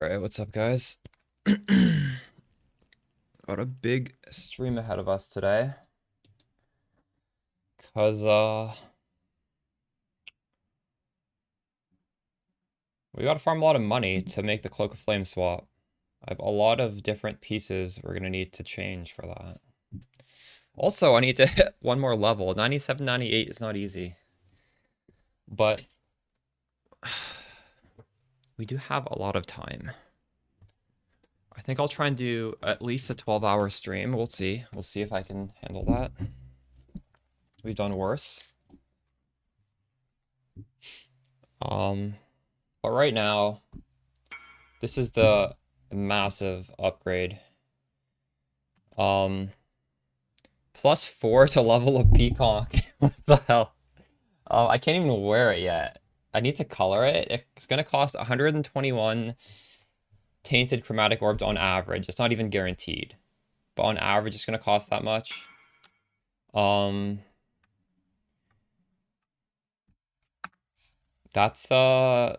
Alright, what's up, guys? Got a big stream ahead of us today. Cause, we gotta farm a lot of money to make the Cloak of Flame swap. I have a lot of different pieces we're gonna need to change for that. Also, I need to hit one more level. 97, 98 is not easy. But we do have a lot of time. I think I'll try and do at least a 12-hour stream. We'll see. We'll see if I can handle that. We've done worse. But right now, this is the massive upgrade. +4 to level a Pconc. What the hell? I can't even wear it yet. I need to color it. It's gonna cost 121 tainted chromatic orbs on average. It's not even guaranteed. But on average, it's gonna cost that much. That's I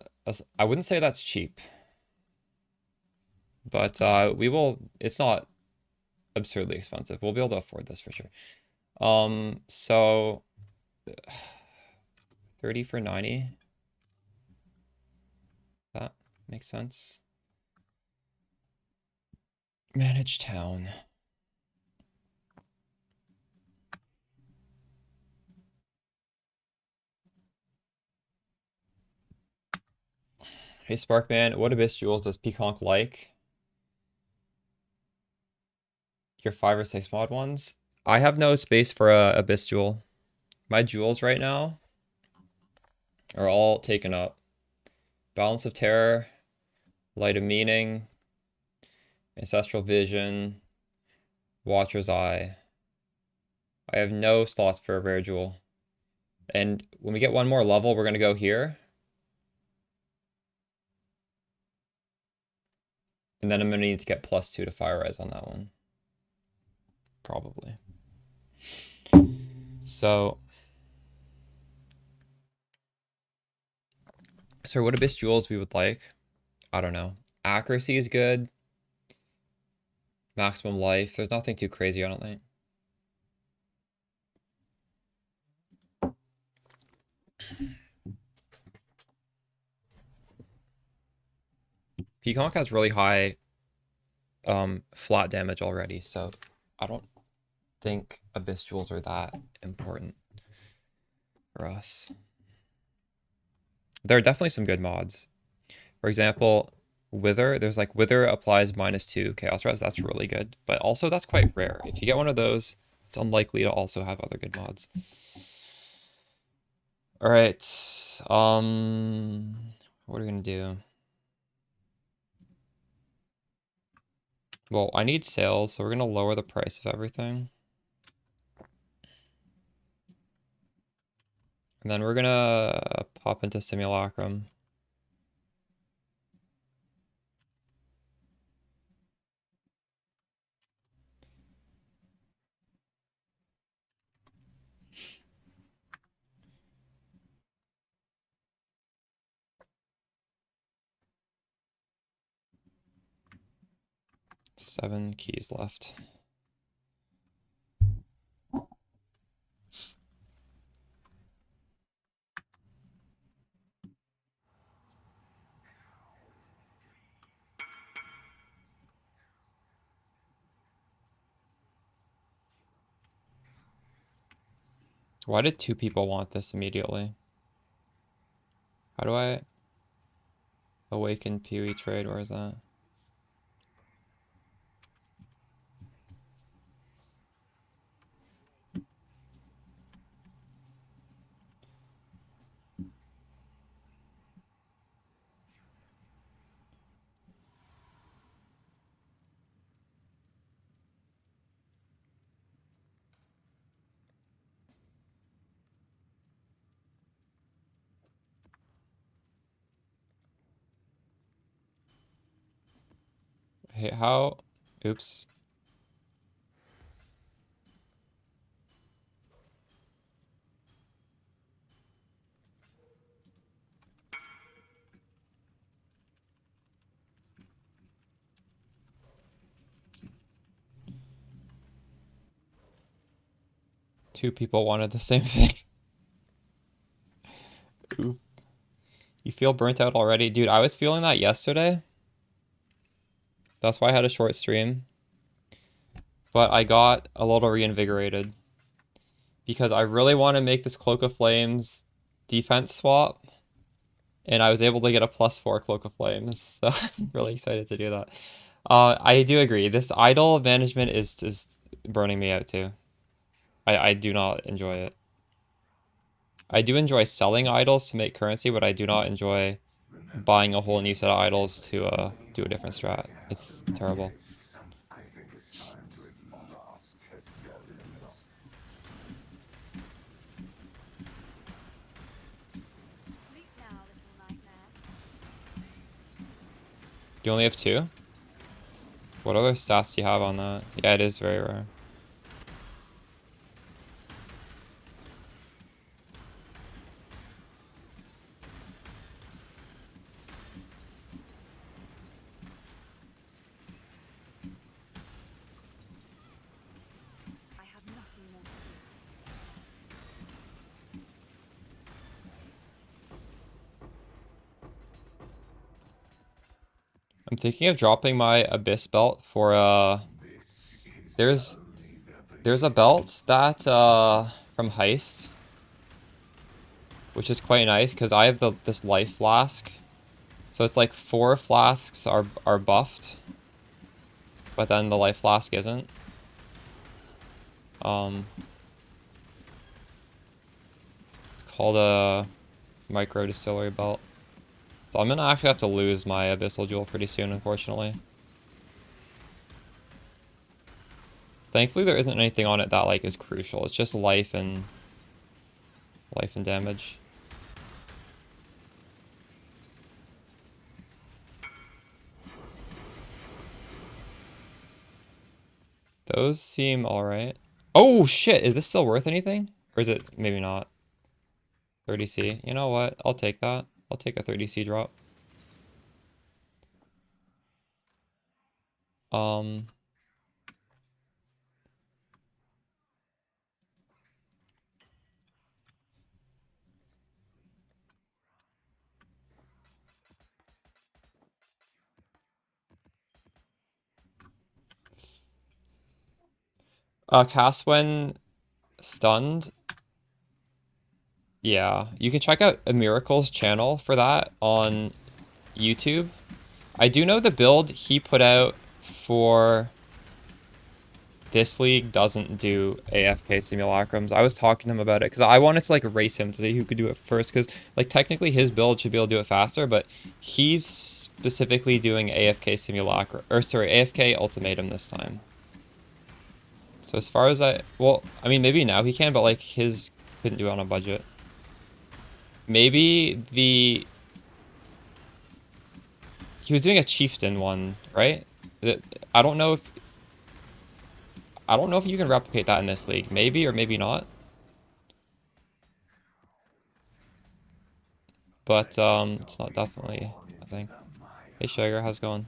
wouldn't say that's cheap. But it's not absurdly expensive. We'll be able to afford this for sure. So 30 for 90. That makes sense. Manage town. Hey Sparkman, what Abyss Jewels does Pconc like? Your 5 or 6 mod ones? I have no space for a Abyss Jewel. My jewels right now are all taken up. Balance of Terror, Light of Meaning, Ancestral Vision, Watcher's Eye. I have no slots for a rare jewel. And when we get one more level, we're going to go here. And then I'm going to need to get +2 to Fire Res on that one. Probably. So what Abyss Jewels we would like? I don't know. Accuracy is good. Maximum life. There's nothing too crazy, I don't think. Pconc has really high flat damage already, so I don't think Abyss Jewels are that important for us. There are definitely some good mods. For example, Wither, there's like Wither applies -2 Chaos Res, that's really good. But also that's quite rare. If you get one of those, it's unlikely to also have other good mods. Alright, what are we gonna do? Well, I need sales, so we're gonna lower the price of everything. And then we're gonna pop into Simulacrum. Seven keys left. Why did 2 people want this immediately? How do I awaken PoE trade? Where is that? Hey, how? Oops. Two people wanted the same thing. Oop. You feel burnt out already? Dude, I was feeling that yesterday. That's why I had a short stream. But I got a little reinvigorated. Because I really want to make this Cloak of Flames defense swap. And I was able to get a +4 Cloak of Flames. So I'm really excited to do that. I do agree. This idle management is burning me out too. I do not enjoy it. I do enjoy selling idols to make currency, but I do not enjoy buying a whole new set of idols to do a different strat. It's terrible. You only have 2? What other stats do you have on that? Yeah, it is very rare. I'm thinking of dropping my Abyss belt for there's a belt that from Heist, which is quite nice because I have this life flask. So it's like 4 flasks are buffed, but then the life flask isn't. It's called a micro distillery belt. So I'm gonna actually have to lose my abyssal jewel pretty soon, unfortunately. Thankfully, there isn't anything on it that like is crucial. It's just life and damage. Those seem alright. Oh shit, is this still worth anything? Or is it maybe not? 30C. You know what? I'll take that. I'll take a 30C drop. Cast when stunned. Yeah, you can check out A Miracle's channel for that on YouTube. I do know the build he put out for this league doesn't do AFK simulacrums. I was talking to him about it because I wanted to like race him to see who could do it first because like technically his build should be able to do it faster, but he's specifically doing AFK simulacrum, or sorry, AFK ultimatum this time. So as far as I mean maybe now he can, but like his couldn't do it on a budget. Maybe he was doing a chieftain one, right? I don't know if you can replicate that in this league. Maybe or maybe not. But it's not definitely a thing. Hey Sugar, how's it going?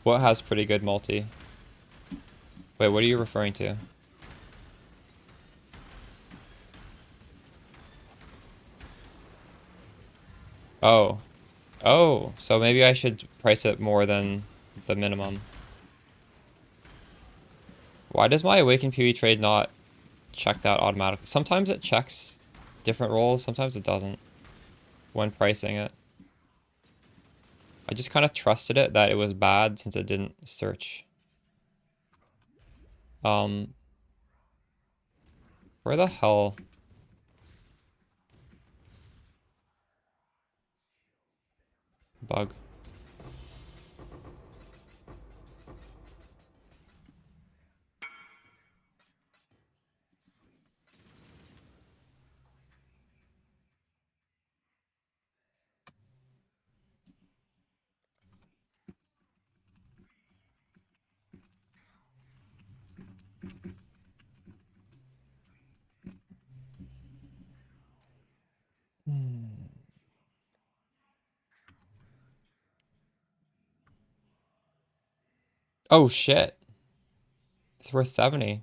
What has pretty good multi? Wait, what are you referring to? Oh. Oh, so maybe I should price it more than the minimum. Why does my Awakened PoE trade not check that automatically? Sometimes it checks different roles, sometimes it doesn't when pricing it. I just kind of trusted it that it was bad since it didn't search. Where the hell? Bug. Oh shit. It's worth 70.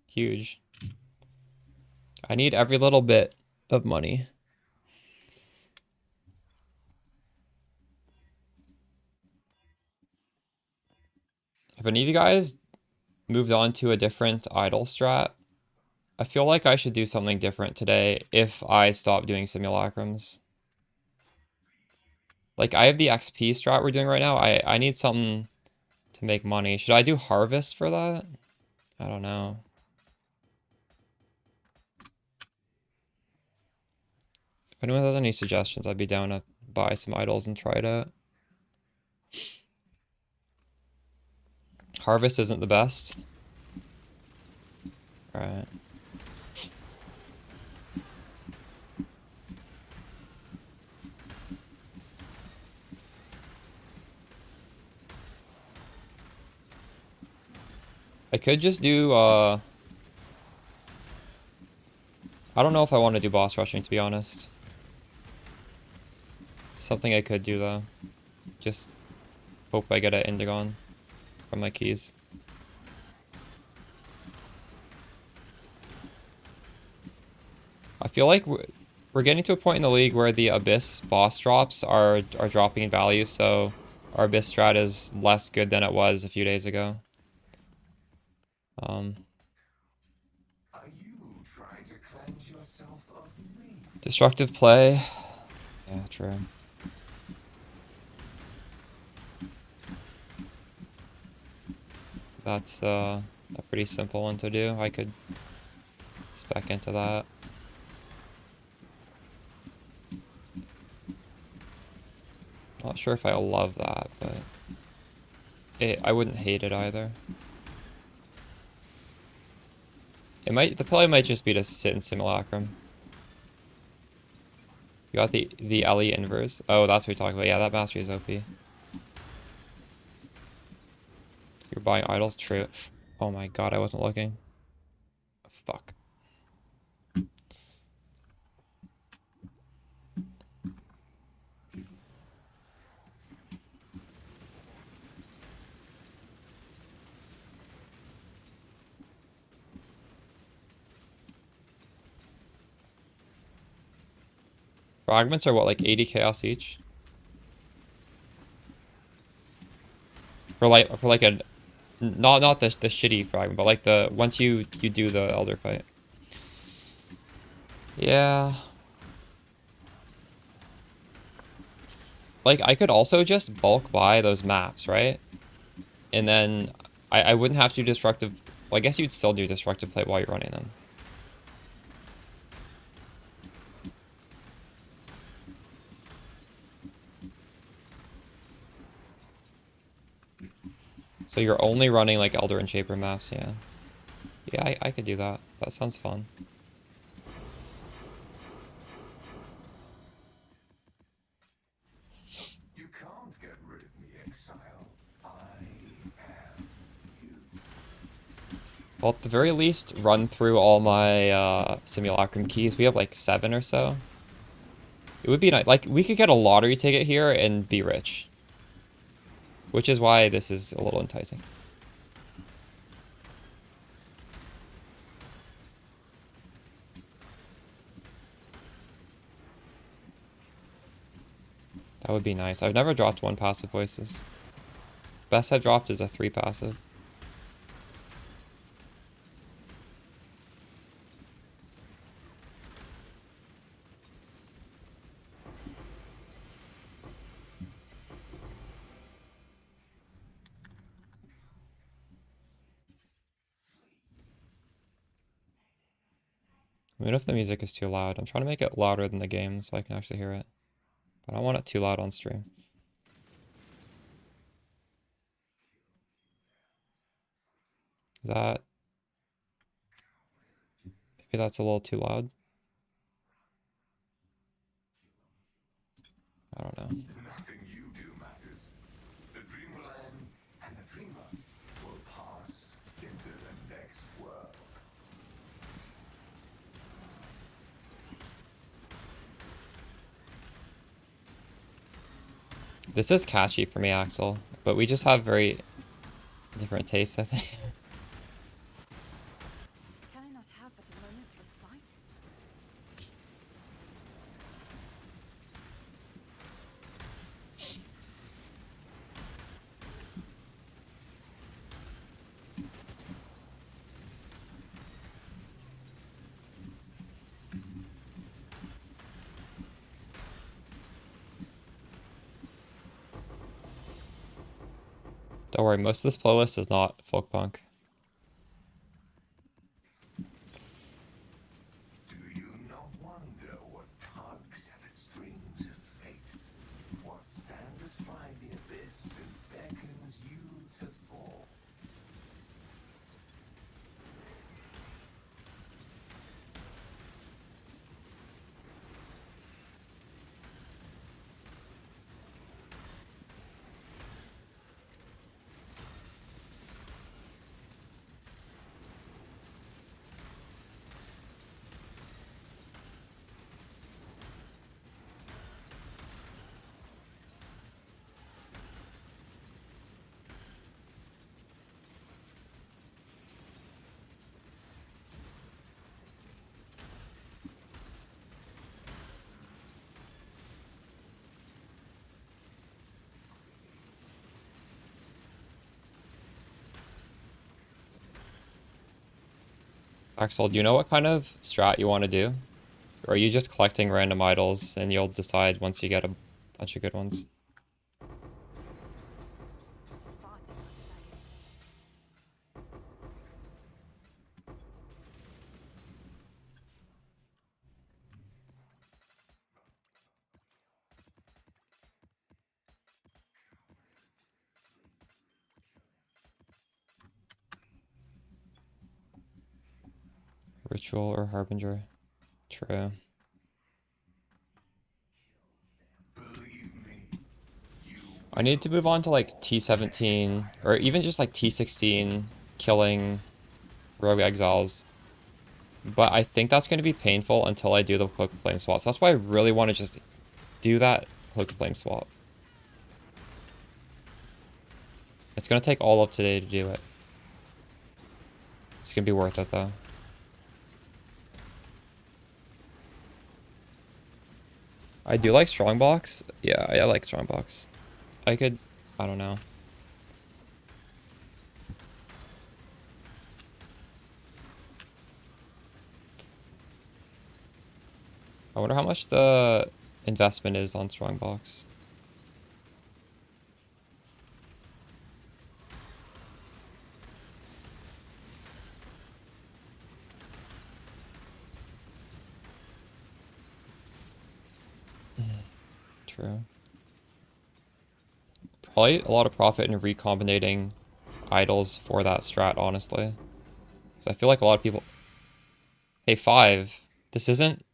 Huge. I need every little bit of money. Have any of you guys moved on to a different idle strat? I feel like I should do something different today if I stop doing simulacrums. Like, I have the XP strat we're doing right now. I need something to make money. Should I do harvest for that? I don't know. If anyone has any suggestions, I'd be down to buy some idols and try it out. Harvest isn't the best. Alright. I could just do, I don't know if I want to do boss rushing, to be honest. Something I could do, though. Just hope I get an Indigon from my keys. I feel like we're getting to a point in the league where the Abyss boss drops are dropping in value, so our Abyss strat is less good than it was a few days ago. Are you trying to cleanse yourself of me? Destructive play. Yeah, true. That's a pretty simple one to do. I could spec into that. Not sure if I love that, but I wouldn't hate it either. The play might just be to sit in Simulacrum. You got the Ellie inverse. Oh, that's what you're talking about. Yeah, that mastery is OP. You're buying idols? True. Oh my god, I wasn't looking. Fuck. Fragments are what, like 80 chaos each? For like a not the shitty fragment, but like the once you do the elder fight. Yeah. Like I could also just bulk buy those maps, right? And then I wouldn't have to do destructive. Well, I guess you'd still do destructive play while you're running them. So you're only running like Elder and Shaper maps, yeah. Yeah, I could do that. That sounds fun. You can't get rid of me, exile. I am you. Well, at the very least, run through all my simulacrum keys. We have like 7 or so. It would be nice. Like, we could get a lottery ticket here and be rich. Which is why this is a little enticing. That would be nice. I've never dropped 1 passive voices. Best I've dropped is a 3 passive. Even if the music is too loud, I'm trying to make it louder than the game so I can actually hear it. But I don't want it too loud on stream. Is that... Maybe that's a little too loud. I don't know. Nothing you do matters. The dream will end, and the dreamer will pass into the next world. This is catchy for me, Axel. But we just have very... Different tastes, I think. Can I not have but a moment's respite? Don't worry, most of this playlist is not folk punk. Do you not wonder what tugs at the strings of fate? What stands astride the abyss and beckons you to fall? Axel, do you know what kind of strat you want to do? Or are you just collecting random idols and you'll decide once you get a bunch of good ones? Far too much baggage. Ritual or Harbinger? True. Believe me, you I need to move on to like T17 or even just like T16 killing rogue exiles. But I think that's going to be painful until I do the Cloak of Flame swap. So that's why I really want to just do that Cloak of Flame swap. It's going to take all of today to do it. It's going to be worth it though. I do like Strongbox. Yeah, I like Strongbox. I could, I don't know. I wonder how much the investment is on Strongbox. True. Probably a lot of profit in recombinating idols for that strat, honestly. Because I feel like a lot of people... Hey, 5. This isn't...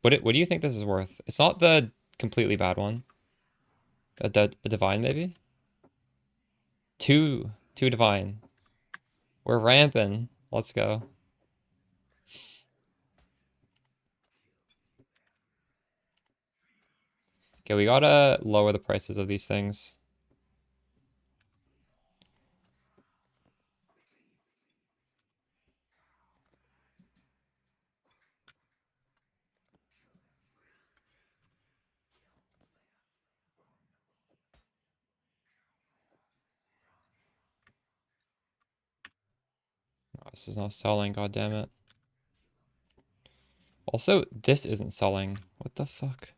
What do you think this is worth? It's not the completely bad one. A divine, maybe? 2. 2 divine. We're ramping. Let's go. Okay, we gotta lower the prices of these things. Oh, this is not selling, god damn it. Also, this isn't selling. What the fuck?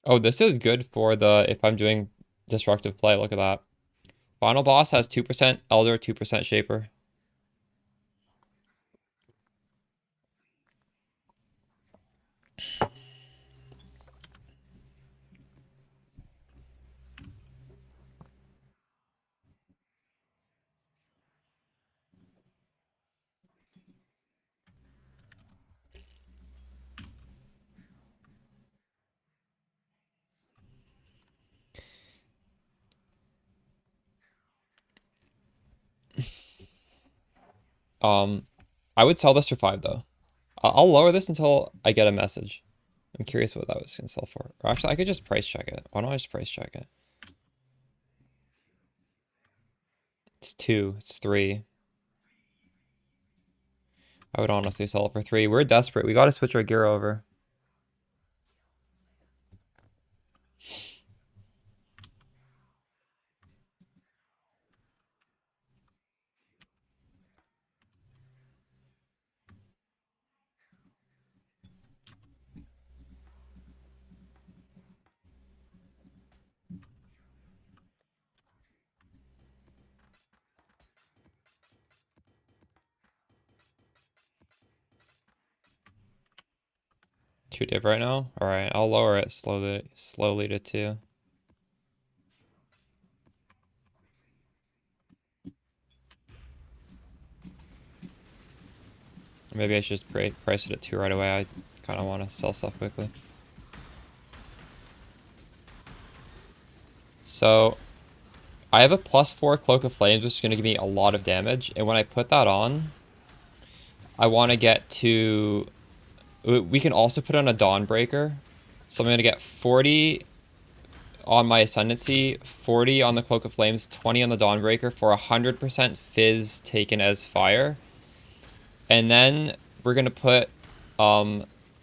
Oh, this is good for the if I'm doing destructive play. Look at that. Final boss has 2% Elder, 2% Shaper. I would sell this for 5 though. I'll lower this until I get a message. I'm curious what that was gonna sell for. Or actually, I could just price check it. Why don't I just price check it? It's 2. It's 3. I would honestly sell it for 3. We're desperate. We gotta switch our gear over. Two div right now? Alright, I'll lower it slowly to 2. Maybe I should just price it at 2 right away. I kind of want to sell stuff quickly. So, I have a +4 Cloak of Flames, which is going to give me a lot of damage. And when I put that on, I want to get to... We can also put on a Dawnbreaker. So I'm going to get 40 on my Ascendancy, 40 on the Cloak of Flames, 20 on the Dawnbreaker for 100% Fizz taken as fire. And then we're going to put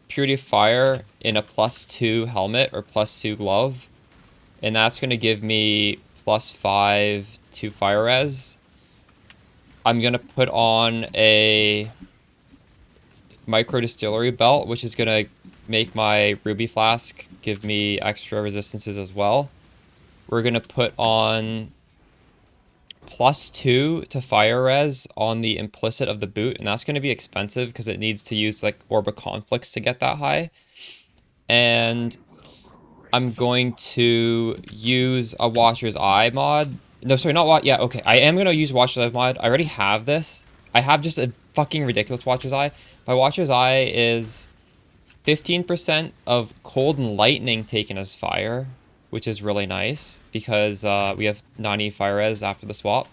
Purity of Fire in a +2 helmet or +2 glove. And that's going to give me +5 to fire res. I'm going to put on a micro distillery belt, which is going to make my ruby flask give me extra resistances as well. We're going to put on +2 to fire res on the implicit of the boot, and that's going to be expensive because it needs to use like Orb of Conflicts to get that high. And I'm going to use a Watcher's Eye mod. No, sorry, not Watch. Yeah, okay. I am going to use Watcher's Eye mod. I already have this. I have just a fucking ridiculous Watcher's Eye. My Watcher's Eye is 15% of cold and lightning taken as fire, which is really nice because we have 90 fire res after the swap.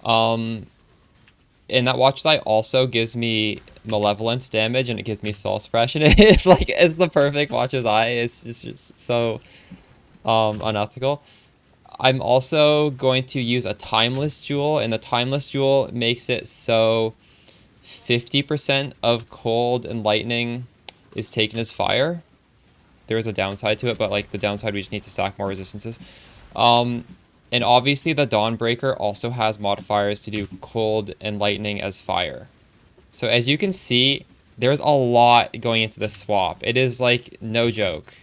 And that Watcher's Eye also gives me malevolence damage and it gives me spell suppression. It's like, it's the perfect Watcher's Eye. It's just so unethical. I'm also going to use a Timeless Jewel, and the Timeless Jewel makes it so 50% of cold and lightning is taken as fire. There is a downside to it, but like the downside, we just need to stack more resistances. And obviously the Dawnbreaker also has modifiers to do cold and lightning as fire. So as you can see, there's a lot going into this swap. It is like no joke.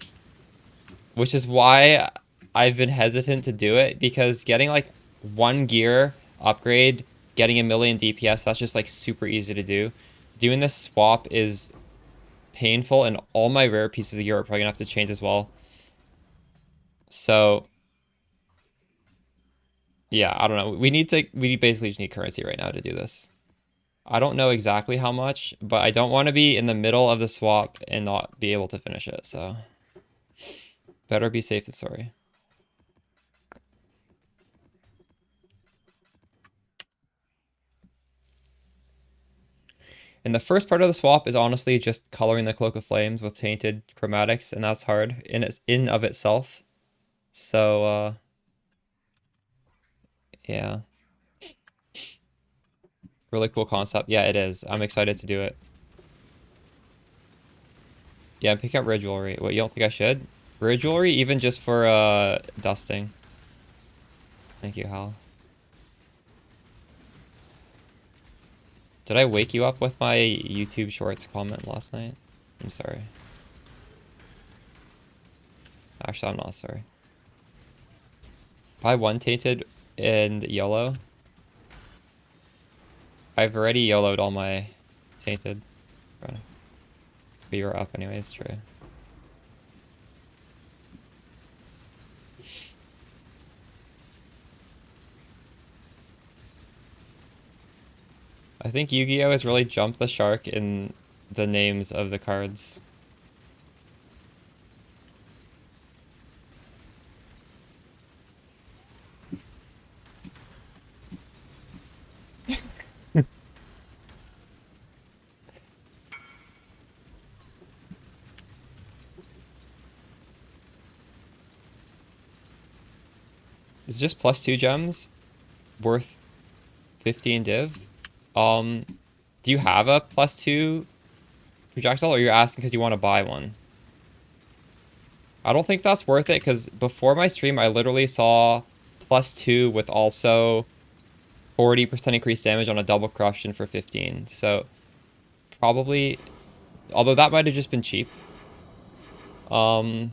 Which is why I've been hesitant to do it, because getting like 1 gear upgrade, getting 1,000,000 DPS, that's just like super easy to do. Doing this swap is painful, and all my rare pieces of gear are probably gonna have to change as well. So yeah, I don't know. We basically just need currency right now to do this. I don't know exactly how much, but I don't want to be in the middle of the swap and not be able to finish it, so better be safe than sorry. And the first part of the swap is honestly just coloring the Cloak of Flames with tainted chromatics, and that's hard in of itself. So yeah. Really cool concept. Yeah, it is. I'm excited to do it. Yeah, I'm picking up rare jewelry. What, you don't think I should? Rare jewelry, even just for dusting. Thank you, Hal. Did I wake you up with my YouTube Shorts comment last night? I'm sorry. Actually, I'm not sorry. Buy 1 tainted and yellow. I've already yellowed all my tainted. But you were up anyways, true. I think Yu-Gi-Oh! Has really jumped the shark in the names of the cards. Is just +2 gems worth 15 div? Do you have a +2 projectile, or you're asking because you want to buy one? I don't think that's worth it, because before my stream, I literally saw +2 with also 40% increased damage on a double corruption for 15. So probably, although that might have just been cheap. Oh,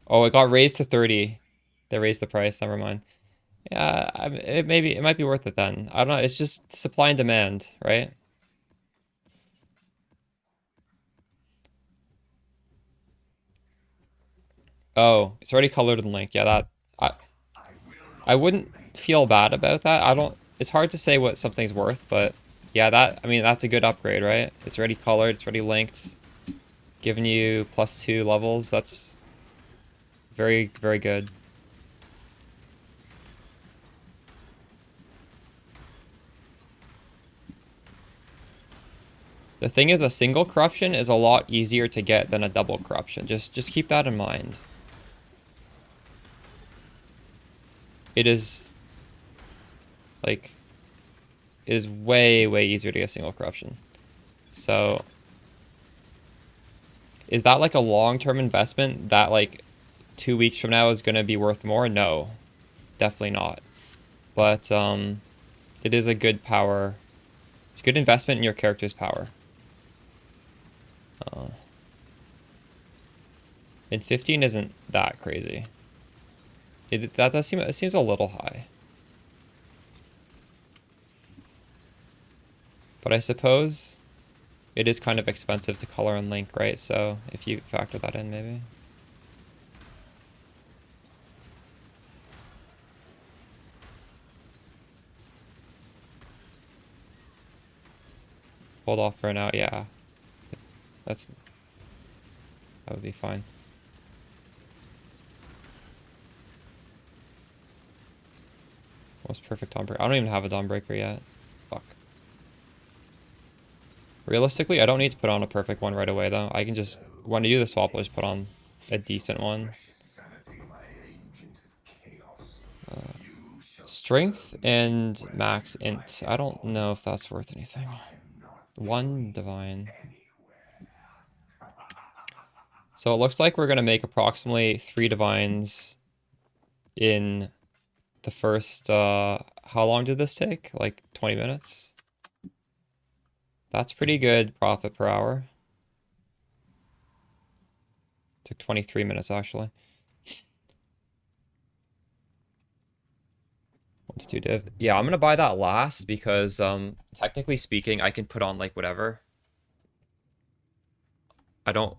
it got raised to 30. They raised the price. Never mind. Yeah, it might be worth it then. I don't know. It's just supply and demand, right? Oh, it's already colored and linked. Yeah, that I wouldn't feel bad about that. I don't. It's hard to say what something's worth, but yeah, I mean, that's a good upgrade, right? It's already colored. It's already linked, giving you +2 levels. That's very, very good. The thing is, a single corruption is a lot easier to get than a double corruption. Just keep that in mind. It is like it is way, way easier to get a single corruption. So is that like a long-term investment that like 2 weeks from now is gonna be worth more? No, definitely not. But it is a good power. It's a good investment in your character's power. And 15 isn't that crazy. That does seem, it seems a little high. But I suppose it is kind of expensive to color and link, right? So if you factor that in, maybe. Hold off for now, yeah. That would be fine. Most perfect Dawnbreaker. I don't even have a Dawnbreaker yet. Fuck. Realistically, I don't need to put on a perfect one right away, though. I can just, when I do the swap, I'll just put on a decent one. Strength and max int. I don't know if that's worth anything. 1 divine. So it looks like we're going to make approximately 3 divines in the first, how long did this take? Like 20 minutes? That's pretty good profit per hour. Took 23 minutes, actually. Let's do div. Yeah, I'm going to buy that last because, technically speaking, I can put on, like, whatever. I don't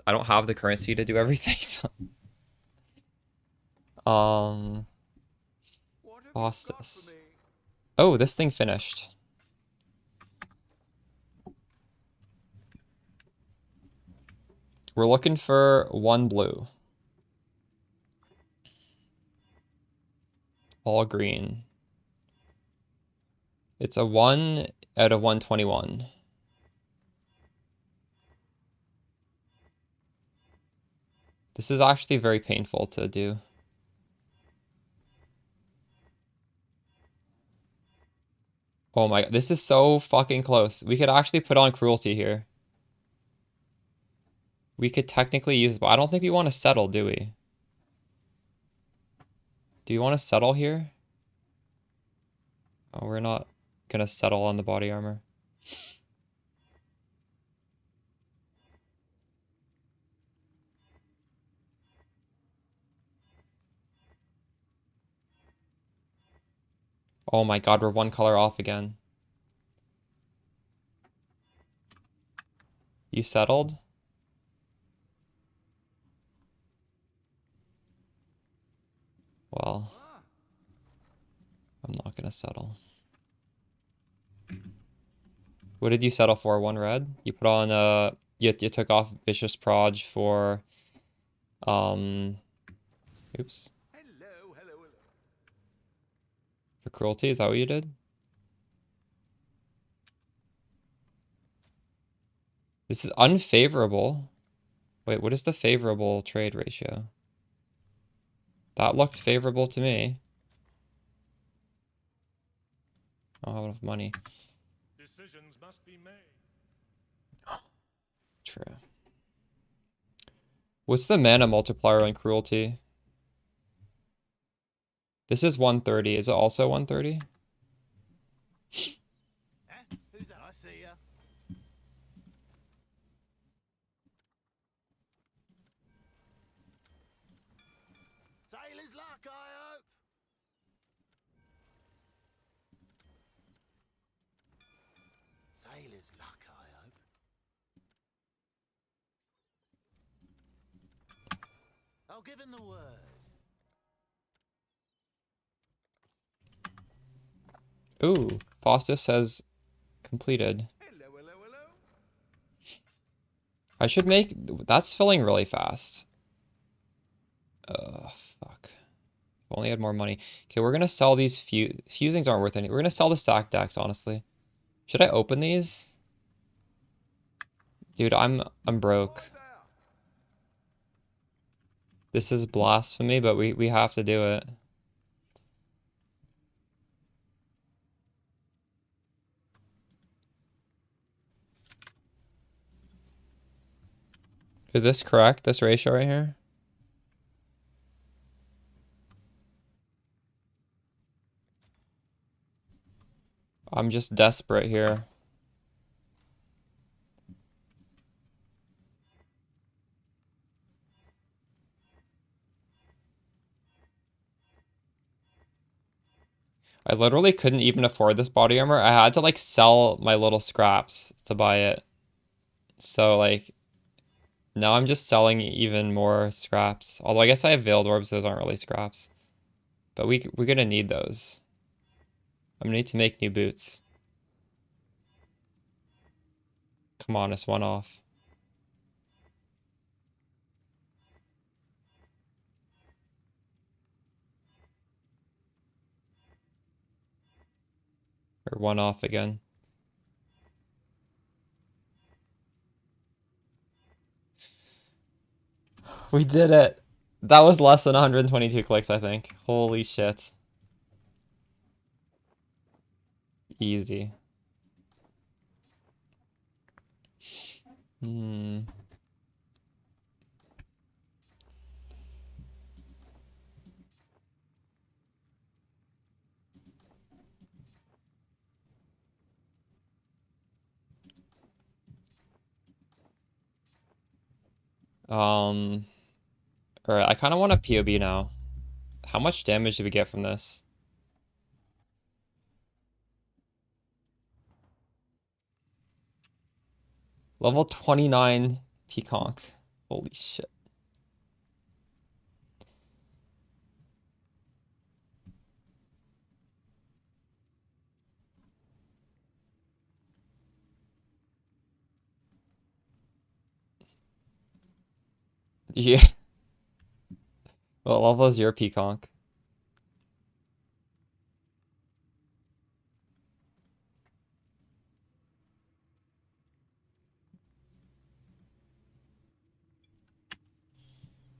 have the currency to do everything, so. Boss this. Oh, this thing finished. We're looking for 1 blue. All green. It's a 1 out of 121. This is actually very painful to do. Oh my god, this is so fucking close. We could actually put on cruelty here. We could technically use, but I don't think we want to settle, do we? Do you want to settle here? Oh, we're not gonna settle on the body armor. Oh my god, we're 1 color off again. You settled? Well, I'm not gonna settle. What did you settle for? 1 red? You put on you took off Vicious Proj for oops. For cruelty, is that what you did? This is unfavorable. Wait, what is the favorable trade ratio? That looked favorable to me. I don't have enough money. Decisions must be made. True. What's the mana multiplier on cruelty? This is 130. Is it also 130? Who's that? I see ya. Sailor's luck, I hope. Sailor's luck, I hope. I'll give him the word. Ooh, Faustus has completed. Hello, hello, hello. I should make... That's filling really fast. Fuck. If only had more money. Okay, we're gonna sell these fusings aren't worth any. We're gonna sell the stack decks, honestly. Should I open these? Dude, I'm broke. This is blasphemy, but we have to do it. Is this correct? This ratio right here? I'm just desperate here. I literally couldn't even afford this body armor. I had to like sell my little scraps to buy it. So like now I'm just selling even more scraps. Although I guess I have veiled orbs, those aren't really scraps. But we're gonna need those. I'm gonna need to make new boots. Come on, it's one off. Or one off again. We did it. That was less than 122 clicks, I think. Holy shit. Easy. Hmm. Alright, I kind of want a POB now. How much damage do we get from this? Level 29 Pconc. Holy shit. Yeah. What level is your Pconc?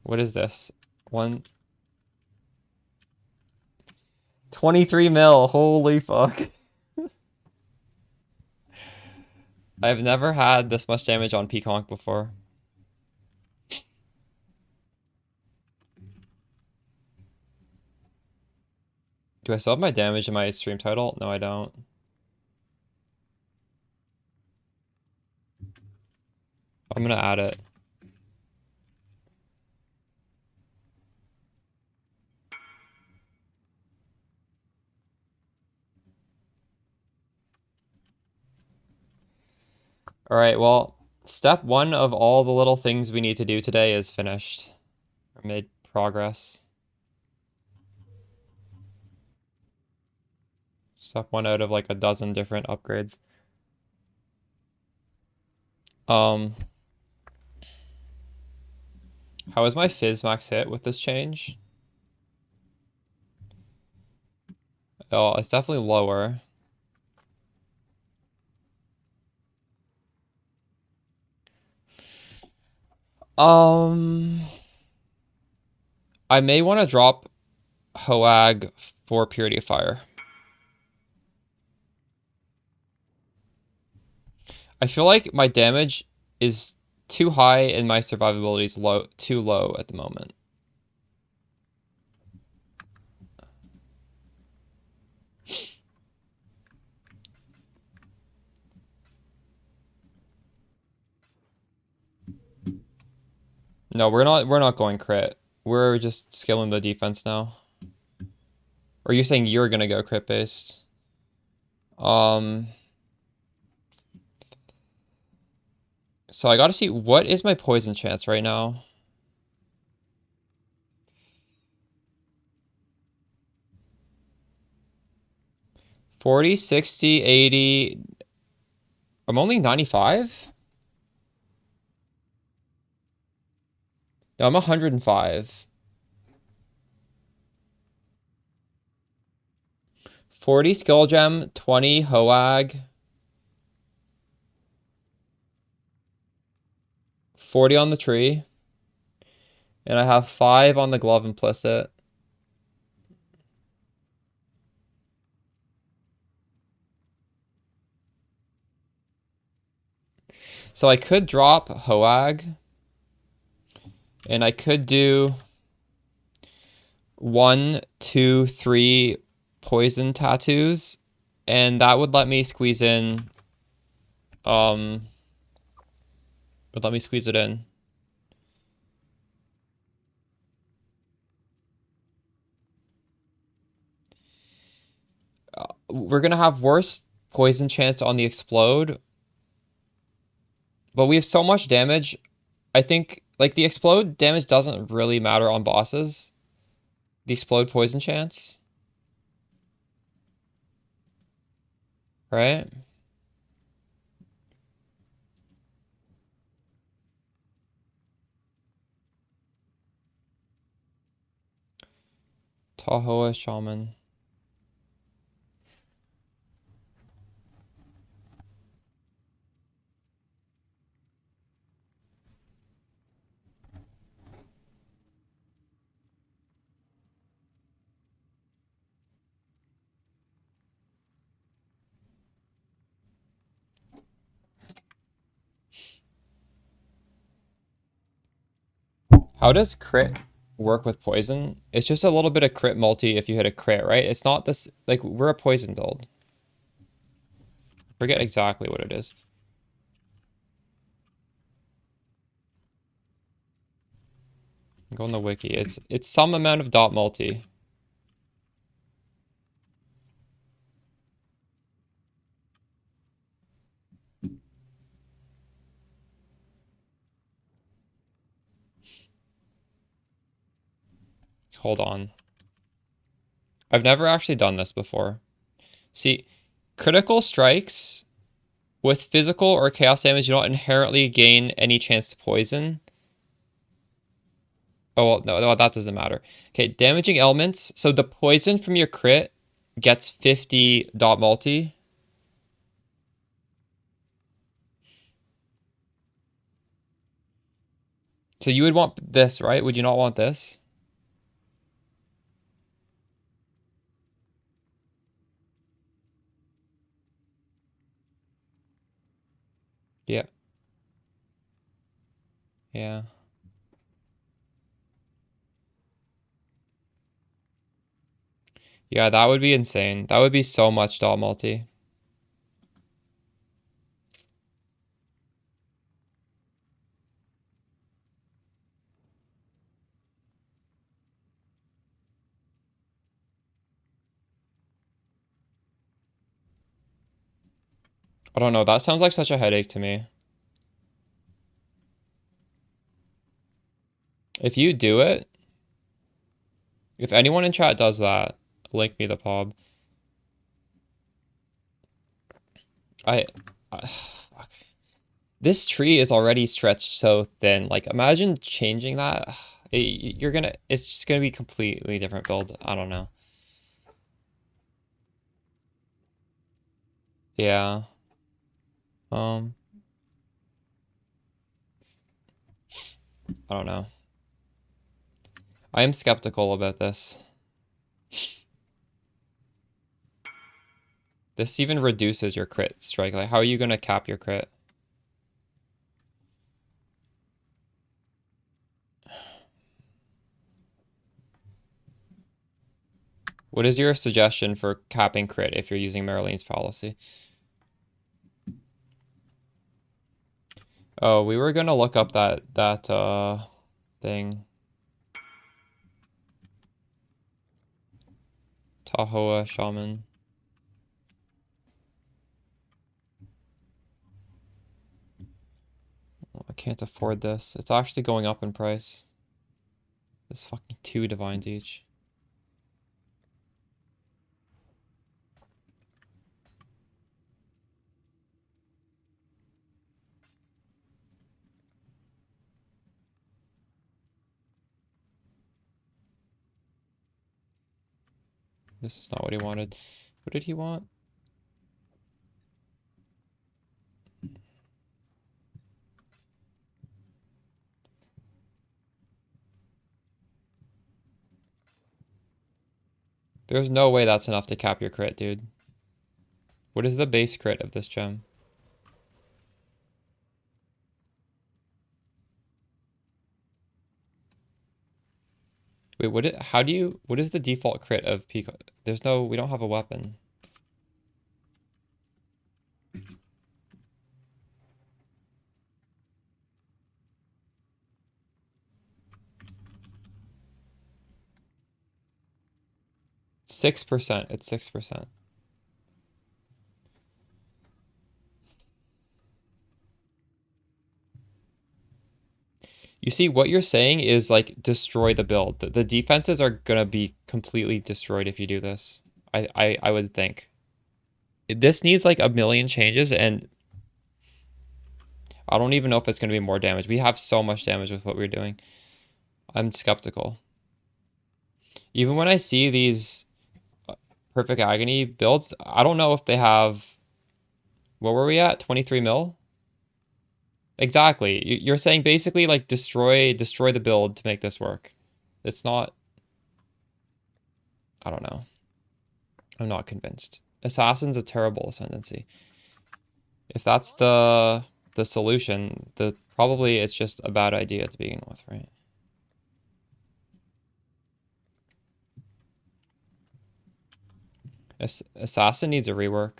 What is this? 23 mil. Holy fuck. I've never had this much damage on Pconc before. Do I still have my damage in my stream title? No, I don't. I'm gonna add it. All right, well, step one of all the little things we need to do today is finished. Or made progress. Step one out of like a dozen different upgrades. How is my fizz max hit with this change? Oh, it's definitely lower. I may want to drop Hoag for Purity of Fire. I feel like my damage is too high and my survivability is too low at the moment. No, we're not going crit. We're just skilling the defense now. Or you're saying you're gonna go crit based? So I gotta see what is my poison chance right now. 40, 60, 80. I'm only 95? No, I'm 105. 40 skill gem, 20 Hoag. 40 on the tree. And I have 5 on the glove implicit. So I could drop Hoag. And I could do 1, 2, 3 poison tattoos. And that would let me squeeze in. Would let me squeeze it in. We're gonna have worse poison chance on the explode. But we have so much damage. I think like the explode damage doesn't really matter on bosses. The explode poison chance. Right? Tahoe Shaman. How does crit work with poison? It's just a little bit of crit multi if you hit a crit, right? It's not this, like, we're a poison build. Forget exactly what it is. Go on the wiki. It's some amount of dot multi. Hold on. I've never actually done this before. See, critical strikes with physical or chaos damage, you don't inherently gain any chance to poison. Oh, well, no, that doesn't matter. Okay, damaging elements. So the poison from your crit gets 50 dot multi. So you would want this, right? Would you not want this? Yeah. Yeah. Yeah, that would be insane. That would be so much dot multi. I don't know. That sounds like such a headache to me. If you do it, if anyone in chat does that, link me the pub. I, fuck. This tree is already stretched so thin. Like, imagine changing that. It's just gonna be completely different build. I don't know. Yeah. Um, I don't know. I am skeptical about this. This even reduces your crit strike. Like, how are you gonna cap your crit? What is your suggestion for capping crit if you're using Marlene's fallacy? Oh, we were gonna look up that thing. Tahoe Shaman. Oh, I can't afford this. It's actually going up in price. There's fucking 2 divines each. This is not what he wanted. What did he want? There's no way that's enough to cap your crit, dude. What is the base crit of this gem? Wait, what is the default crit of Pconc? We don't have a weapon. It's 6%. It's 6%. You see, what you're saying is like destroy the build. The defenses are gonna be completely destroyed if you do this. I would think. This needs like a million changes, and I don't even know if it's gonna be more damage. We have so much damage with what we're doing. I'm skeptical. Even when I see these Perfect Agony builds, I don't know if they have. What were we at? 23 mil? Exactly. You're saying basically like destroy the build to make this work. It's not. I don't know. I'm not convinced. Assassin's a terrible ascendancy. If that's the solution, probably it's just a bad idea to begin with, right? Assassin needs a rework.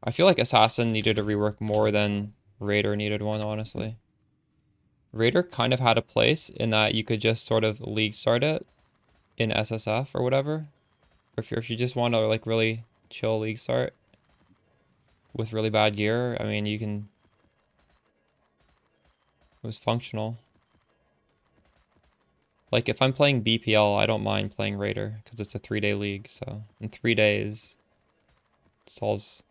I feel like Assassin needed a rework more than Raider needed one, honestly. Raider kind of had a place in that you could just sort of league start it in SSF or whatever. Or if you just want to like really chill league start with really bad gear, I mean, you can. It was functional. Like if I'm playing BPL, I don't mind playing Raider because it's a 3-day league. So in 3 days, it solves.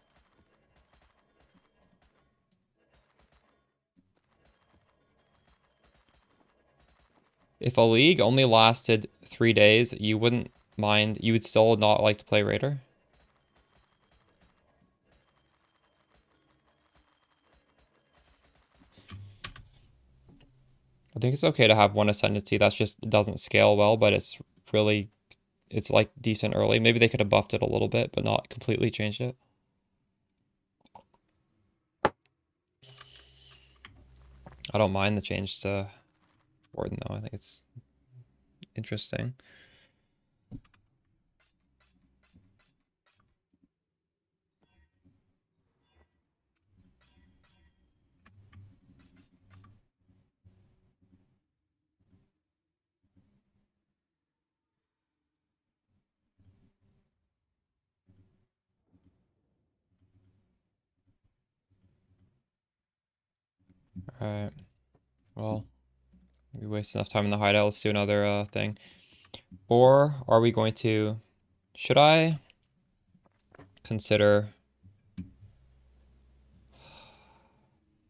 If a league only lasted 3 days, you wouldn't mind. You would still not like to play Raider. I think it's okay to have one ascendancy. That's just doesn't scale well, but it's like decent early. Maybe they could have buffed it a little bit, but not completely changed it. I don't mind the change to Warden though. I think it's interesting. All right. Well, we wasted enough time in the hideout. Let's do another thing. Or are we going to? Should I consider?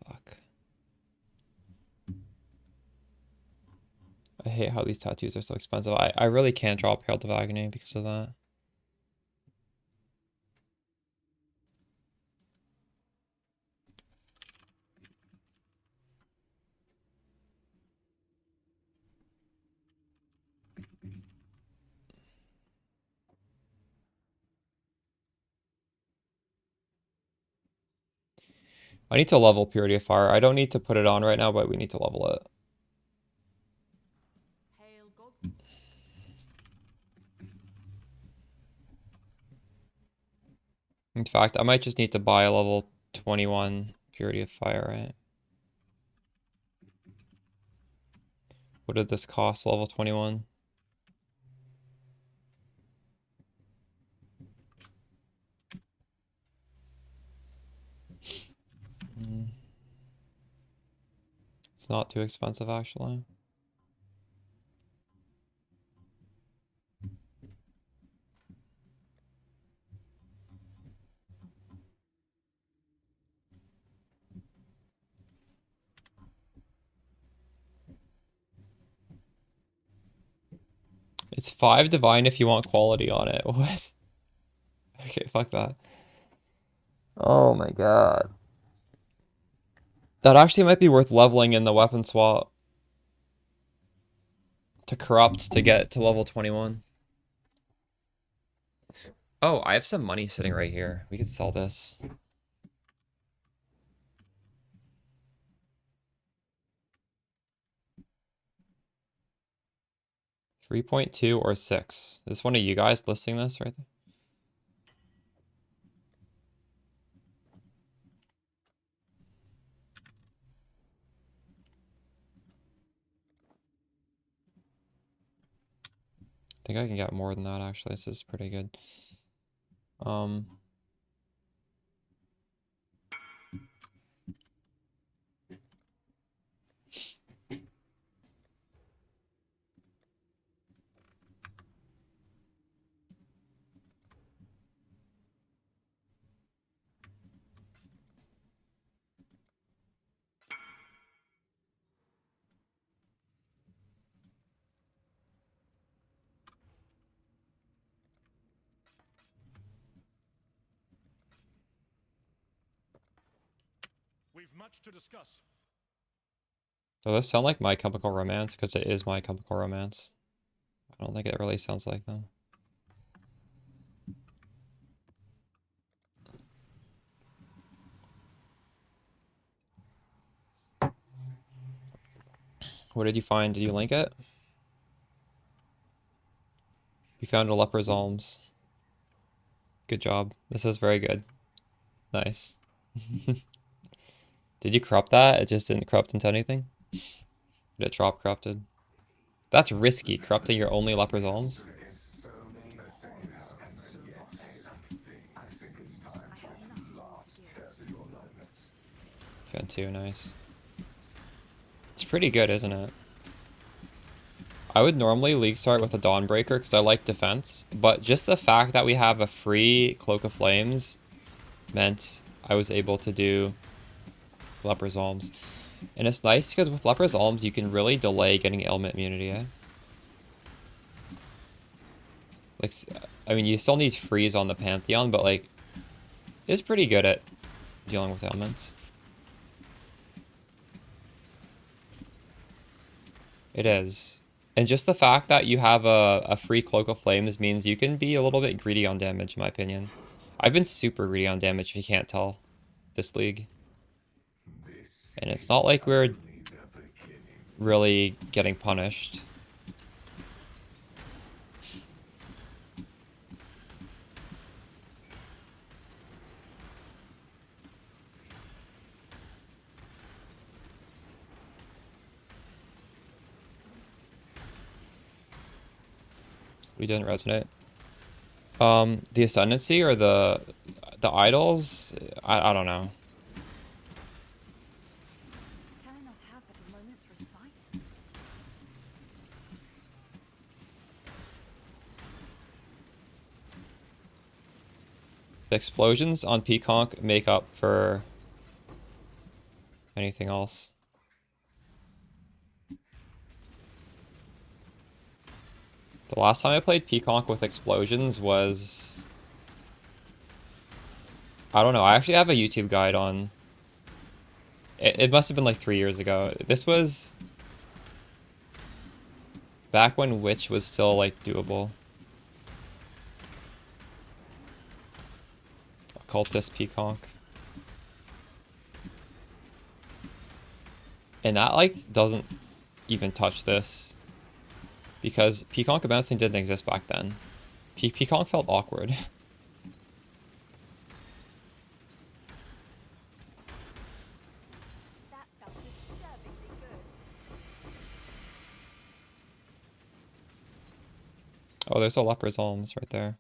Fuck. I hate how these tattoos are so expensive. I really can't drop Herald of Agony because of that. I need to level Purity of Fire. I don't need to put it on right now, but we need to level it. Hail gods. In fact, I might just need to buy a level 21 Purity of Fire, right? What did this cost, level 21? It's not too expensive, actually. It's 5 divine if you want quality on it. What? Okay, fuck that. Oh my god. That actually might be worth leveling in the weapon swap. To corrupt to get to level 21. Oh, I have some money sitting right here. We could sell this. $3.2 or 6. Is this one of you guys listing this right there? I think I can get more than that, actually. This is pretty good. We've much to discuss. Does this sound like My Chemical Romance? Because it is My Chemical Romance. I don't think it really sounds like them. What did you find? Did you link it? You found a leper's alms. Good job. This is very good. Nice. Did you corrupt that? It just didn't corrupt into anything? Did it drop corrupted? That's risky, corrupting your only leper's alms. Turn 2, nice. It's pretty good, isn't it? I would normally league start with a Dawnbreaker because I like defense, but just the fact that we have a free Cloak of Flames meant I was able to do Leper's Alms. And it's nice because with Leper's Alms you can really delay getting ailment immunity, eh? Like, I mean, you still need freeze on the Pantheon, but like, it's pretty good at dealing with ailments. It is. And just the fact that you have a free Cloak of Flames means you can be a little bit greedy on damage, in my opinion. I've been super greedy on damage, if you can't tell, this league. And it's not like we're really getting punished. We didn't resonate. The Ascendancy or the idols? I don't know. Can I not have but a moment's respite? The explosions on Pconc make up for anything else. The last time I played Pconc with explosions was... I don't know, I actually have a YouTube guide on... It must have been like 3 years ago. This was... back when Witch was still like doable. Occultist Pconc. And that, like, doesn't even touch this. Because Pconc bouncing didn't exist back then. Pconc felt awkward. That felt disturbingly good. Oh, there's a leper's alms right there.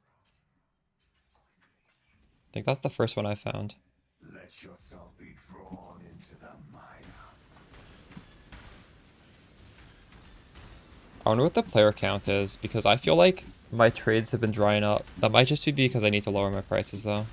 I think that's the first one I found. Let yourself be drawn into the mire. I wonder what the player count is, because I feel like my trades have been drying up. That might just be because I need to lower my prices, though.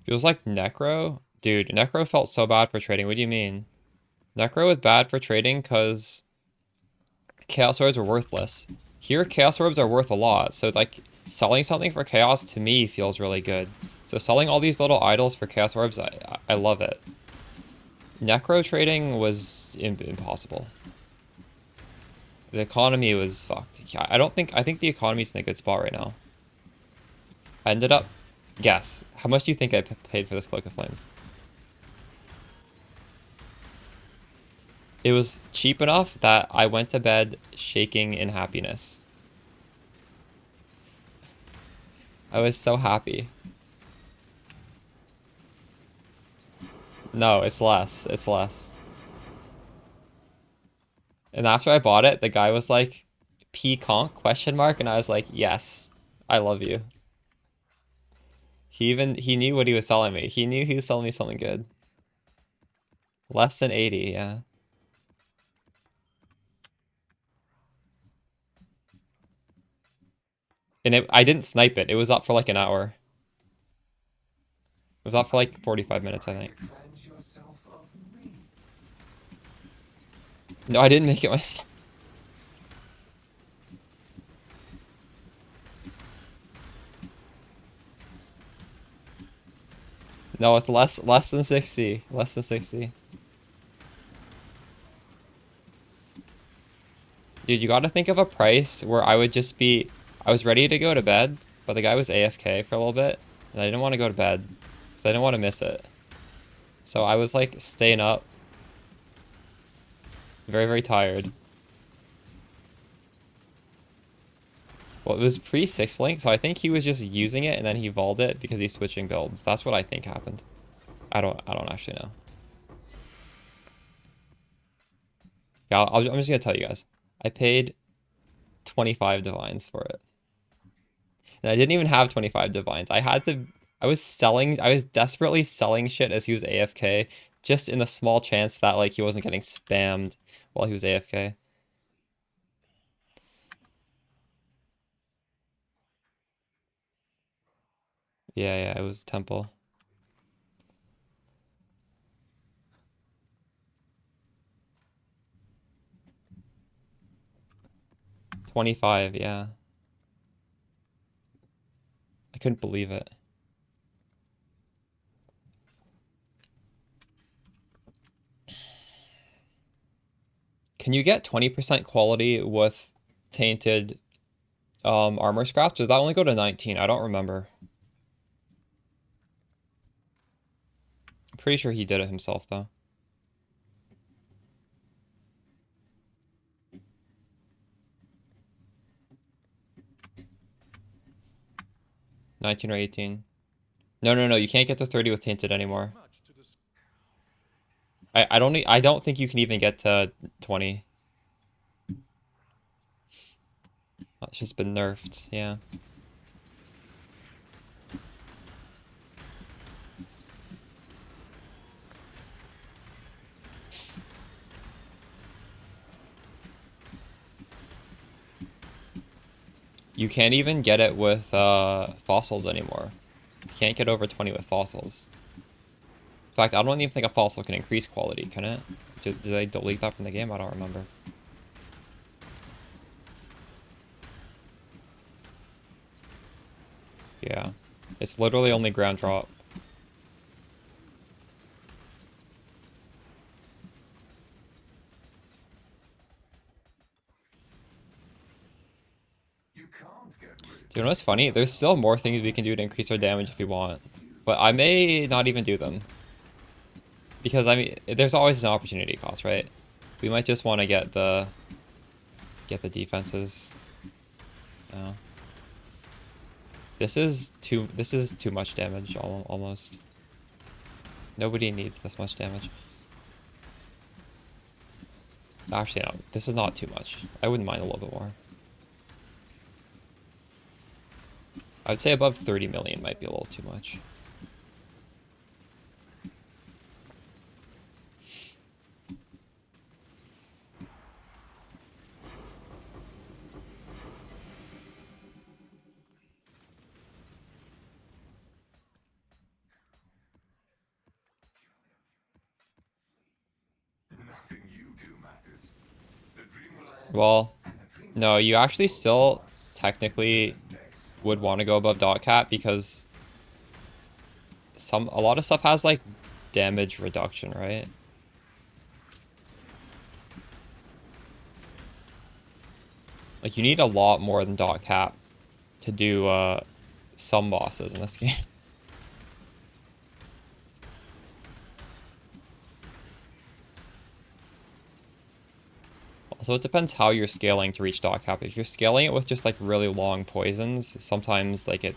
Feels like Necro? Dude, Necro felt so bad for trading. What do you mean? Necro was bad for trading because Chaos Orbs were worthless. Here, Chaos Orbs are worth a lot, so like selling something for Chaos to me feels really good. So selling all these little idols for Chaos Orbs, I love it. Necro trading was impossible. The economy was fucked. I think the economy's in a good spot right now. I ended up, guess, how much do you think I paid for this Cloak of Flames? It was cheap enough that I went to bed shaking in happiness. I was so happy. No, it's less. It's less. And after I bought it, the guy was like, Pconc question mark, and I was like, yes, I love you. He knew what he was selling me. He knew he was selling me something good. Less than 80, yeah. And I didn't snipe it. It was up for like an hour. It was up for like 45 minutes, I think. Cleanse yourself of me. No, I didn't make it myself. No, it's less than 60. Less than 60. Dude, you gotta think of a price where I would just be... I was ready to go to bed, but the guy was AFK for a little bit, and I didn't want to go to bed, because I didn't want to miss it. So I was, like, staying up. Very, very tired. Well, it was pre-6 link, so I think he was just using it, and then he vaulted it because he's switching builds. That's what I think happened. I don't actually know. Yeah, I'm just gonna tell you guys. I paid 25 divines for it. And I didn't even have 25 divines. I was desperately selling shit as he was AFK, just in the small chance that like he wasn't getting spammed while he was AFK. Yeah, yeah, it was Temple. 25, yeah. I couldn't believe it. Can you get 20% quality with tainted armor scraps? Does that only go to 19? I don't remember. I'm pretty sure he did it himself though. 19 or 18. No, no, no, you can't get to 30 with tainted anymore. Much to dis- I don't think you can even get to 20. It's just been nerfed, yeah. You can't even get it with fossils anymore. You can't get over 20 with fossils. In fact, I don't even think a fossil can increase quality, can it? Did they delete that from the game? I don't remember. Yeah. It's literally only ground drop. You can't get rid Do you know what's funny? There's still more things we can do to increase our damage if we want. But I may not even do them. Because, I mean, there's always an opportunity cost, right? We might just want to get the defenses. No. This is too much damage, almost. Nobody needs this much damage. Actually, no. This is not too much. I wouldn't mind a little bit more. I would say above 30 million might be a little too much. nothing you do matters. The dream will end. Well, no, you actually still technically would want to go above dot cap because a lot of stuff has like damage reduction, right? Like you need a lot more than dot cap to do some bosses in this game. Also, it depends how you're scaling to reach dot cap. If you're scaling it with just like really long poisons, sometimes like it's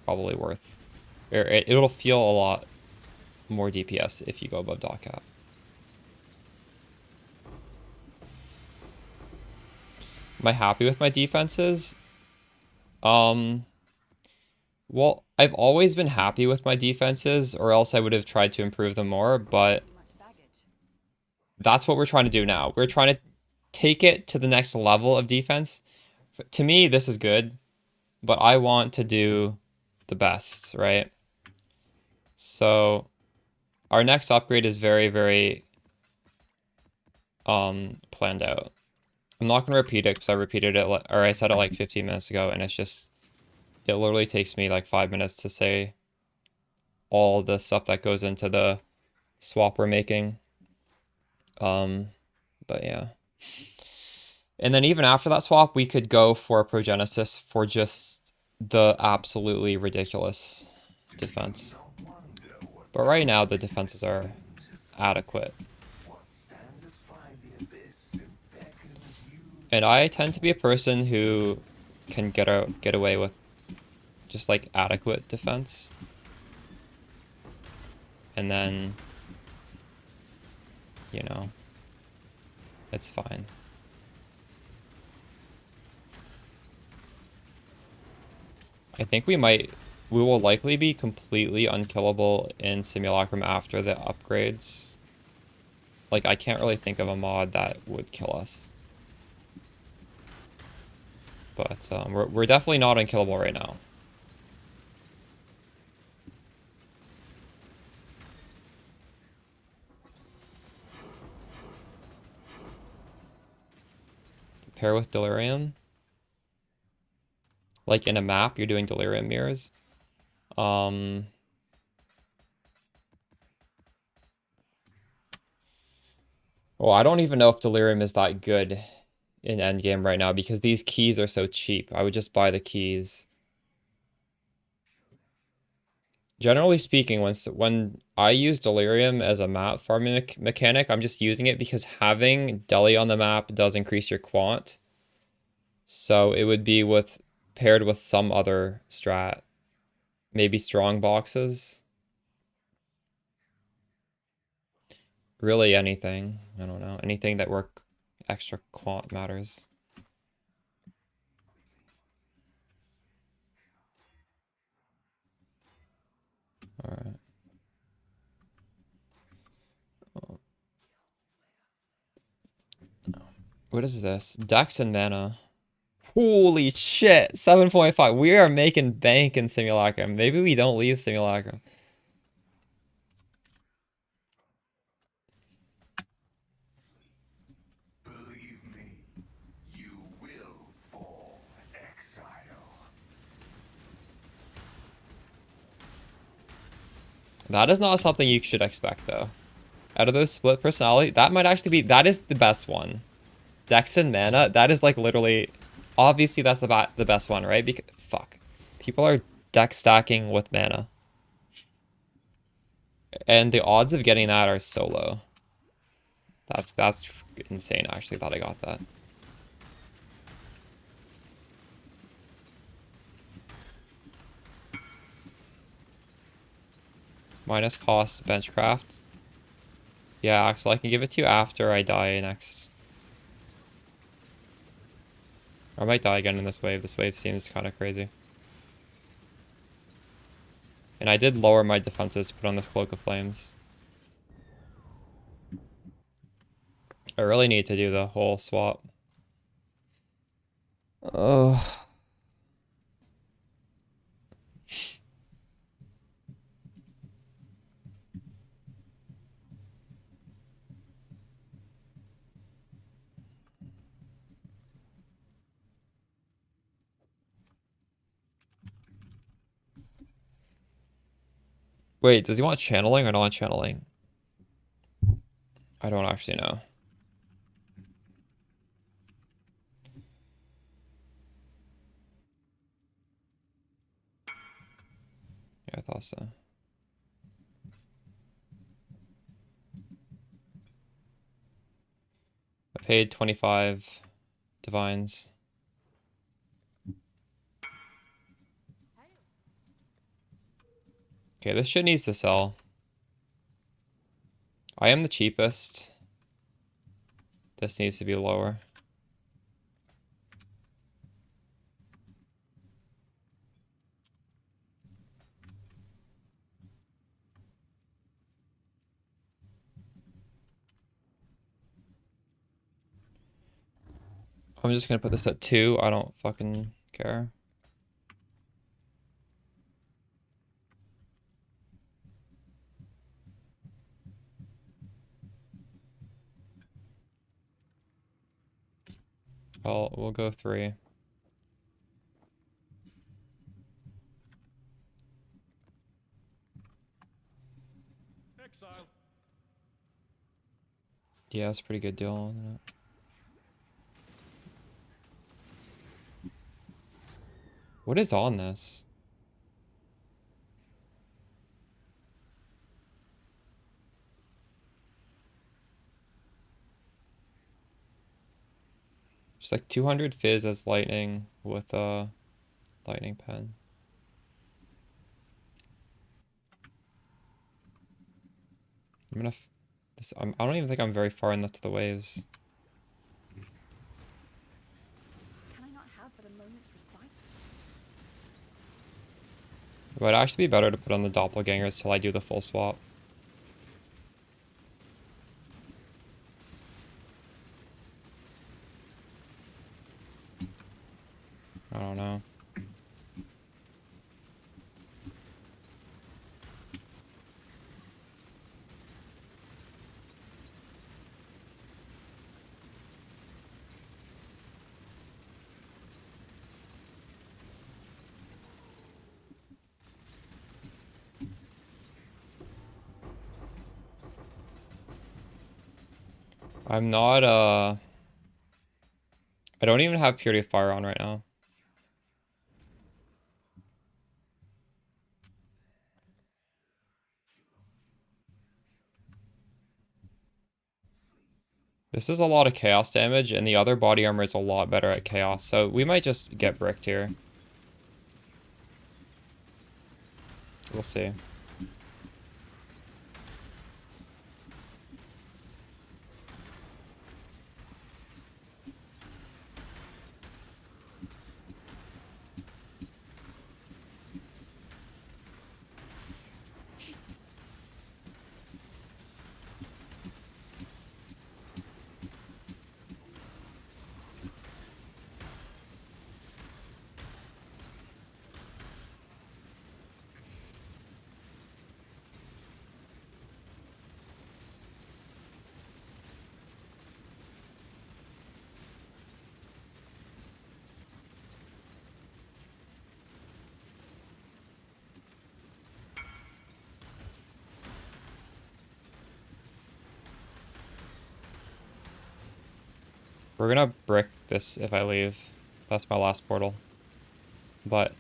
probably worth, or it'll feel a lot more DPS if you go above dot cap. Am I happy with my defenses? Well, I've always been happy with my defenses, or else I would have tried to improve them more, but Too much baggage. that's what we're trying to do now. We're trying to take it to the next level of defense. To me, this is good, but I want to do the best, right? So our next upgrade is very, very planned out. I'm not gonna repeat it because I repeated it, or I said it like 15 minutes ago, and it's just, it literally takes me like 5 minutes to say all the stuff that goes into the swap we're making. But yeah. And then even after that swap, we could go for Progenesis for just the absolutely ridiculous defense. But right now, the defenses are adequate. What stands astride the abyss and beckons you. And I tend to be a person who can get away with just like adequate defense. And then, you know, it's fine. I think we will likely be completely unkillable in Simulacrum after the upgrades. Like, I can't really think of a mod that would kill us. But we're definitely not unkillable right now. Pair with Delirium. Like in a map, you're doing Delirium mirrors. Well, I don't even know if Delirium is that good in endgame right now because these keys are so cheap. I would just buy the keys. Generally speaking, when I use Delirium as a map farming mechanic, I'm just using it because having Deli on the map does increase your quant. So it would be paired with some other strat. Maybe strong boxes. Really anything. I don't know. Anything that work extra quant matters. Alright. What is this? Dex and mana. Holy shit! 7.5. We are making bank in Simulacrum. Maybe we don't leave Simulacrum. That is not something you should expect, though. Out of those split personality, that might actually be... That is the best one. Dex and mana, that is like literally... Obviously, that's the best one, right? Because... Fuck. People are dex stacking with mana. And the odds of getting that are so low. That's insane, actually, that I got that. Minus cost, benchcraft. Yeah, Axel, I can give it to you after I die next. Or I might die again in this wave. This wave seems kind of crazy. And I did lower my defenses to put on this Cloak of Flames. I really need to do the whole swap. Oh. Wait, does he want channeling or not channeling? I don't actually know. Yeah, I thought so. I paid 25 divines. Okay, this shit needs to sell. I am the cheapest. This needs to be lower. I'm just gonna put this at 2. I don't fucking care. We'll go 3. Exile. Yeah, that's a pretty good deal, isn't it? What is on this? Just like 200 fizz as lightning with a lightning pen. I'm gonna. I don't even think I'm very far enough to the waves. Can I not have but a moment's respite? It would actually be better to put on the doppelgangers till I do the full swap. I don't know. I'm not, I don't even have Purity of Fire on right now. This is a lot of chaos damage, and the other body armor is a lot better at chaos, so we might just get bricked here. We'll see. We're gonna brick this if I leave. That's my last portal. But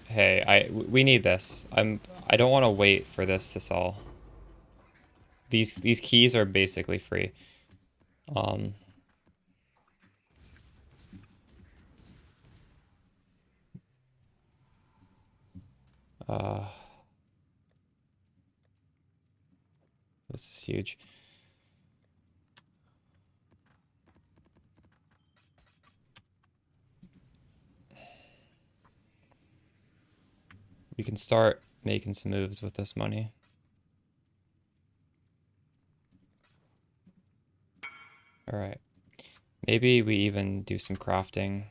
hey, we need this. I don't want to wait for this to sell. These keys are basically free. Um uh this is huge. We can start making some moves with this money. All right. Maybe we even do some crafting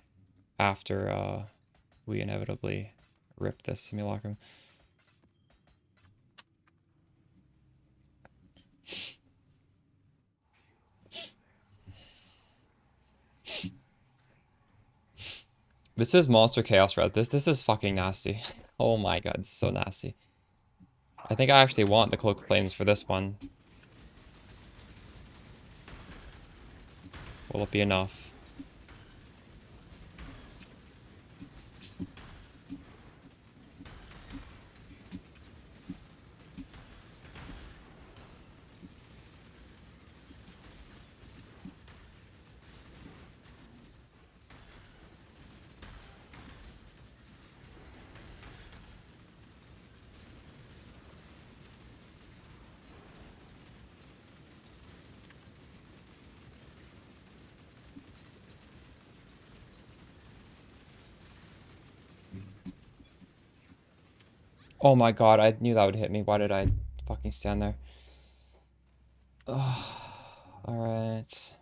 after we inevitably rip this simulacrum. This is Monster Chaos Red. This is fucking nasty. Oh my god, it's so nasty. I think I actually want the Cloak of Flames for this one. Will it be enough? Oh my god, I knew that would hit me. Why did I fucking stand there? Alright.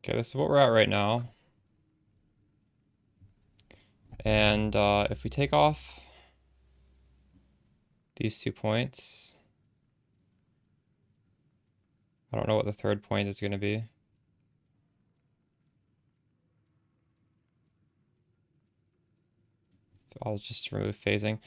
Okay, this is what we're at right now. And if we take off these 2 points, I don't know what the third point is going to be. So I'll just remove phasing.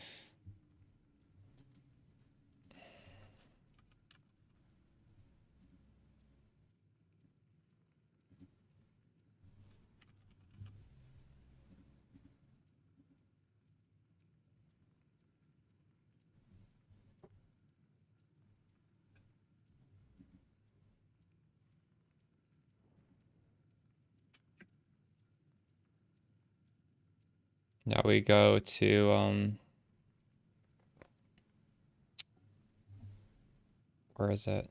Now we go to where is it?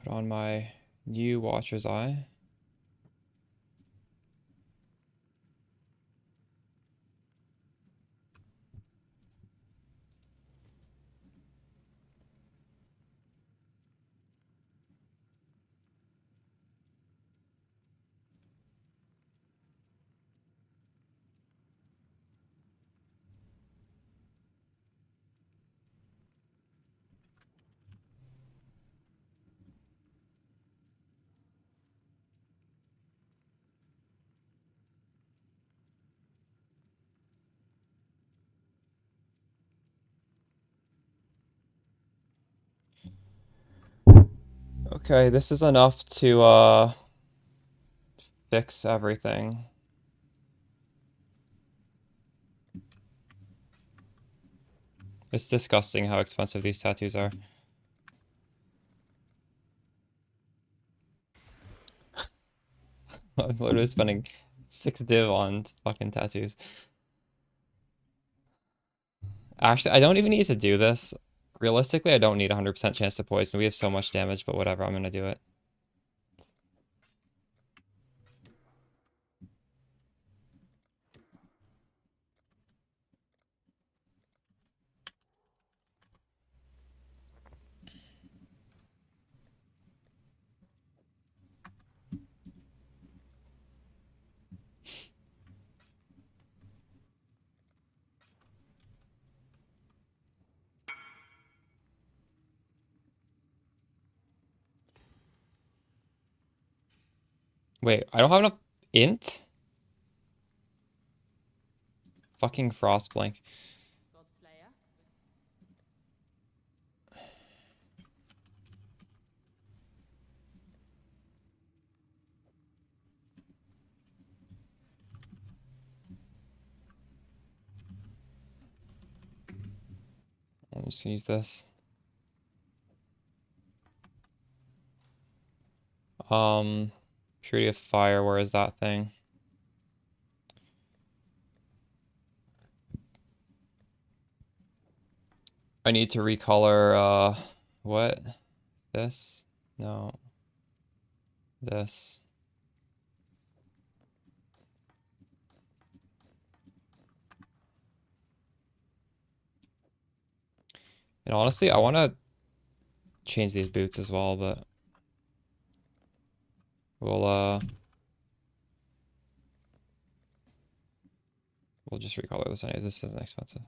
Put on my new Watcher's Eye. Okay, this is enough to fix everything. It's disgusting how expensive these tattoos are. I'm literally spending 6 div on fucking tattoos. Actually, I don't even need to do this. Realistically, I don't need a 100% chance to poison. We have so much damage, but whatever, I'm gonna do it. Wait, I don't have enough int? Fucking Frostblink. I'm just gonna use this. Purity of Fire, where is that thing? I need to recolor, what? This? No. This. And honestly, I want to change these boots as well, but we'll just recolor this anyway. This isn't expensive.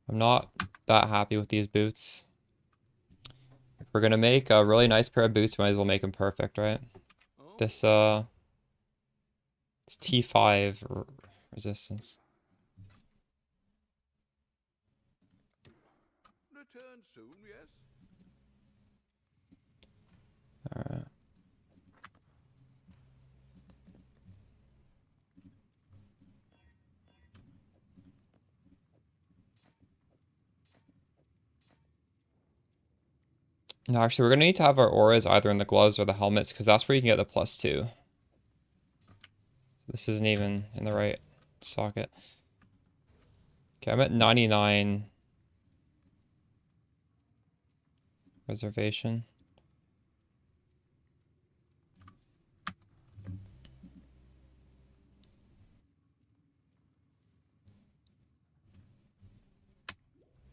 I'm not that happy with these boots. If we're gonna make a really nice pair of boots, we might as well make them perfect, right? This, it's T5 resistance. Return soon, yes? Alright. No, actually, we're gonna need to have our auras either in the gloves or the helmets, because that's where you can get the +2. This isn't even in the right socket. Okay, I'm at 99 reservation.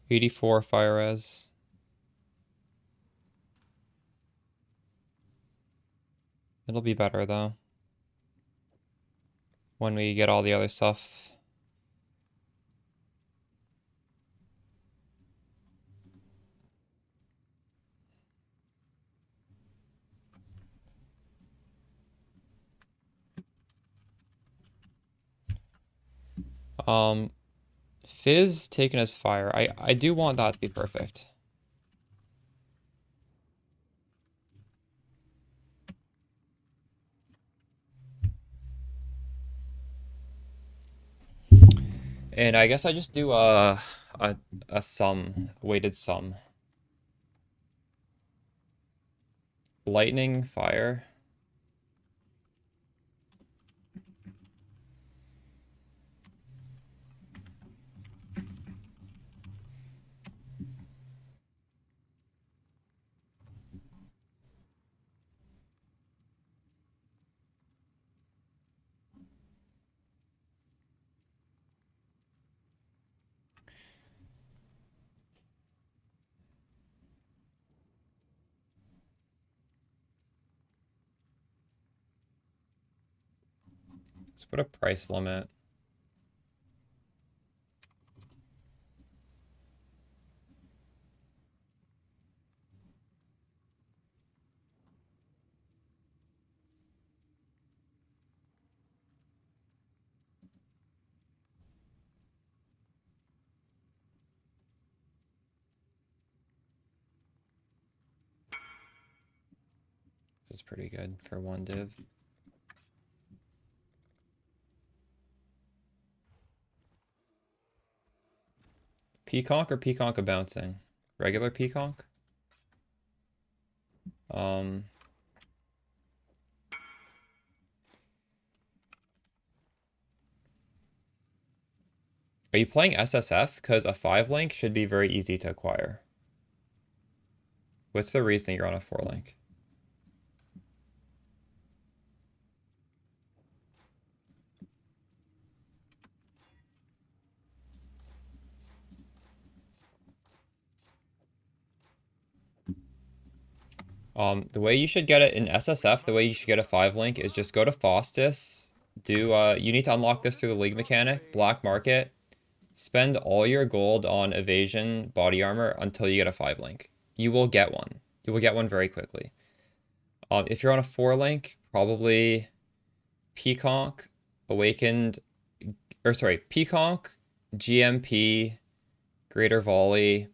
'84 fire res. It'll be better though when we get all the other stuff. Fizz taken as fire. I do want that to be perfect. And I guess I just do a sum, weighted sum. Lightning, fire. Let's put a price limit. This is pretty good for one div. Pconc or Pconc bouncing? Regular Pconc? Are you playing SSF? Because a 5 link should be very easy to acquire. What's the reason you're on a 4 link? The way you should get it in SSF, the way you should get a 5 link is just go to Faustus, you need to unlock this through the league mechanic, black market, spend all your gold on evasion, body armor until you get a 5 link. You will get one. You will get one very quickly. If you're on a 4 link, probably Pconc, Awakened, or sorry, Pconc, GMP, Greater Volley,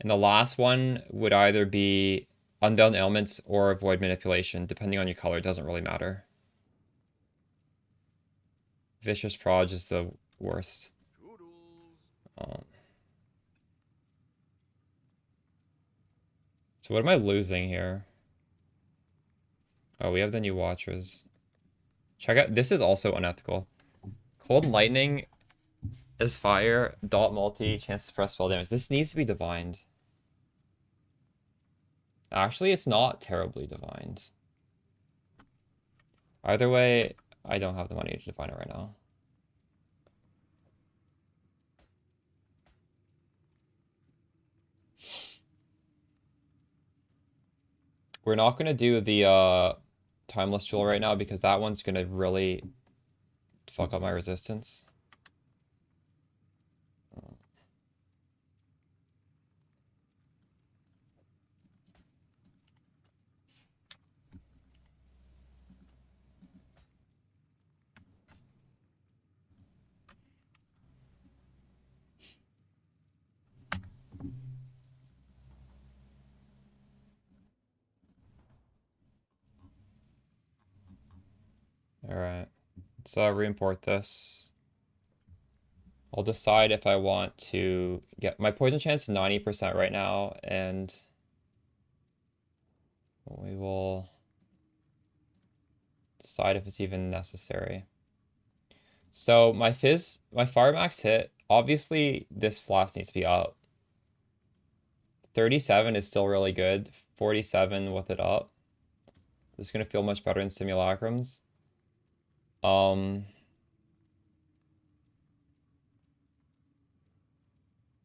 and the last one would either be Unbound Ailments or Void Manipulation, depending on your color, it doesn't really matter. Vicious Proj is the worst. So what am I losing here? Oh, we have the new Watchers. Check out, this is also unethical. Cold Lightning is fire, dot multi, chance to suppress spell damage. This needs to be divined. Actually, it's not terribly divined. Either way, I don't have the money to divine it right now. We're not going to do the Timeless Jewel right now because that one's going to really fuck up my resistance. Alright, so I'll re-import this. I'll decide if I want to get my poison chance is 90% right now, and we will decide if it's even necessary. So my fire max hit, obviously this flask needs to be up. 37 is still really good. 47 with it up. This is gonna feel much better in simulacrums.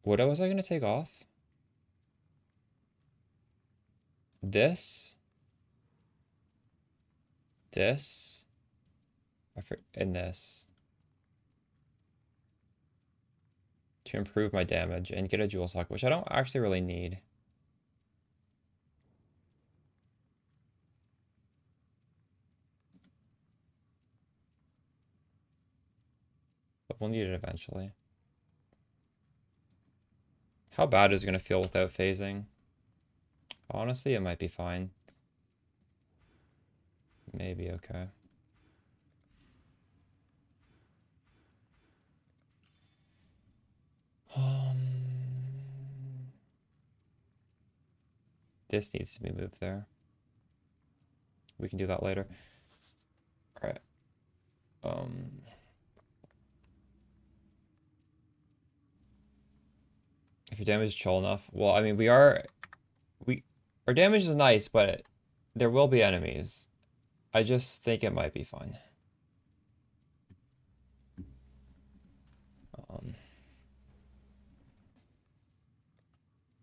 What was I gonna take off? This, and this. To improve my damage and get a jewel socket, which I don't actually really need. But we'll need it eventually. How bad is it gonna feel without phasing? Honestly, it might be fine. Maybe okay. This needs to be moved there. We can do that later. All right. If your damage is chill enough. Well, I mean, our damage is nice, but there will be enemies. I just think it might be fine.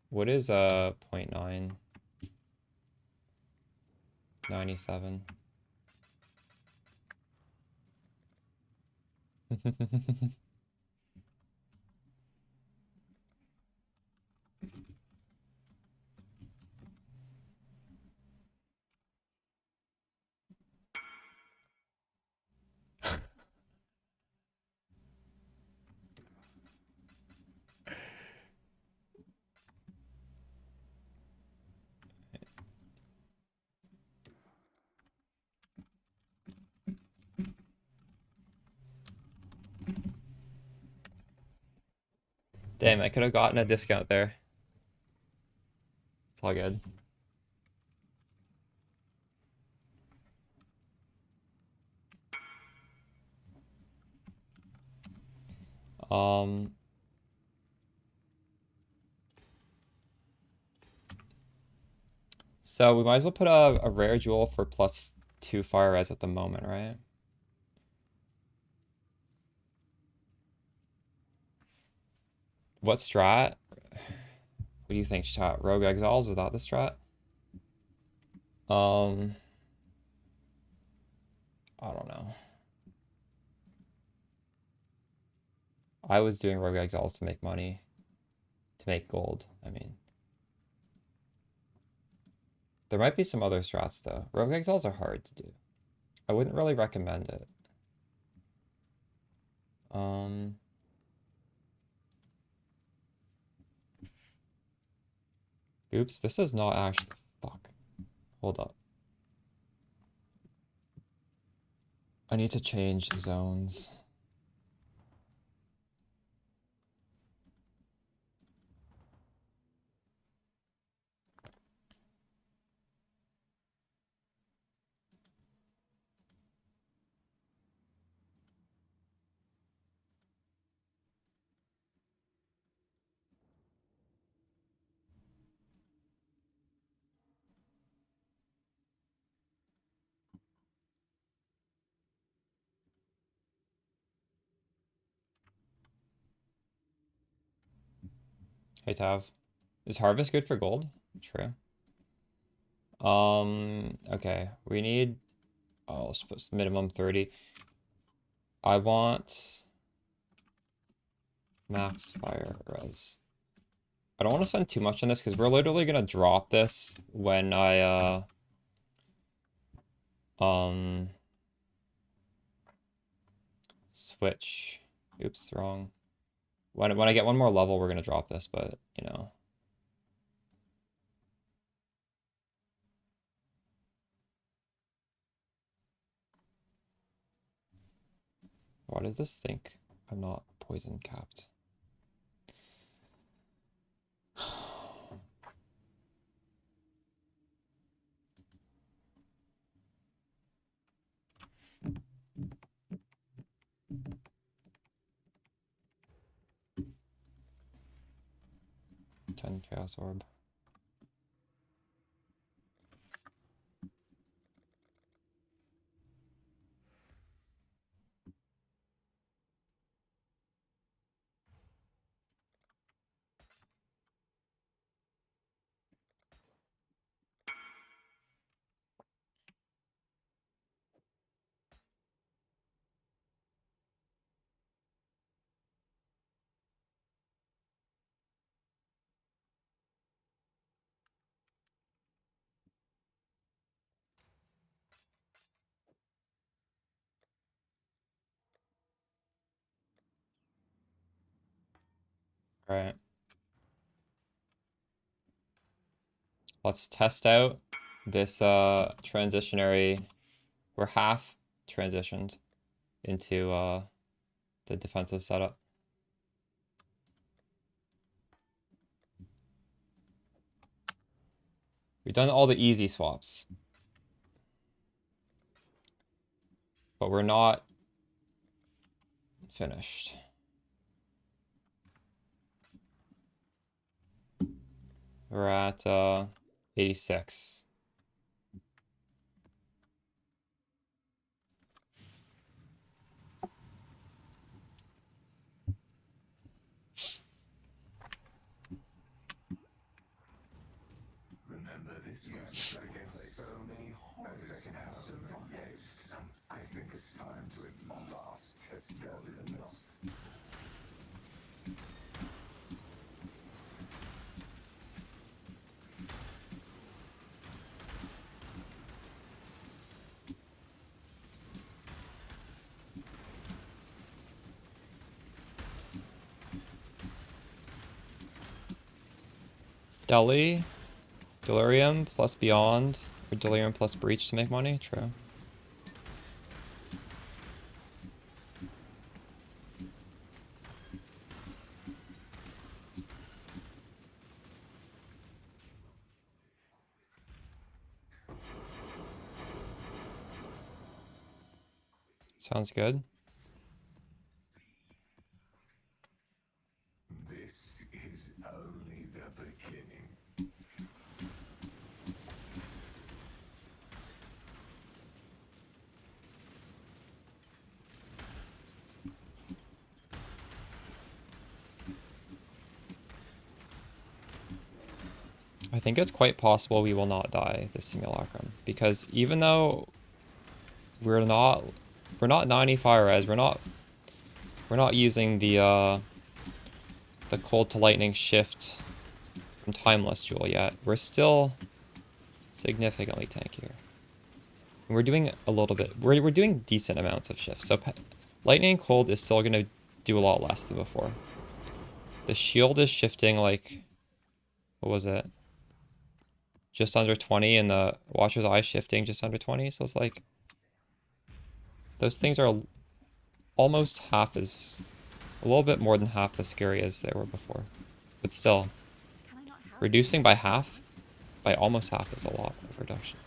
What is 0.9? 97. Damn, I could have gotten a discount there. It's all good. So we might as well put a rare jewel for +2 fire res at the moment, right? What strat? What do you think, chat? Rogue Exiles, is that the strat? I don't know. I was doing Rogue Exiles to make money. To make gold, I mean. There might be some other strats though. Rogue Exiles are hard to do. I wouldn't really recommend it. Oops, this is not actually, fuck. Hold up. I need to change zones. Hey Tav. Is Harvest good for gold? True. Okay. We need, oh, supposed minimum 30. I want max fire res. I don't want to spend too much on this because we're literally gonna drop this when I switch. Oops, wrong. When I get one more level, we're gonna drop this, but you know. Why does this think I'm not poison capped? Ten Chaos Orb. All right. Let's test out this transitionary. We're half transitioned into the defensive setup. We've done all the easy swaps. But we're not finished. We're at 86. Remember this was against so many horrors and yes, I think it's time to at last test your limits. Delirium plus Beyond, or Delirium plus Breach to make money? True. Sounds good. This is only the beginning. I think it's quite possible we will not die this simulacrum, because even though we're not 90 fire res, we're not using the cold to lightning shift from timeless jewel yet. We're still significantly tankier. And we're doing a little bit. We're doing decent amounts of shifts. So lightning and cold is still gonna do a lot less than before. The shield is shifting like, what was it? Just under 20, and the Watcher's Eye shifting just under 20. So it's like those things are almost half as, a little bit more than half as scary as they were before. But still, Can I not help? reducing by half, by almost half, is a lot of reduction.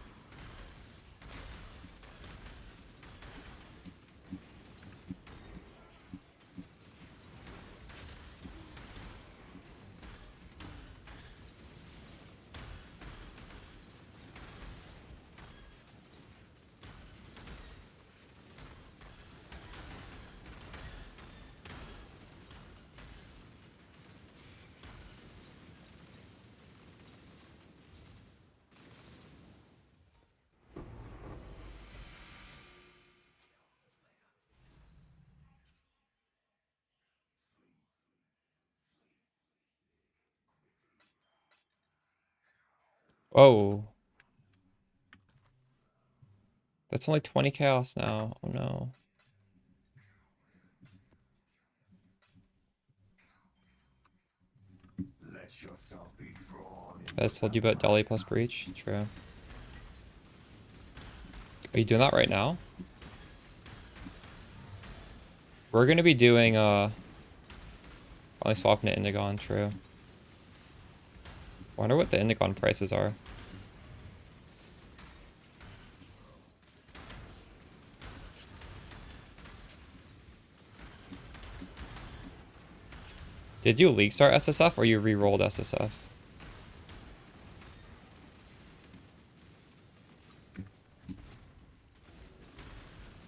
Oh. That's only 20 chaos now. Oh no. Let yourself be drawn. I just told you about Dolly plus Breach. True. Are you doing that right now? We're gonna be doing probably swapping to Indigon, true. Wonder what the Indigon prices are. Did you league start SSF or you re-rolled SSF?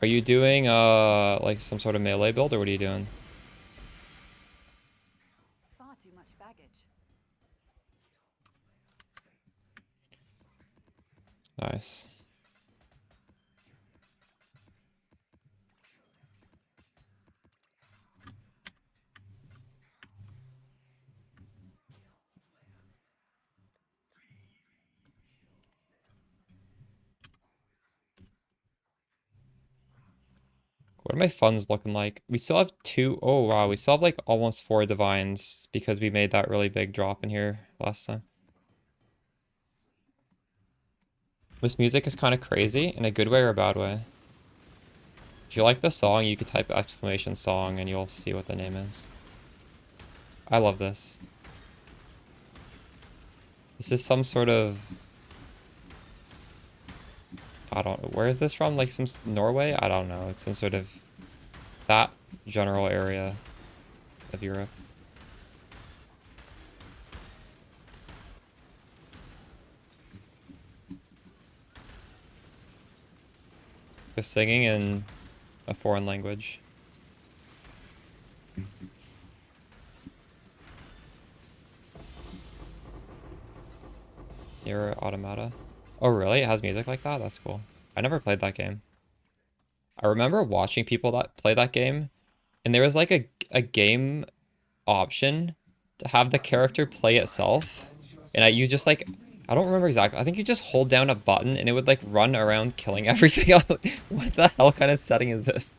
Are you doing like some sort of melee build, or what are you doing? Far too much baggage. Nice. What are my funds looking like? We still have two. Oh wow, we still have like almost 4 divines because we made that really big drop in here last time. This music is kind of crazy in a good way or a bad way. If you like the song, you could type exclamation song and you'll see what the name is. I love this. This is some sort of, I don't know, where is this from? Like some Norway? I don't know. It's some sort of that general area of Europe. They're singing in a foreign language. Near Automata. Oh really? It has music like that? That's cool. I never played that game. I remember watching people that play that game, and there was like a game option to have the character play itself, and you just like, I don't remember exactly. I think you just hold down a button and it would like run around killing everything else. What the hell kind of setting is this?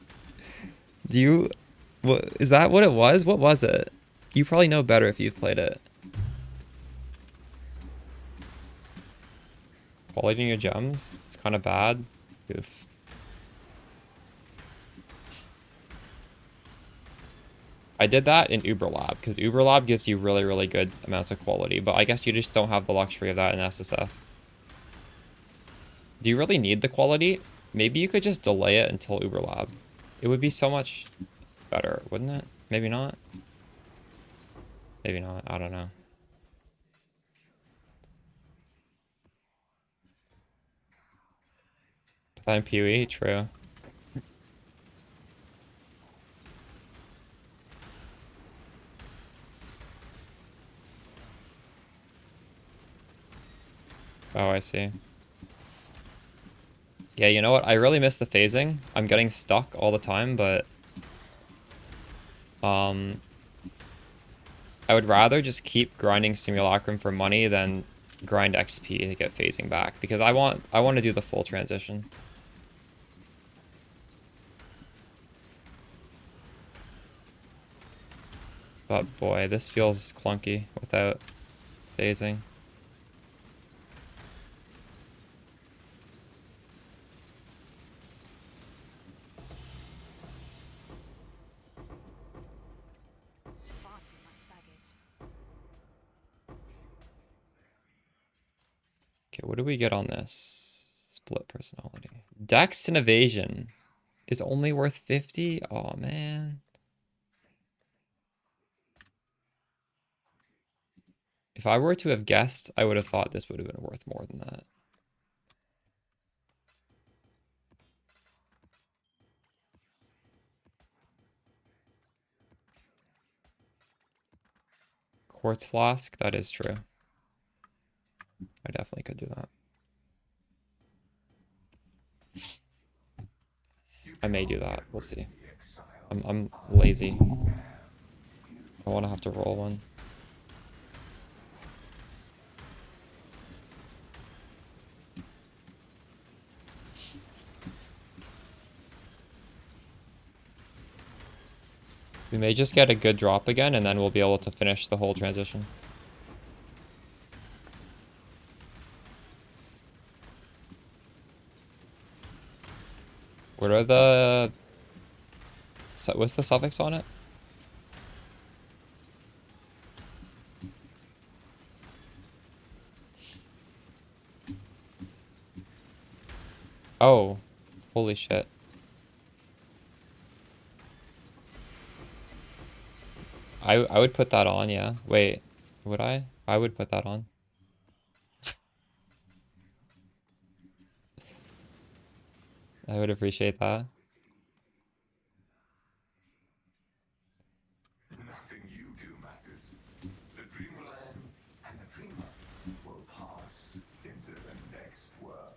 Do you, what is that? What it was? What was it? You probably know better if you've played it. Quality in your gems? It's kind of bad. Oof. I did that in Uberlab because Uberlab gives you really, really good amounts of quality, but I guess you just don't have the luxury of that in SSF. Do you really need the quality? Maybe you could just delay it until Uberlab. It would be so much better, wouldn't it? Maybe not. Maybe not. I don't know. But then PoE, true. Oh, I see. Yeah, you know what? I really miss the phasing. I'm getting stuck all the time, but I would rather just keep grinding Simulacrum for money than grind XP to get phasing back, because I want to do the full transition. But boy, this feels clunky without phasing. Far too much baggage. Okay, what do we get on this? Split personality. Dex and evasion is only worth 50? Oh, man. If I were to have guessed, I would have thought this would have been worth more than that. Quartz flask, that is true. I definitely could do that. I may do that. We'll see. I'm lazy. I want to have to roll one. We may just get a good drop again, and then we'll be able to finish the whole transition. What are the... What's the suffix on it? Oh, holy shit. I would put that on, yeah. Wait, would I? I would put that on. I would appreciate that. Nothing you do matters. The dream will end, and the dreamer will pass into the next world.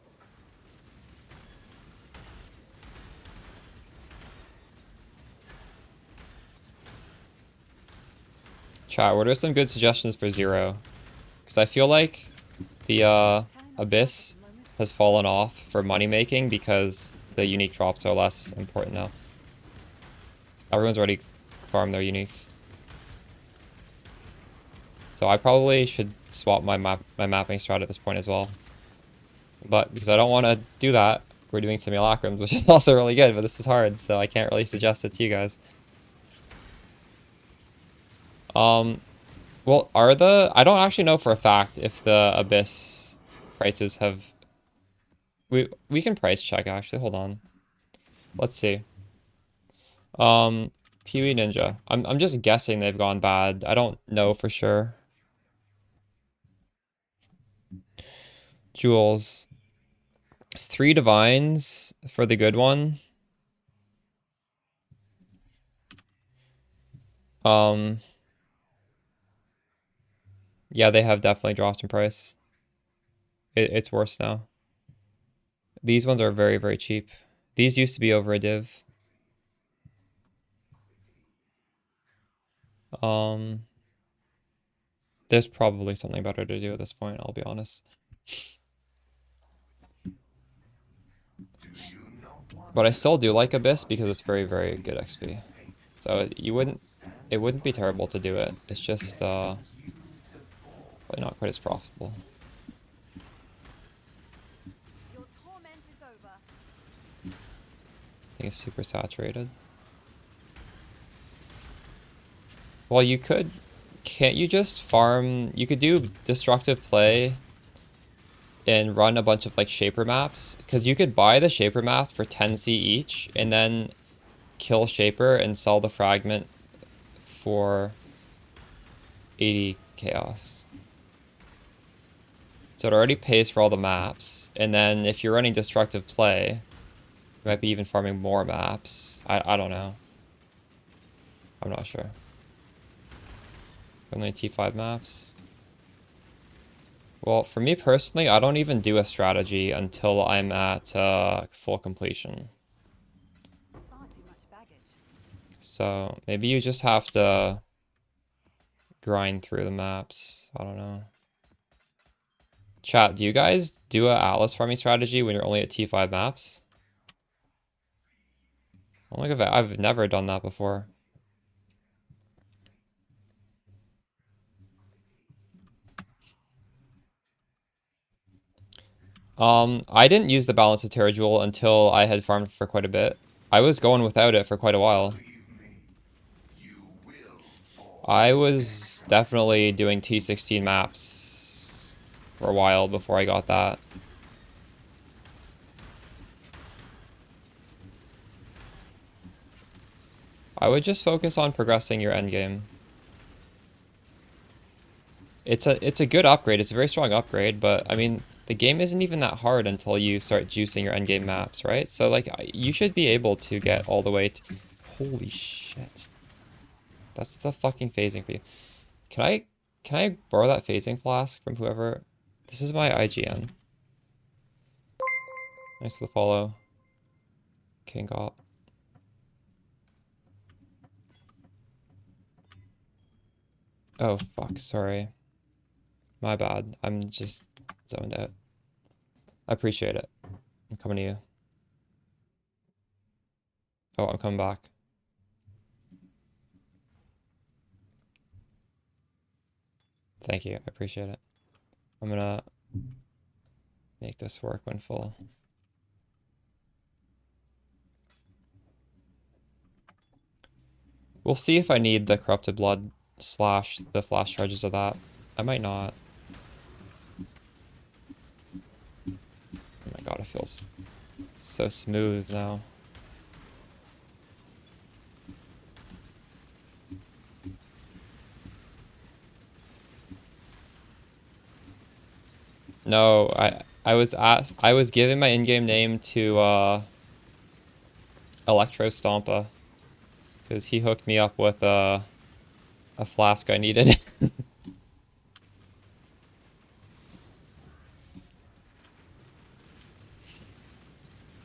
Chat, what are some good suggestions for Zero? Because I feel like the Abyss has fallen off for money making because the unique drops are less important now. Everyone's already farmed their uniques. So I probably should swap my mapping strat at this point as well. But because I don't want to do that, we're doing simulacrums, which is also really good, but this is hard, so I can't really suggest it to you guys. Well, I don't actually know for a fact if the Abyss prices have... We can price check, actually. Hold on. Let's see. PoE Ninja. I'm just guessing they've gone bad. I don't know for sure. Jewels. It's 3 divines for the good one. Yeah, they have definitely dropped in price. It's worse now. These ones are very, very cheap. These used to be over a div. There's probably something better to do at this point, I'll be honest. But I still do like Abyss because it's very, very good XP. So it wouldn't be terrible to do it. It's just probably not quite as profitable. Your torment is over. I think it's super saturated. Well, can't you just farm, you could do destructive play and run a bunch of like shaper maps, because you could buy the shaper maps for 10C each, and then kill Shaper and sell the fragment for 80 chaos. So it already pays for all the maps. And then if you're running destructive play, you might be even farming more maps. I don't know. I'm not sure. Only T5 maps. Well, for me personally, I don't even do a strategy until I'm at full completion. Far too much baggage. So maybe you just have to grind through the maps. I don't know. Chat, do you guys do a Atlas farming strategy when you're only at T5 maps? I don't think I've never done that before. I didn't use the Balance of Terra Jewel until I had farmed for quite a bit. I was going without it for quite a while. I was definitely doing T16 maps for a while before I got that. I would just focus on progressing your endgame. It's a good upgrade. It's a very strong upgrade, but I mean, the game isn't even that hard until you start juicing your endgame maps, right? So like, you should be able to get all the way to... Holy shit. That's the fucking phasing fee. Can I borrow that phasing flask from whoever? This is my IGN. Nice to the follow. King Op. Oh fuck, sorry. My bad. I'm just zoned out. I appreciate it. I'm coming to you. Oh, I'm coming back. Thank you. I appreciate it. I'm gonna make this work when full. We'll see if I need the Corrupted Blood / the flash charges of that. I might not. Oh my god, it feels so smooth now. No, I was giving my in-game name to Electro Stompa because he hooked me up with a flask I needed.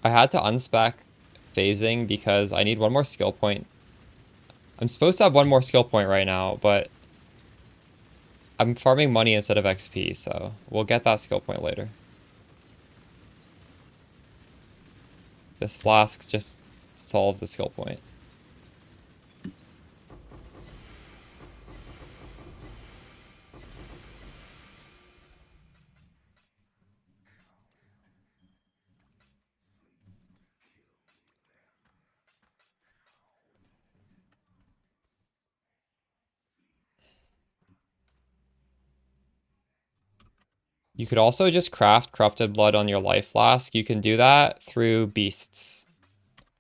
I had to unspec phasing because I need one more skill point. I'm supposed to have one more skill point right now, but I'm farming money instead of XP, so we'll get that skill point later. This flask just solves the skill point. You could also just craft Corrupted Blood on your life flask. You can do that through beasts.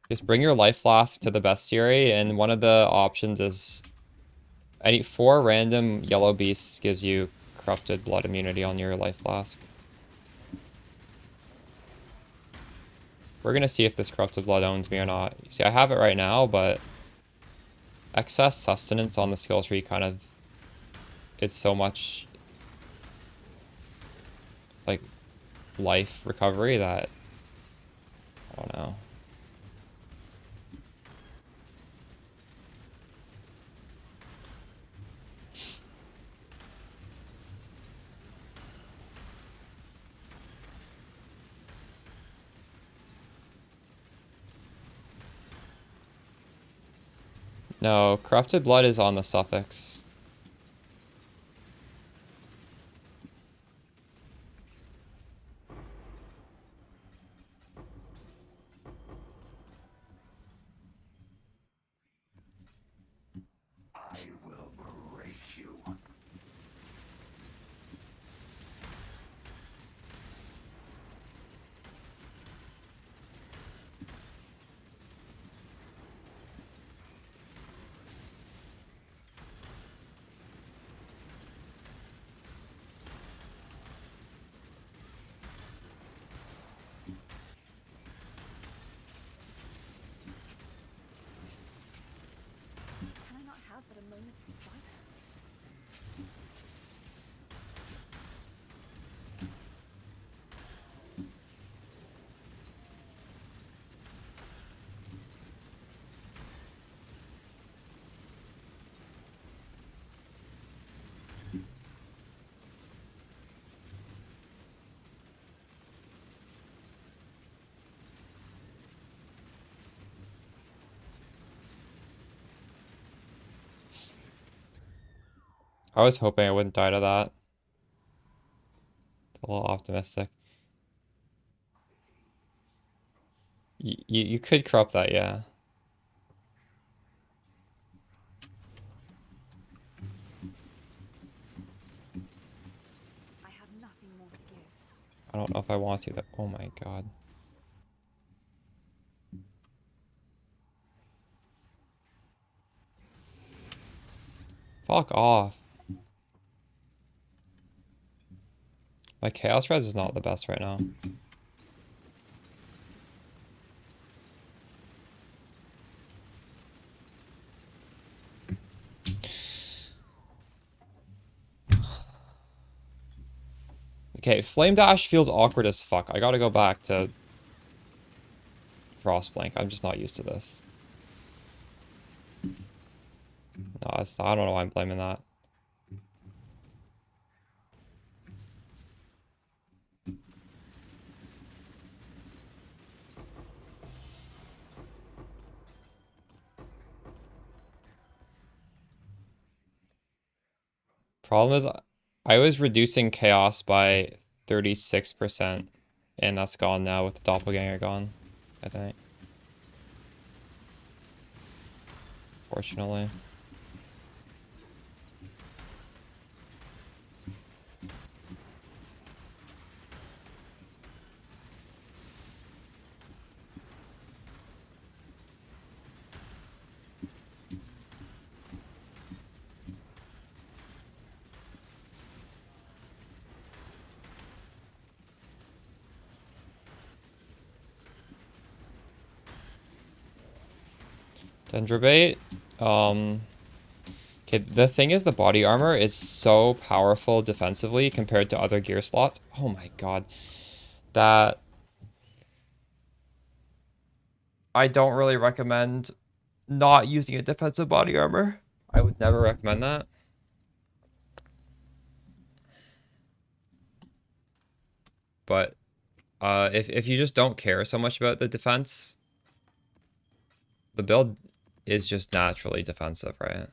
Just bring your life flask to the bestiary, and one of the options is 4 random yellow beasts gives you Corrupted Blood immunity on your life flask. We're gonna see if this Corrupted Blood owns me or not. See, I have it right now, but excess sustenance on the skill tree kind of is so much like life recovery that I don't know. No, Corrupted Blood is on the suffix. I will break you. I was hoping I wouldn't die to that. A little optimistic. You could corrupt that, yeah. I have nothing more to give. I don't know if I want to. That. Oh my god. Fuck off. My chaos res is not the best right now. Okay, Flame Dash feels awkward as fuck. I gotta go back to Frostblink. I'm just not used to this. No, I don't know why I'm blaming that. Problem is, I was reducing chaos by 36%, and that's gone now with the doppelganger gone, I think. Fortunately. Dendrobate. Okay, the thing is the body armor is so powerful defensively compared to other gear slots. Oh my god. That I don't really recommend not using a defensive body armor. I would never recommend that. But if you just don't care so much about the defense, the build is just naturally defensive, right?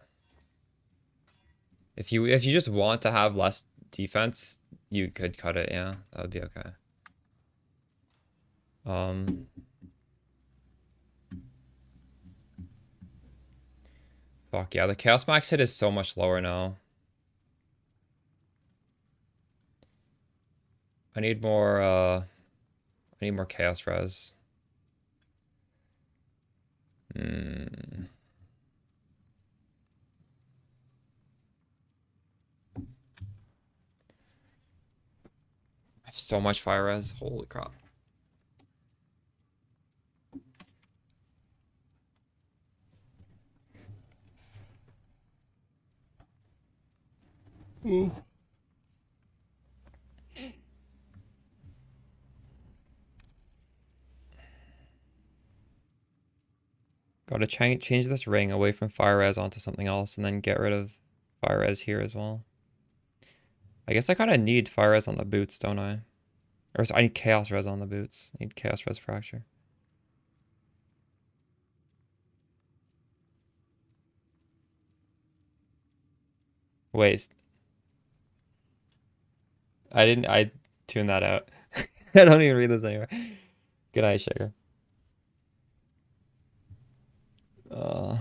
If you just want to have less defense, you could cut it, yeah. That would be okay. Fuck yeah, the Chaos Max hit is so much lower now. I need more Chaos Res. I have so much Fire Res, holy crap. Gotta change this ring away from Fire Res onto something else and then get rid of Fire Res here as well. I guess I kind of need Fire Res on the boots, don't I? Or I need Chaos Res on the boots. I need Chaos Res Fracture. Wait. I tuned that out. I don't even read this anymore. Good night, Sugar. Uh...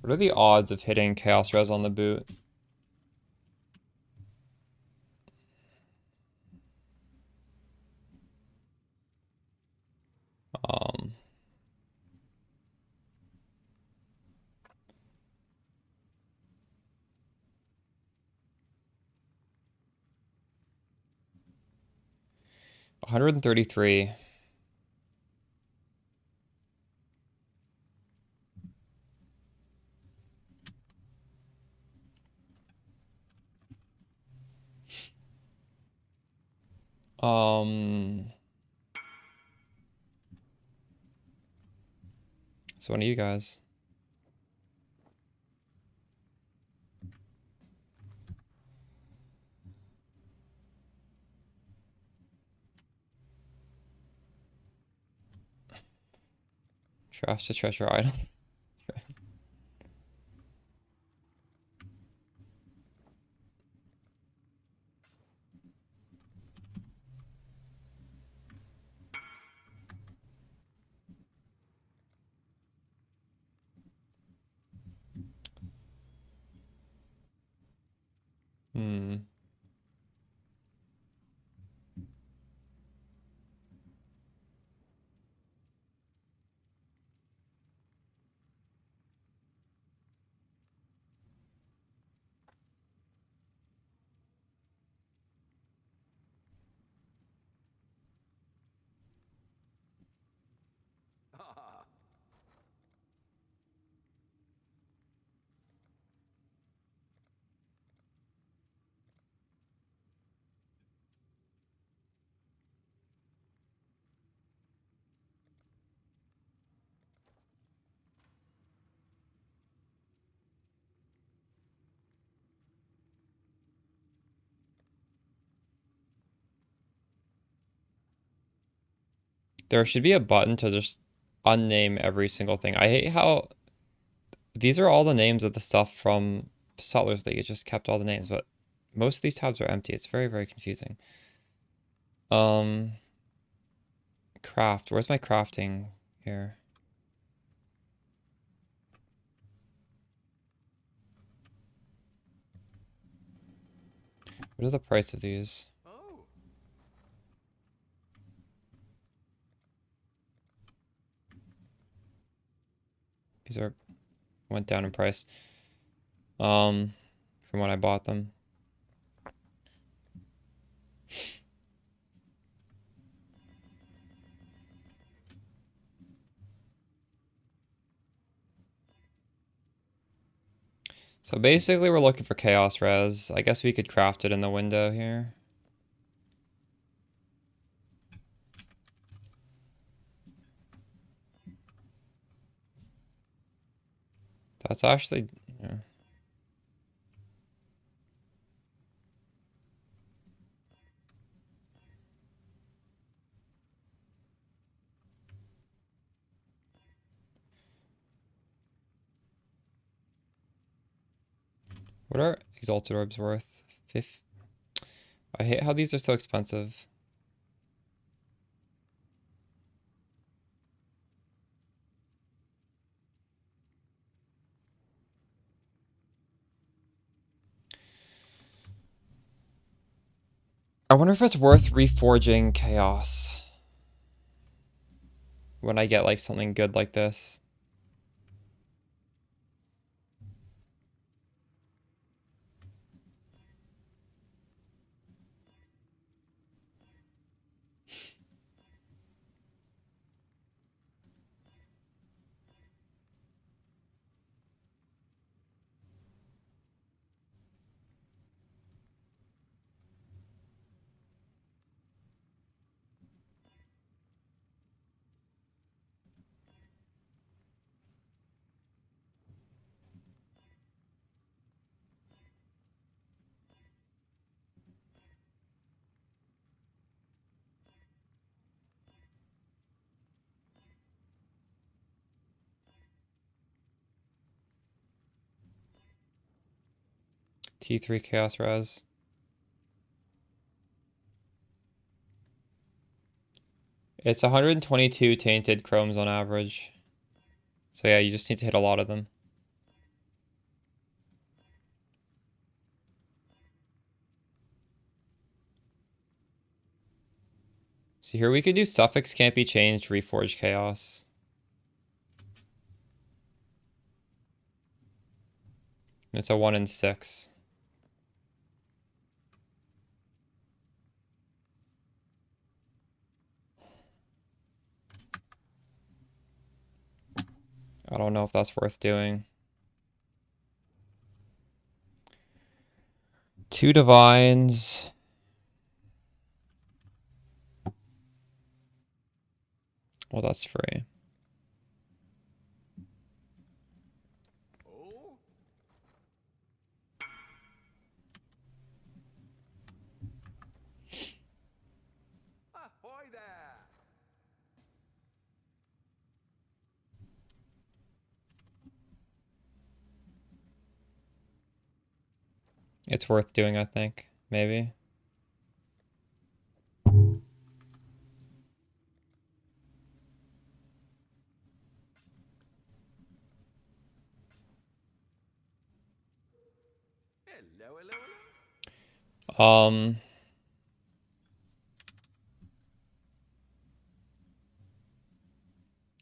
What are the odds of hitting Chaos Res on the boot? Um, 133. So one of you guys. Trash to treasure item. Hmm. There should be a button to just unname every single thing. I hate how these are all the names of the stuff from Settlers League. It just kept all the names, but most of these tabs are empty. It's very, very confusing. Craft. Where's my crafting here? What is the price of these? Oh. These are went down in price. From when I bought them. So basically we're looking for chaos res. I guess we could craft it in the window here. That's actually, yeah. What are exalted orbs worth? I hate how these are so expensive. I wonder if it's worth reforging chaos when I get like something good like this. T3 chaos res. It's 122 tainted chromes on average. So yeah, you just need to hit a lot of them. So here we could do suffix can't be changed, reforge chaos. It's a 1 in 6. I don't know if that's worth doing. 2 divines. Well, that's free. Oh? Ahoy there! It's worth doing, I think. Maybe. Hello, hello, hello.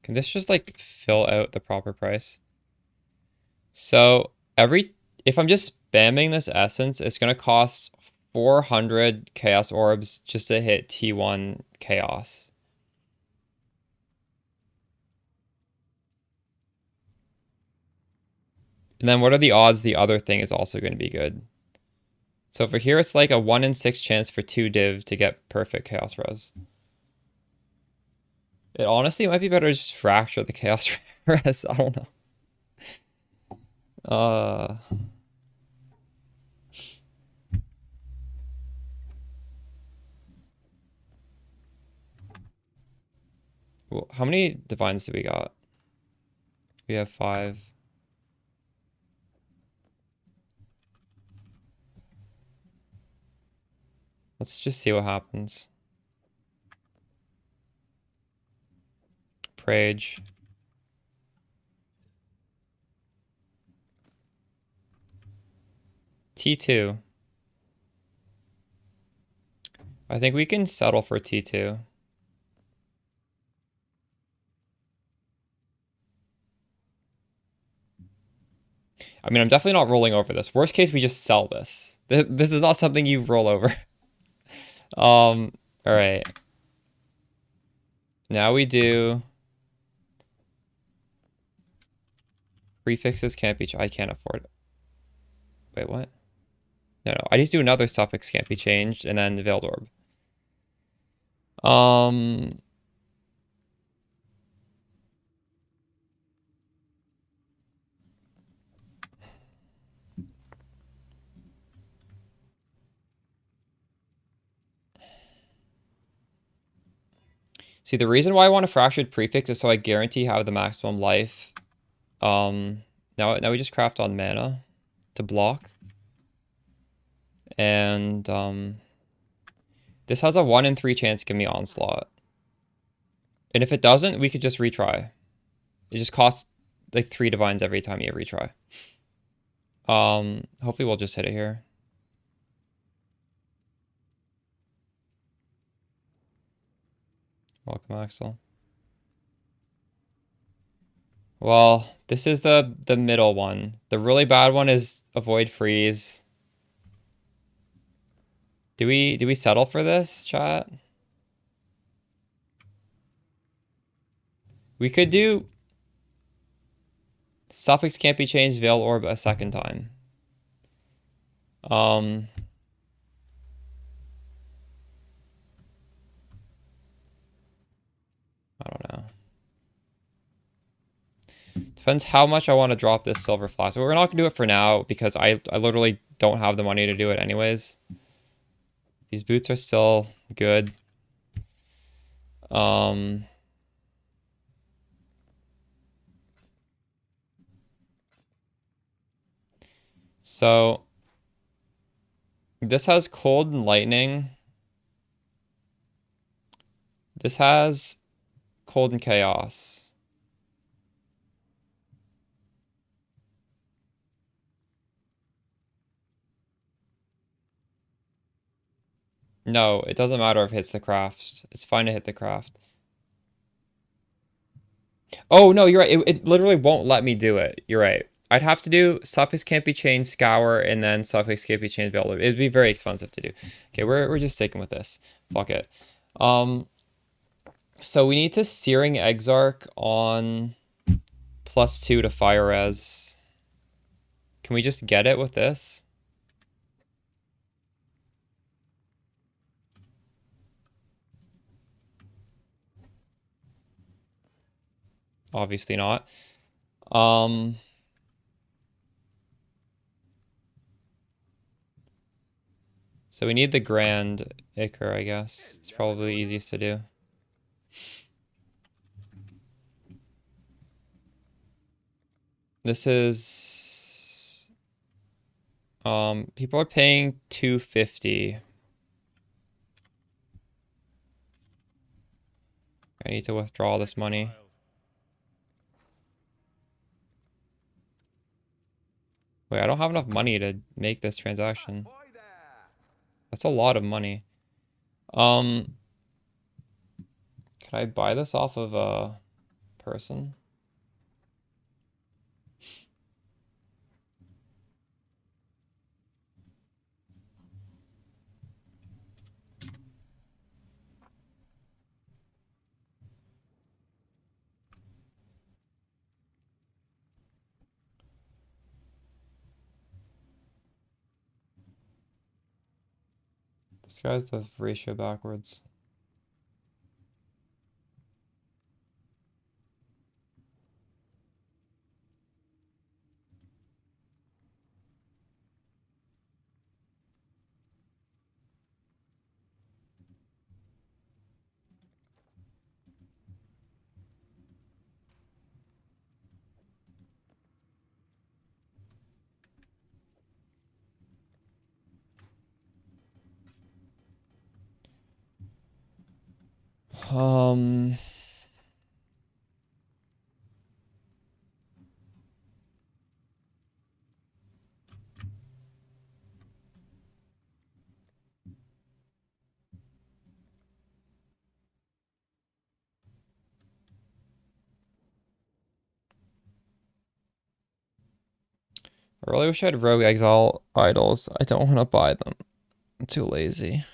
Can this just like fill out the proper price? So if I'm just spamming this essence, it's gonna cost 400 chaos orbs just to hit T1 chaos. And then what are the odds the other thing is also going to be good? So for here, it's like a 1 in 6 chance for 2 div to get perfect chaos res. It honestly might be better to just fracture the chaos res. I don't know. Well, how many divines do we got? We have 5. Let's just see what happens. Prage. T2. I think we can settle for T2. I mean, I'm definitely not rolling over this. Worst case, we just sell this. This is not something you roll over. All right. Now we do prefixes can't be. I can't afford it. Wait, what? No. I need to do another suffix can't be changed, and then the veiled orb. See, the reason why I want a fractured prefix is so I guarantee have the maximum life. Now we just craft on mana to block. And this has a 1 in 3 chance to give me onslaught. And if it doesn't, we could just retry. It just costs like 3 divines every time you retry. Hopefully we'll just hit it here. Welcome, Axel. Well, this is the middle one. The really bad one is avoid freeze. Do we settle for this, chat? We could do suffix can't be changed, veil orb a second time. I don't know. Depends how much I want to drop this silver flask. But we're not gonna do it for now because I literally don't have the money to do it anyways. These boots are still good. So this has cold and lightning. This has cold and chaos. No, it doesn't matter if it hits the craft. It's fine to hit the craft. Oh, no, you're right. It literally won't let me do it. You're right. I'd have to do suffix can't be changed, scour, and then suffix can't be changed, veil. It'd be very expensive to do. Okay, we're just sticking with this. Fuck it. So we need to Searing Exarch on +2 to fire res. Can we just get it with this? Obviously not. So we need the Grand Ichor, I guess. It's probably the easiest to do. This is people are paying $250. I need to withdraw this money. Wait, I don't have enough money to make this transaction. That's a lot of money. Can I buy this off of a person? This guy's the ratio backwards. I really wish I had Rogue Exile idols. I don't want to buy them. I'm too lazy.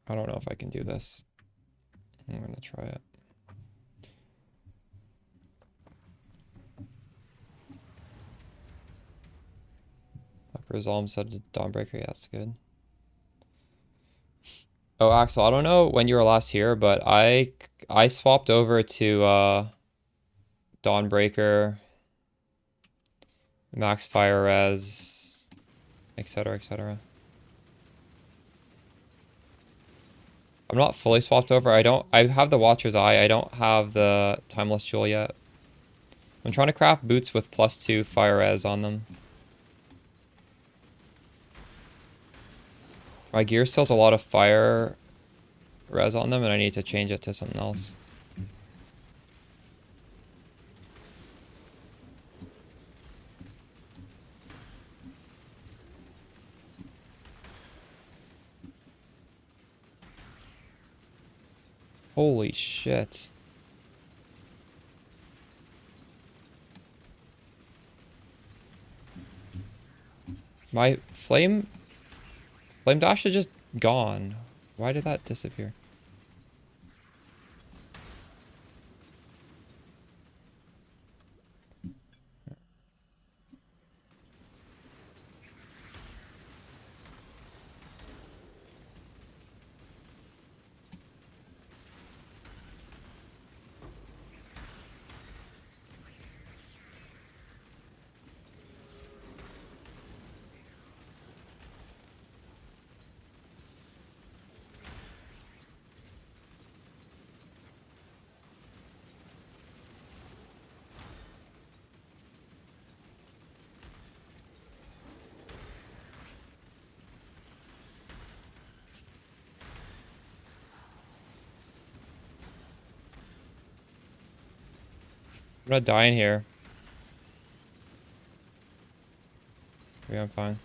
I don't know if I can do this. I'm gonna try it. Resolve said Dawnbreaker, yeah, that's good. Oh, Axel, I don't know when you were last here, but I swapped over to Dawnbreaker, Max Fire Res, etc., etc. I'm not fully swapped over. I have the Watcher's Eye. I don't have the Timeless Jewel yet. I'm trying to craft boots with +2 fire res on them. My gear still has a lot of fire res on them, and I need to change it to something else. Holy shit. My flame dash is just gone. Why did that disappear? I'm gonna die in here. Yeah, I'm fine.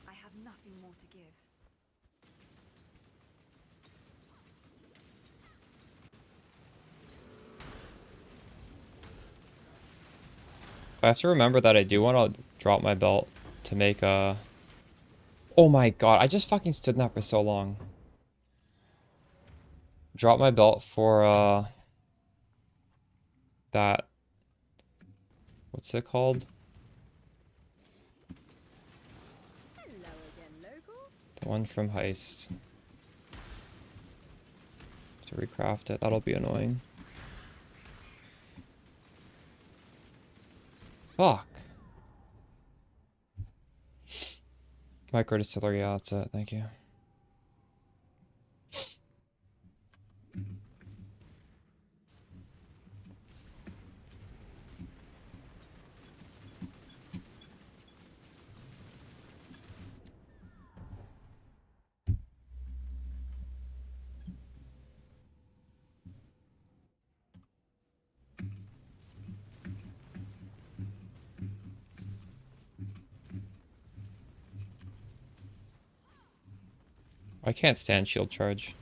I have nothing more to give. I have to remember that I do want to drop my belt to make a... Oh my god, I just fucking stood in that for so long. Drop my belt for, that... What's it called? Hello again, local. The one from Heist. To recraft it, that'll be annoying. Fuck. Micro distillery, yeah, that's it, thank you. I can't stand shield charge.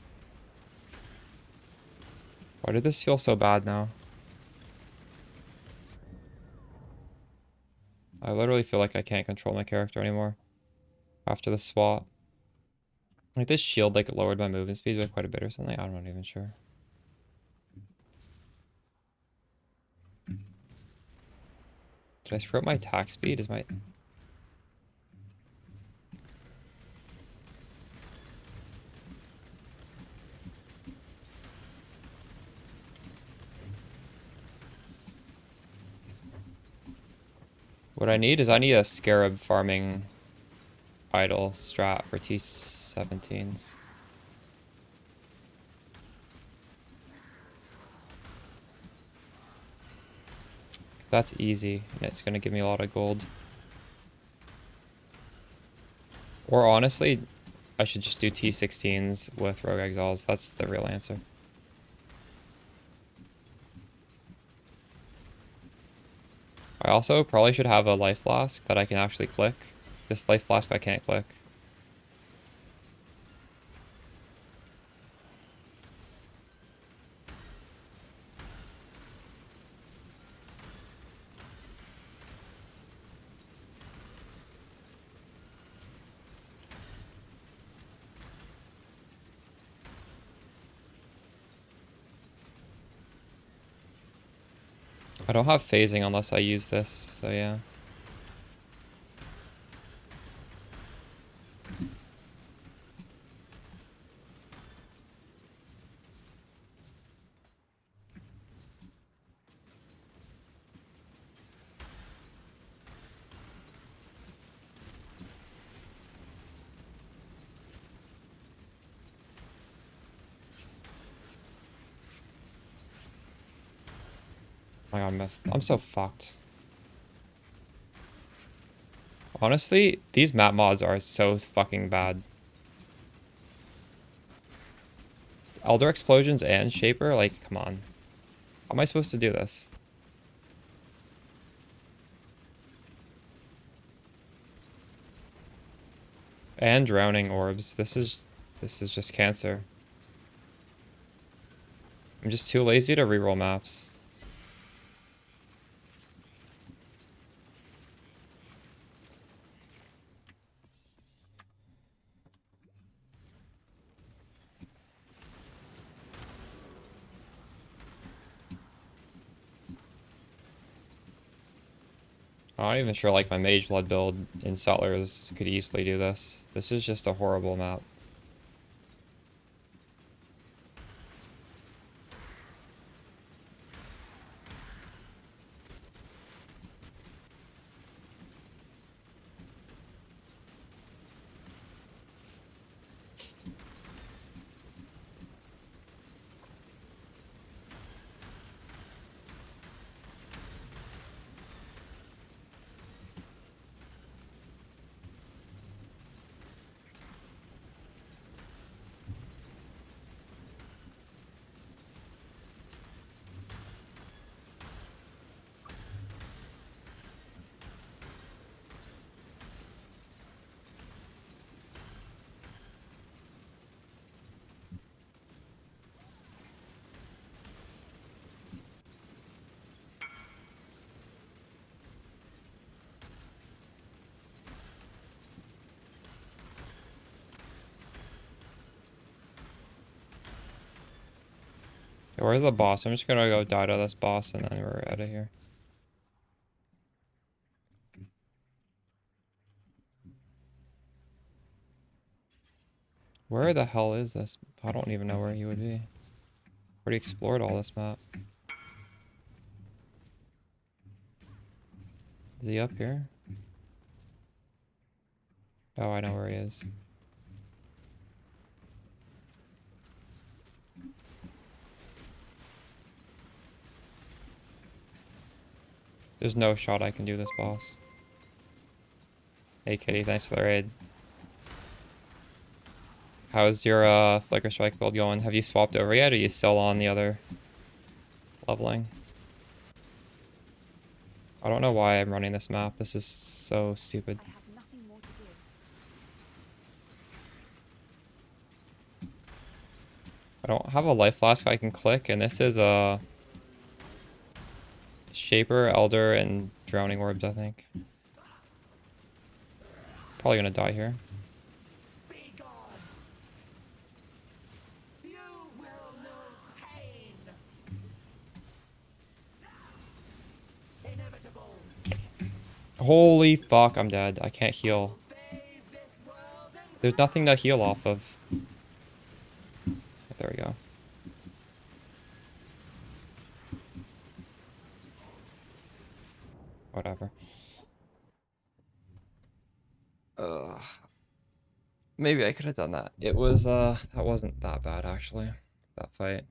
Why did this feel so bad now? I literally feel like I can't control my character anymore after the swap. Like this shield like lowered my movement speed by quite a bit or something. I'm not even sure. Did I screw up my attack speed? Is my... What I need is I need a scarab farming idle strat for T17s. That's easy, and it's gonna give me a lot of gold. Or honestly, I should just do T16s with Rogue Exiles. That's the real answer. I also probably should have a life flask that I can actually click. This life flask I can't click. I don't have phasing unless I use this, so yeah. Oh my god, I'm so fucked. Honestly, these map mods are so fucking bad. Elder Explosions and Shaper? Like, come on. How am I supposed to do this? And Drowning Orbs. This is just cancer. I'm just too lazy to reroll maps. I'm not even sure like my Mage Blood build in Settlers could easily do this. This is just a horrible map. Okay, where's the boss? I'm just gonna go die to this boss and then we're out of here. Where the hell is this? I don't even know where he would be. Already explored all this map. Is he up here? Oh, I know where he is. There's no shot I can do this boss. Hey Kitty, thanks for the raid. How's your Flicker Strike build going? Have you swapped over yet, or are you still on the other leveling? I don't know why I'm running this map. This is so stupid. I have nothing more to give. I don't have a life flask I can click, and this is a Shaper, Elder, and Drowning Orbs, I think. Probably gonna die here. Be gone. You will know pain. Inevitable. Holy fuck, I'm dead. I can't heal. Obey this world and There's nothing to heal off of. There we go. Whatever. Maybe I could have done that. It was, that wasn't that bad, actually. That fight.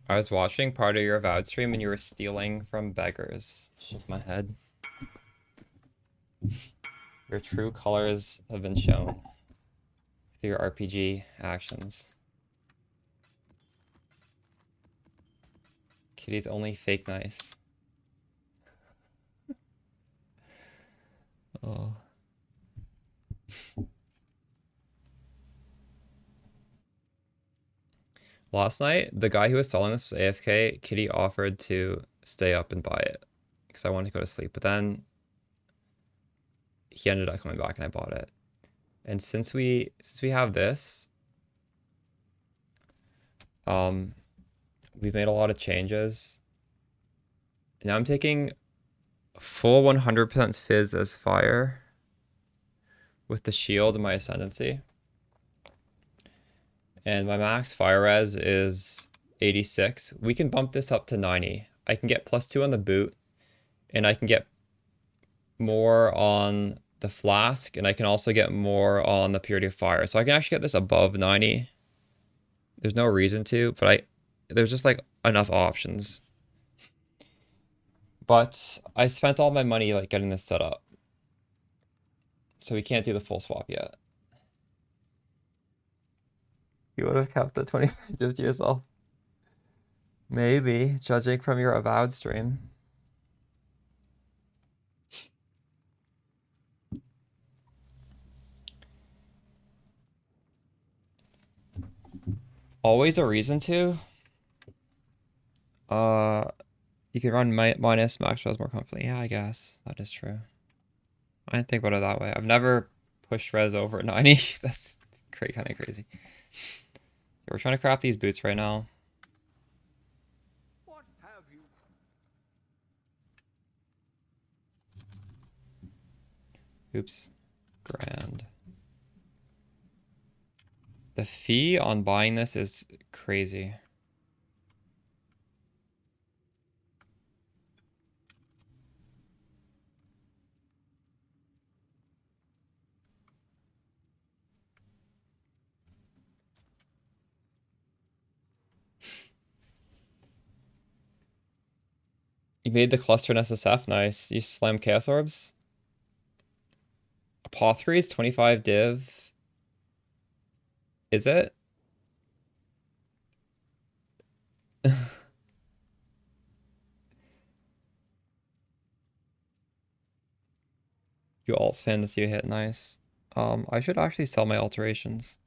I was watching part of your VODS stream and you were stealing from beggars. Shook my head. Your true colors have been shown through your RPG actions. Kitty's only fake nice. Oh. Last night, the guy who was selling this was AFK. Kitty offered to stay up and buy it because I wanted to go to sleep. But then he ended up coming back and I bought it. And since we have this, we've made a lot of changes. Now I'm taking full 100% fizz as fire with the shield and my ascendancy. And my max fire res is 86. We can bump this up to 90. I can get +2 on the boot, and I can get more on the flask, and I can also get more on the purity of fire. So I can actually get this above 90 There's no reason to, but there's just like enough options. But I spent all my money like getting this set up. So we can't do the full swap yet. You would have kept the 25 to yourself. Maybe, judging from your avowed stream. Always a reason to. You can run minus max res more comfortably. Yeah, I guess that is true. I didn't think about it that way. I've never pushed res over 90. That's kind of crazy. We're trying to craft these boots right now. What have you? Oops. Grand. The fee on buying this is crazy. You made the cluster in SSF. Nice. You slam chaos orbs. Apothecary is 25 div. Is it? You alt fantasy hit. Nice. I should actually sell my alterations.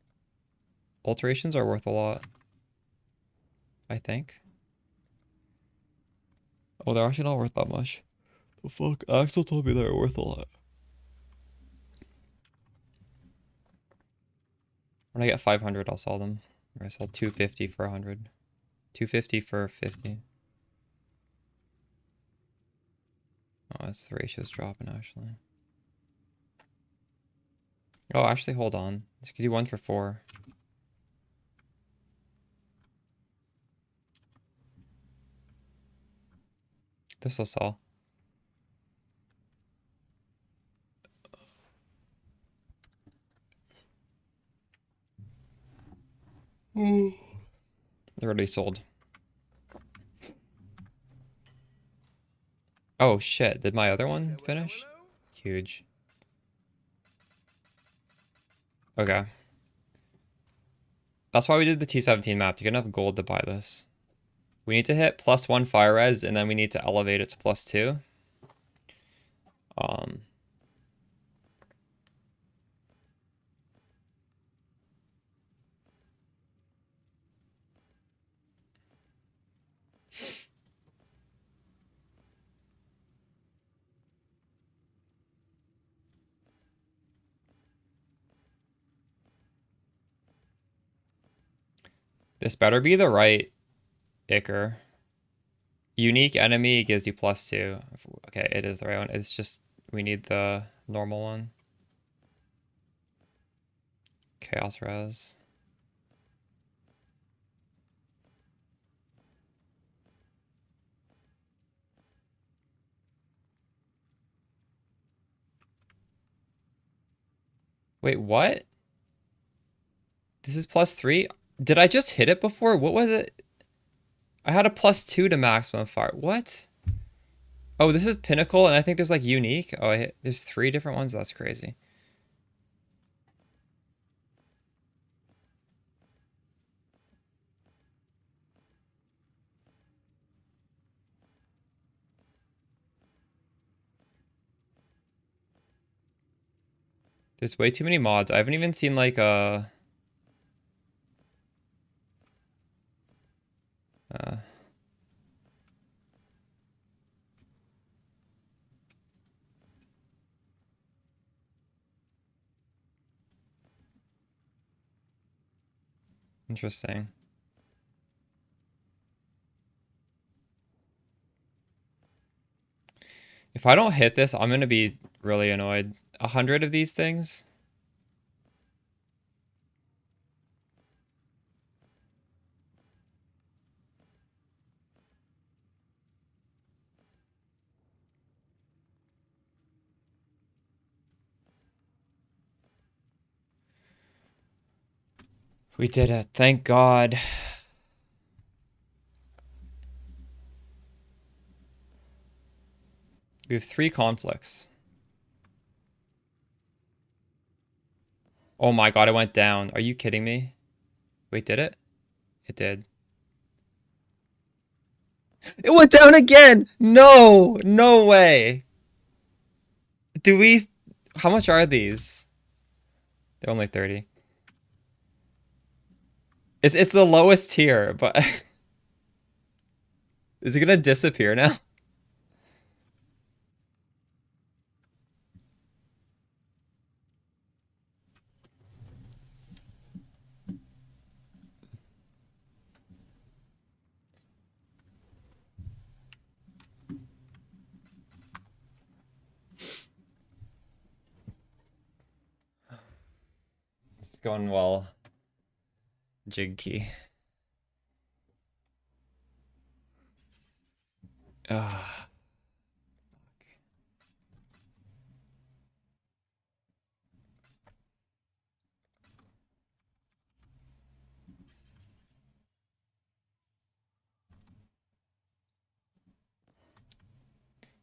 Alterations are worth a lot, I think. Oh, they're actually not worth that much. The fuck? Axel told me they're worth a lot. When I get 500, I'll sell them. Or I sold 250 for 100. 250 for 50. Oh, that's the ratio's dropping, actually. Oh, actually, hold on. This could do 1 for 4. This will sell. They're already sold. Oh shit, did my other one finish? Huge. Okay. That's why we did the T17 map, to get enough gold to buy this. We need to hit +1 fire res, and then we need to elevate it to +2. This better be the right Icker. Unique enemy gives you +2. Okay, it is the right one. It's just, we need the normal one. Chaos res. Wait, what? This is +3? Did I just hit it before? What was it? I had a +2 to maximum fire. What? Oh, this is pinnacle, and I think there's like unique. Oh, there's 3 different ones. That's crazy. There's way too many mods. I haven't even seen like a... Interesting. If I don't hit this, I'm going to be really annoyed. 100 of these things? We did it. Thank God. We have 3 conflicts. Oh my God, it went down. Are you kidding me? Wait, did it? It did. It went down again! No! No way! Do we... How much are these? They're only 30. It's the lowest tier, but... Is it gonna disappear now? It's going well. Jig key. Ah.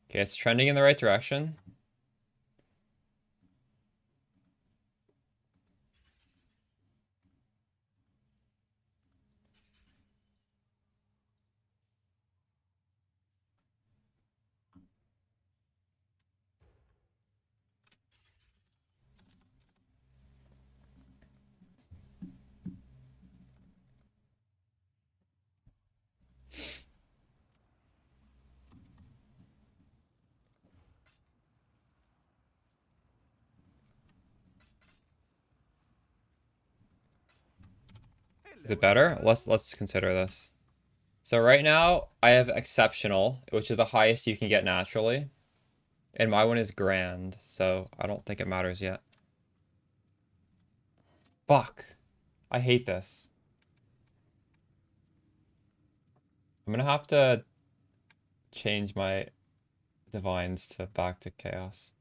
Okay, it's trending in the right direction. Is it better? Let's consider this. So right now, I have exceptional, which is the highest you can get naturally. And my one is grand, so I don't think it matters yet. Fuck. I hate this. I'm gonna have to change my divines to back to chaos.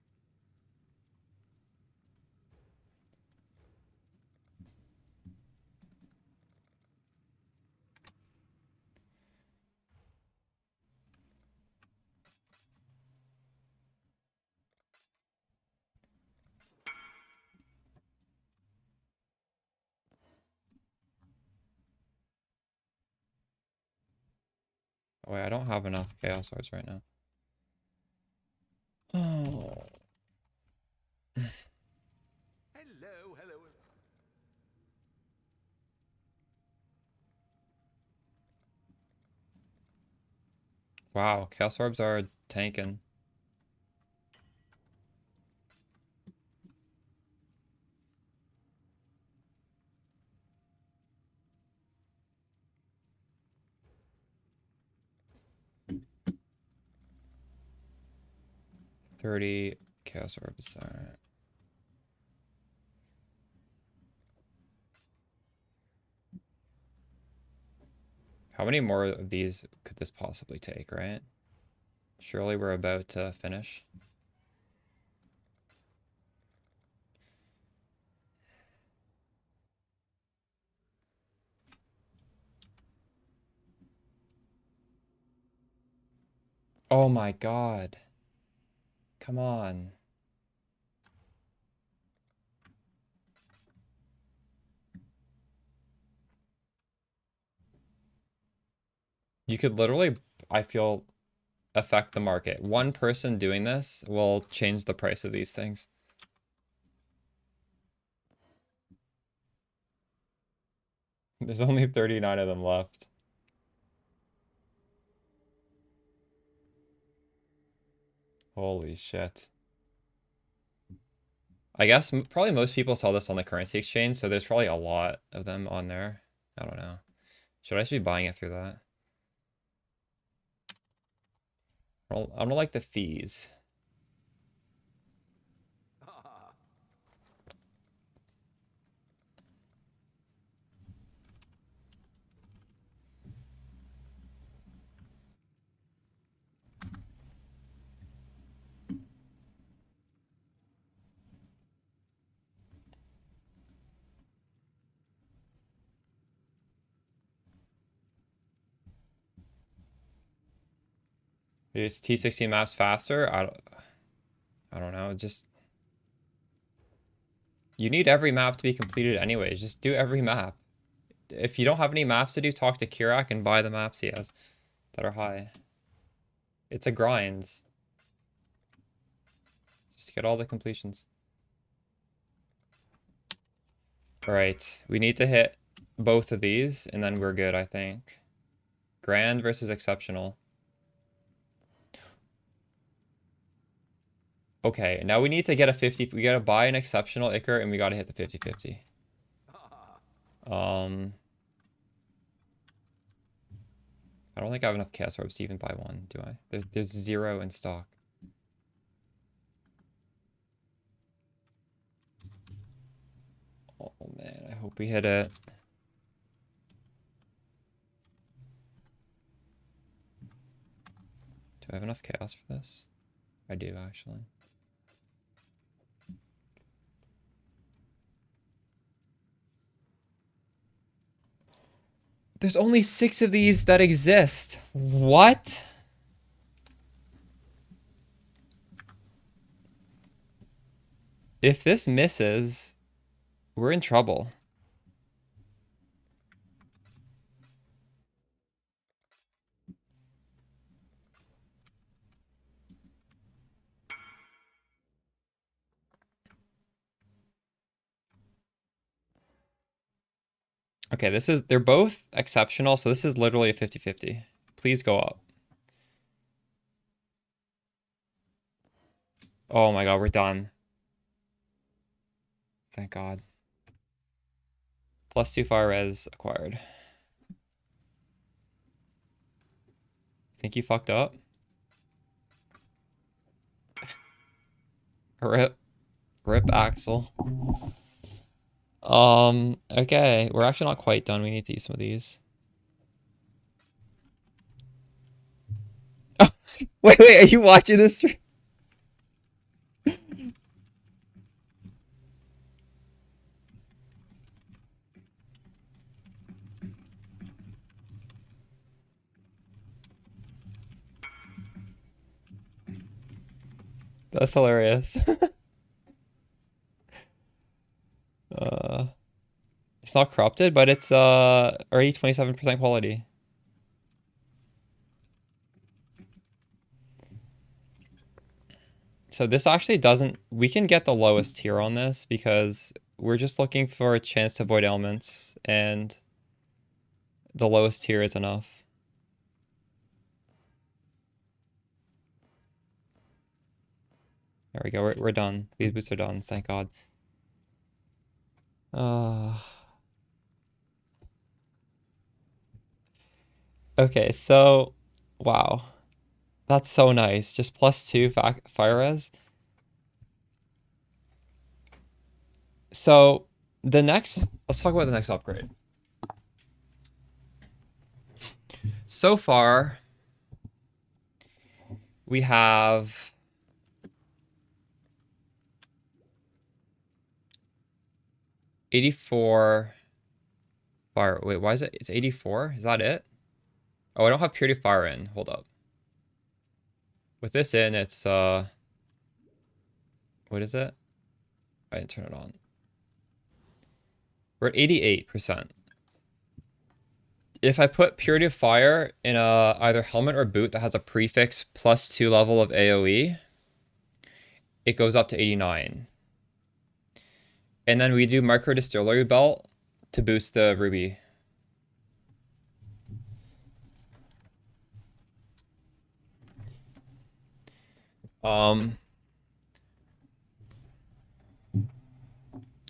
Oh wait, I don't have enough chaos swords right now. Oh. Hello, hello. Wow, chaos orbs are tanking. $30 chaos orbs. Alright. How many more of these could this possibly take, right? Surely we're about to finish. Oh my God. Come on. You could literally, I feel, affect the market. One person doing this will change the price of these things. There's only 39 of them left. Holy shit. I guess probably most people saw this on the currency exchange, so there's probably a lot of them on there. I don't know. Should I just be buying it through that? I don't like the fees. Is T16 maps faster? I don't know. Just you need every map to be completed anyways. Just do every map. If you don't have any maps to do, talk to Kirak and buy the maps he has that are high. It's a grind. Just to get all the completions. Alright, we need to hit both of these, and then we're good, I think. Grand versus exceptional. Okay, now we need to get a 50. We gotta buy an exceptional Icar, and we gotta hit the 50-50. I don't think I have enough chaos orbs to even buy one, do I? There's 0 in stock. Oh man, I hope we hit it. Do I have enough chaos for this? I do, actually. There's only 6 of these that exist. What? If this misses, we're in trouble. Okay, they're both exceptional, so this is literally a 50-50. Please go up. Oh my god, we're done. Thank god. +2 fire res acquired. Think you fucked up? Rip. Rip Axel. Okay. We're actually not quite done. We need to use some of these. Oh, wait, are you watching this stream? That's hilarious. It's not corrupted, but it's already 27% quality. So this actually doesn't... We can get the lowest tier on this because we're just looking for a chance to avoid elements, and the lowest tier is enough. There we go. We're done. These boosts are done. Thank God. Okay, so... Wow. That's so nice. Just +2 fire res. So, let's talk about the next upgrade. So far, we have... '84 fire. Wait, why is it? It's 84? Is that it? Oh, I don't have purity fire in. Hold up. With this in, it's what is it? I didn't turn it on. We're at 88%. If I put purity of fire in a either helmet or boot that has a prefix +2 level of AoE, it goes up to 89. And then we do micro distillery belt to boost the ruby.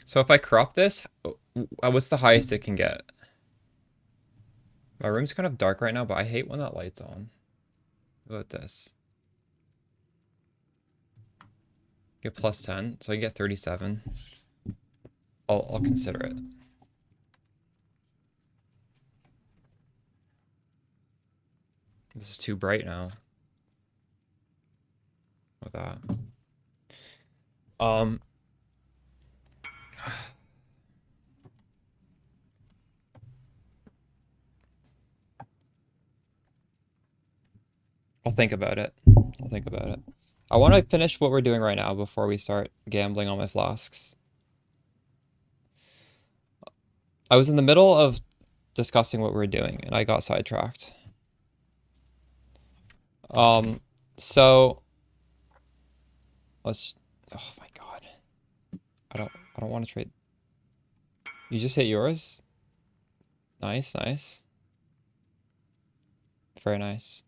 So if I crop this, what's the highest it can get? My room's kind of dark right now, but I hate when that light's on. What about this? Get +10, so I can get 37. I'll consider it. This is too bright now. With that. I'll think about it. I'll think about it. I want to finish what we're doing right now before we start gambling on my flasks. I was in the middle of discussing what we were doing and I got sidetracked. So let's, oh my God. I don't want to trade. You just hit yours? Nice, nice. Very nice.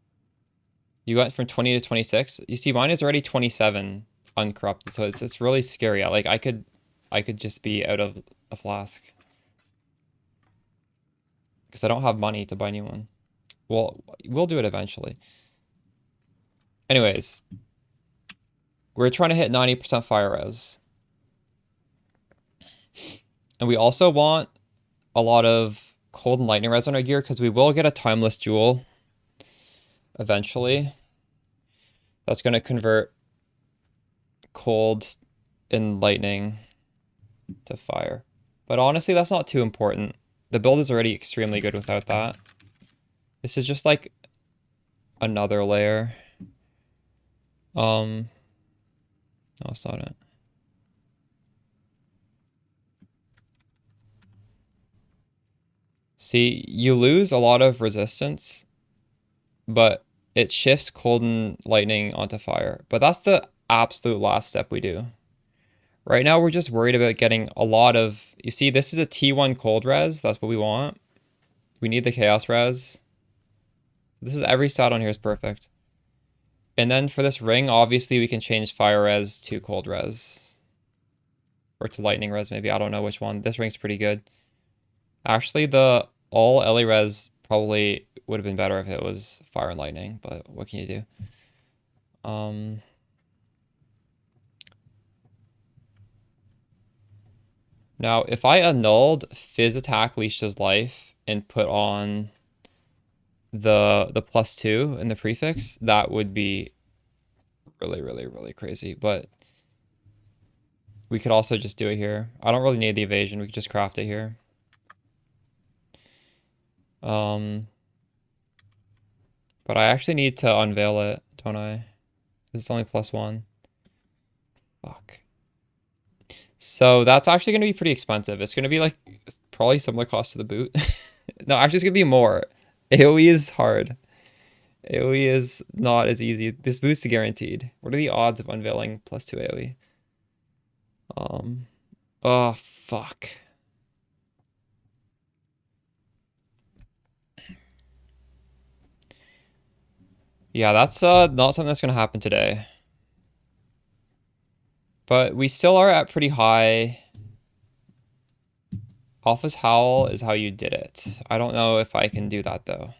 You went from 20 to 26. You see, mine is already 27 uncorrupted, so it's really scary. Like I could just be out of a flask because I don't have money to buy a new one. Well, we'll do it eventually. Anyways, we're trying to hit 90% fire res, and we also want a lot of cold and lightning res on our gear because we will get a timeless jewel eventually. That's going to convert cold and lightning to fire. But honestly, that's not too important. The build is already extremely good without that. This is just like another layer. No, it's not it. See, you lose a lot of resistance, but it shifts cold and lightning onto fire. But that's the absolute last step we do. Right now, we're just worried about getting a lot of... You see, this is a T1 cold res. That's what we want. We need the chaos res. This is every stat on here is perfect. And then for this ring, obviously, we can change fire res to cold res. Or to lightning res, maybe. I don't know which one. This ring's pretty good. Actually, the all LA res probably would have been better if it was fire and lightning. But what can you do? Now, if I annulled Fizz Attack Leashes Life and put on the +2 in the prefix, that would be really, really, really crazy. But we could also just do it here. I don't really need the evasion. We could just craft it here. But I actually need to unveil it, don't I? It's only +1. Fuck. So that's actually going to be pretty expensive. It's going to be like probably similar cost to the boot. No, actually it's going to be more. AoE is hard. AoE is not as easy. This boost is guaranteed. What are the odds of unveiling +2 AoE? Oh, fuck. Yeah, that's not something that's going to happen today. But we still are at pretty high. Alpha's Howl is how you did it. I don't know if I can do that, though.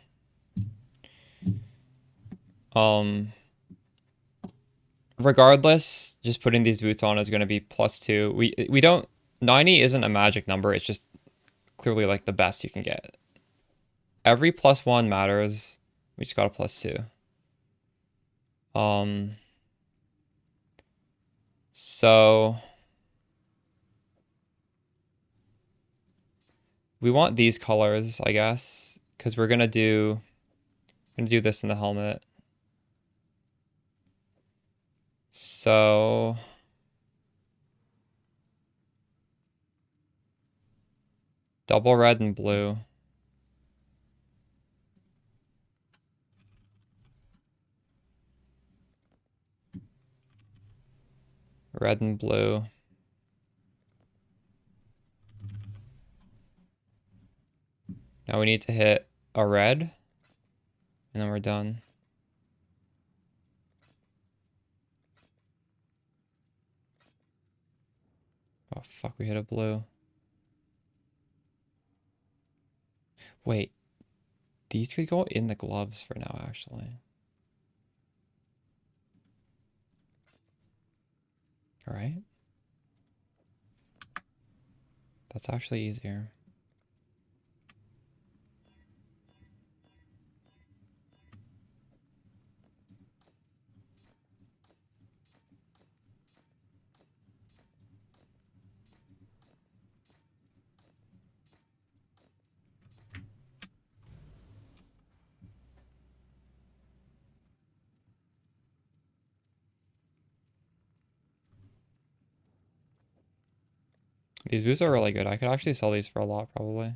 Regardless, just putting these boots on is going to be +2. We don't... 90 isn't a magic number. It's just clearly like the best you can get. Every +1 matters. We just got a +2. So we want these colors, I guess, because we're gonna do this in the helmet. So double red and blue. Red and blue. Now we need to hit a red, and then we're done. Oh, fuck, we hit a blue. Wait, these could go in the gloves for now, actually. All right. That's actually easier. These boots are really good. I could actually sell these for a lot, probably.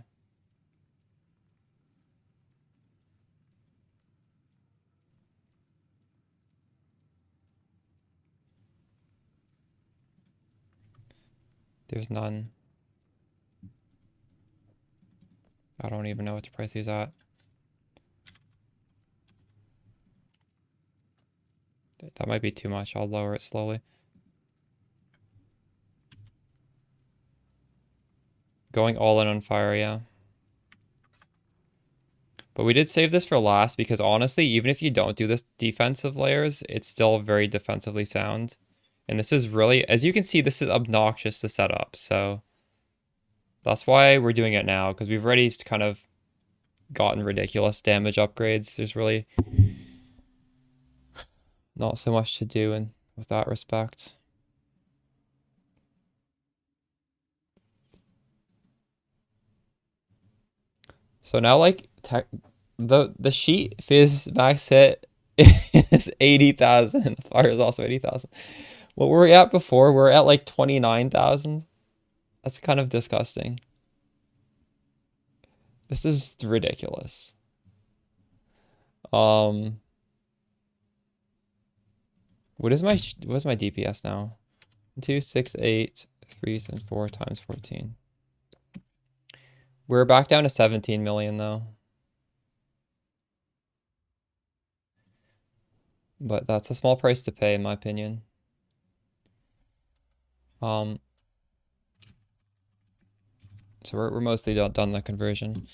There's none. I don't even know what to price these at. That might be too much. I'll lower it slowly. Going all in on fire, yeah. But we did save this for last because honestly, even if you don't do this defensive layers, it's still very defensively sound. And this is really, as you can see, this is obnoxious to set up. So that's why we're doing it now, because we've already kind of gotten ridiculous damage upgrades. There's really not so much to do in with that respect. So now, like, the sheet fizz max hit is 80,000. The fire is also 80,000. What were we at before? We're at like 29,000. That's kind of disgusting. This is ridiculous. What is my DPS now? 268 374 times 14. We're back down to 17 million though. But that's a small price to pay in my opinion. So we're mostly done the conversion.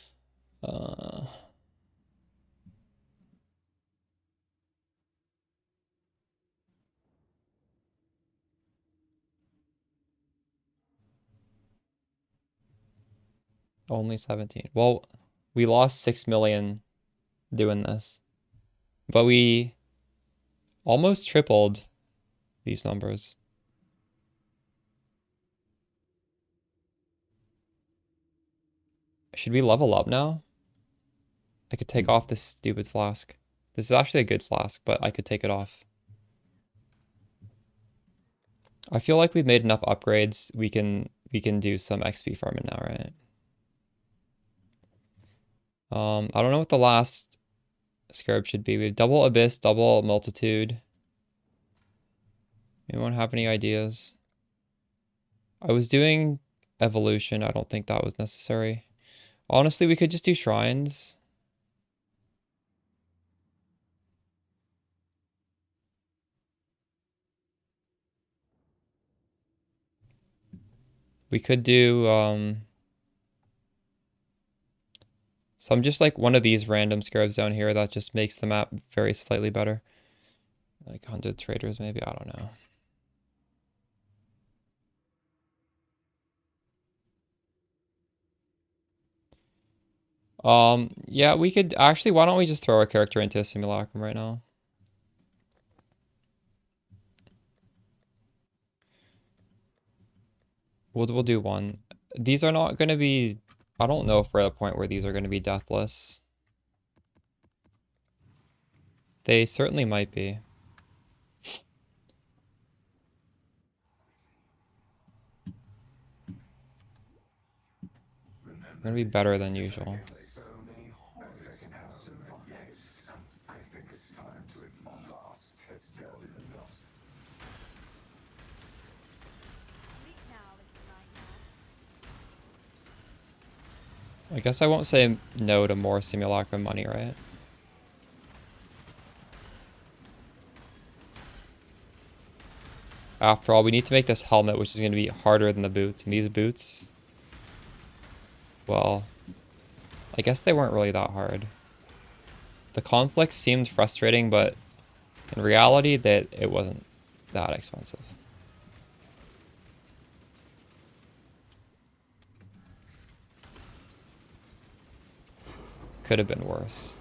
Only 17. Well, we lost 6 million doing this. But we almost tripled these numbers. Should we level up now? I could take off this stupid flask. This is actually a good flask, but I could take it off. I feel like we've made enough upgrades. We can do some XP farming now, right? I don't know what the last scarab should be. We have double abyss, double multitude. Anyone have any ideas? I was doing evolution. I don't think that was necessary. Honestly, we could just do shrines. We could do some just like one of these random scarabs down here that just makes the map very slightly better. Like 100 traders maybe, I don't know. Yeah, we could actually, why don't we just throw our character into a simulacrum right now? We'll do one. These are not going to be, I don't know if we're at a point where these are going to be deathless. They certainly might be. They're going to be better than usual. So many horses now. Yes, I think it's time to at last test your limits. Sleep now, little night owl. I guess I won't say no to more simulacrum money, right? After all, we need to make this helmet, which is going to be harder than the boots. And these boots, well, I guess they weren't really that hard. The conflict seemed frustrating, but in reality, that it wasn't that expensive. Could have been worse.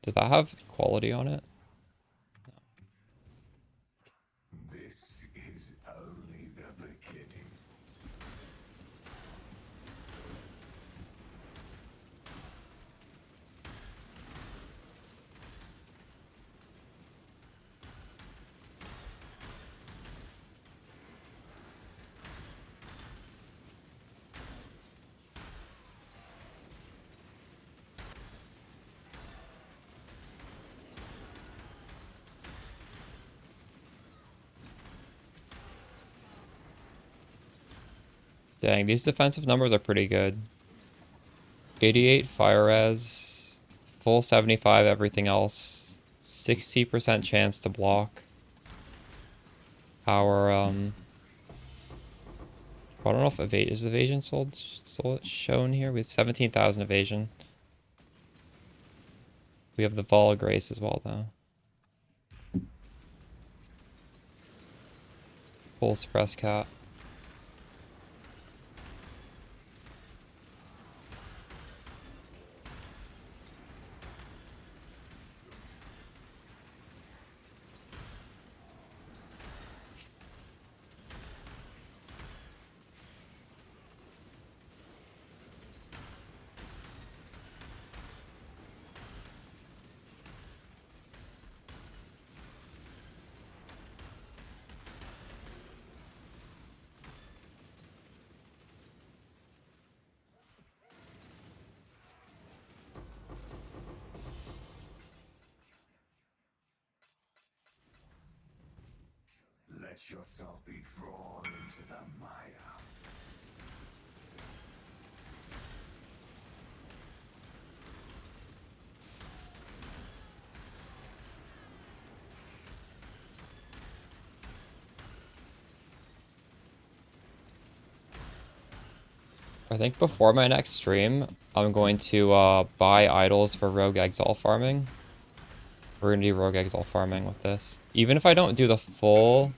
Did that have quality on it? This is only the beginning. Dang, these defensive numbers are pretty good. 88 fire res, full 75 everything else, 60% chance to block. Our I don't know if evasion sold shown here. We have 17,000 evasion. We have the Vol of Grace as well though. Full suppress cat. Let yourself be drawn into the mire. I think before my next stream, I'm going to buy idols for Rogue Exile farming. We're going to do Rogue Exile farming with this. Even if I don't do the full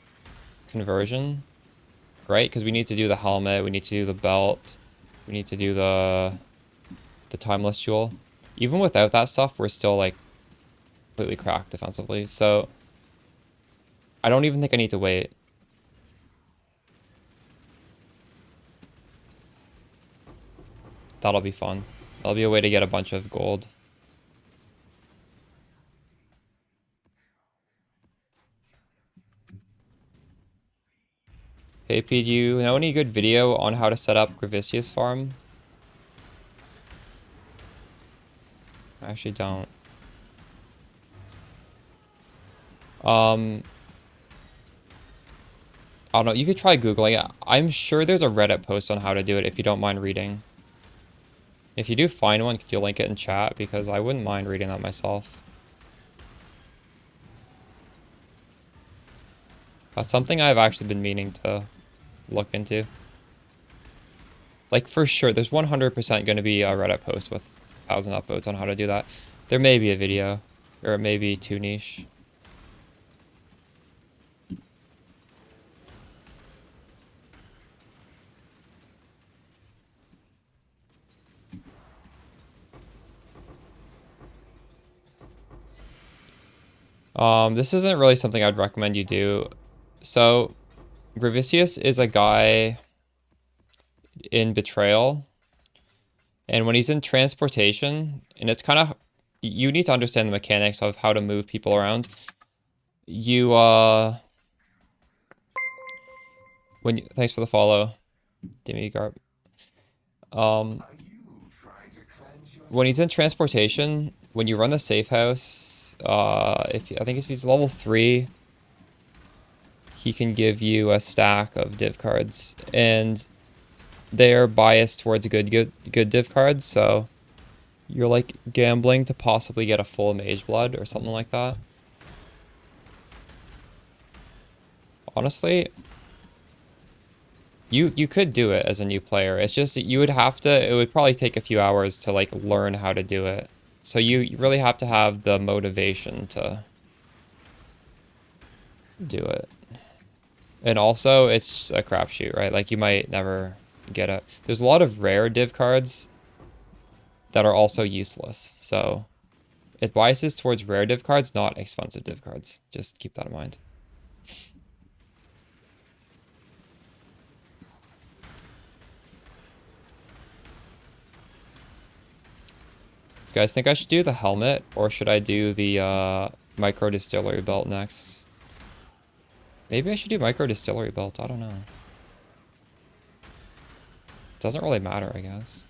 conversion, right? Because we need to do the helmet, we need to do the belt, we need to do the timeless jewel. Even without that stuff, we're still like completely cracked defensively. So I don't even think I need to wait. That'll be fun. That'll be a way to get a bunch of gold. Hey, P, do you know any good video on how to set up Gravicius farm? I actually don't. I don't know. You could try Googling it. I'm sure there's a Reddit post on how to do it if you don't mind reading. If you do find one, could you link it in chat? Because I wouldn't mind reading that myself. That's something I've actually been meaning to look into. Like, for sure, there's 100% going to be a Reddit post with 1,000 upvotes on how to do that. There may be a video, or it may be too niche. This isn't really something I'd recommend you do. So, Gravicius is a guy in Betrayal, and when he's in transportation, and it's kind of, you need to understand the mechanics of how to move people around. You, thanks for the follow, Demigarb. When he's in transportation, when you run the safe house, I think if he's level 3, he can give you a stack of div cards, and they're biased towards good div cards, so you're like gambling to possibly get a full mage blood or something like that. Honestly, you could do it as a new player. It's just you would have to, it would probably take a few hours to like learn how to do it. So you really have to have the motivation to do it. And also, it's a crapshoot, right? Like, you might never get it. There's a lot of rare div cards that are also useless. So, it biases towards rare div cards, not expensive div cards. Just keep that in mind. You guys think I should do the helmet, or should I do the micro distillery belt next? Maybe I should do micro distillery belt. I don't know. Doesn't really matter, I guess.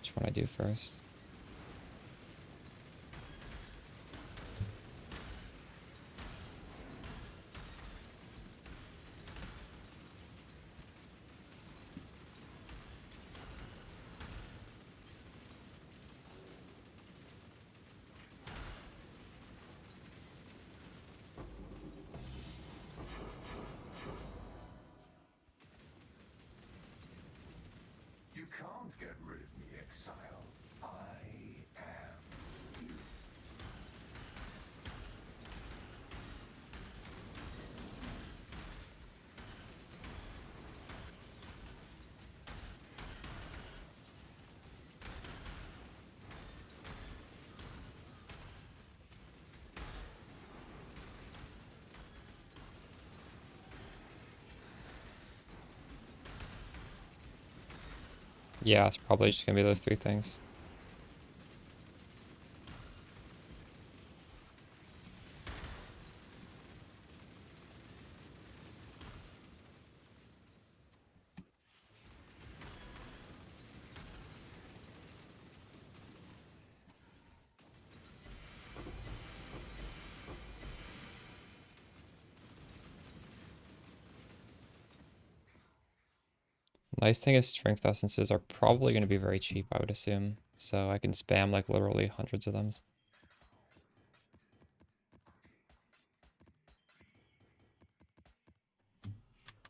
Which one I do first? can't get rid of me, exile. I am you. Yeah, it's probably just gonna be those three things. Nice thing is strength essences are probably going to be very cheap, I would assume. So I can spam like literally hundreds of them.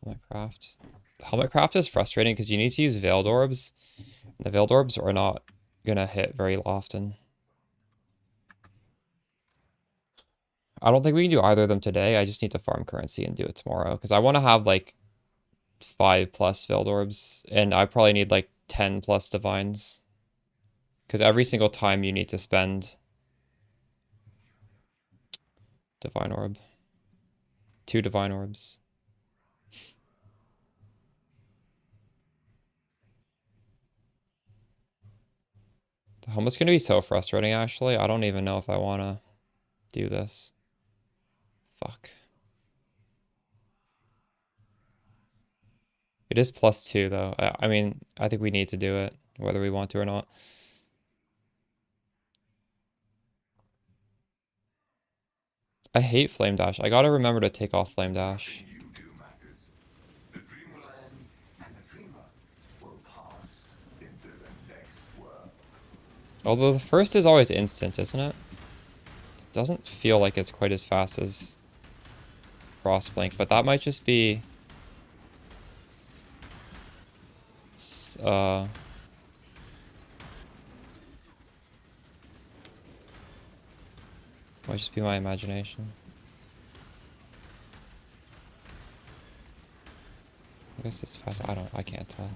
Helmetcraft. Helmetcraft is frustrating because you need to use Veiled Orbs. And the Veiled Orbs are not going to hit very often. I don't think we can do either of them today. I just need to farm currency and do it tomorrow. Because I want to have like 5+ Veiled Orbs. And I probably need like 10+ Divines. Because every single time you need to spend Divine Orb. 2 Divine Orbs. The helmet's going to be so frustrating, actually. I don't even know if I want to do this. Fuck. It is +2, though. I mean, I think we need to do it, whether we want to or not. I hate Flame Dash. I gotta remember to take off Flame Dash. You do matters. The dream will end, and the dreamer will pass into the next world. Although the first is always instant, isn't it? It doesn't feel like it's quite as fast as Frostblink, but that might just be... might just be my imagination. I guess it's fast. I can't tell.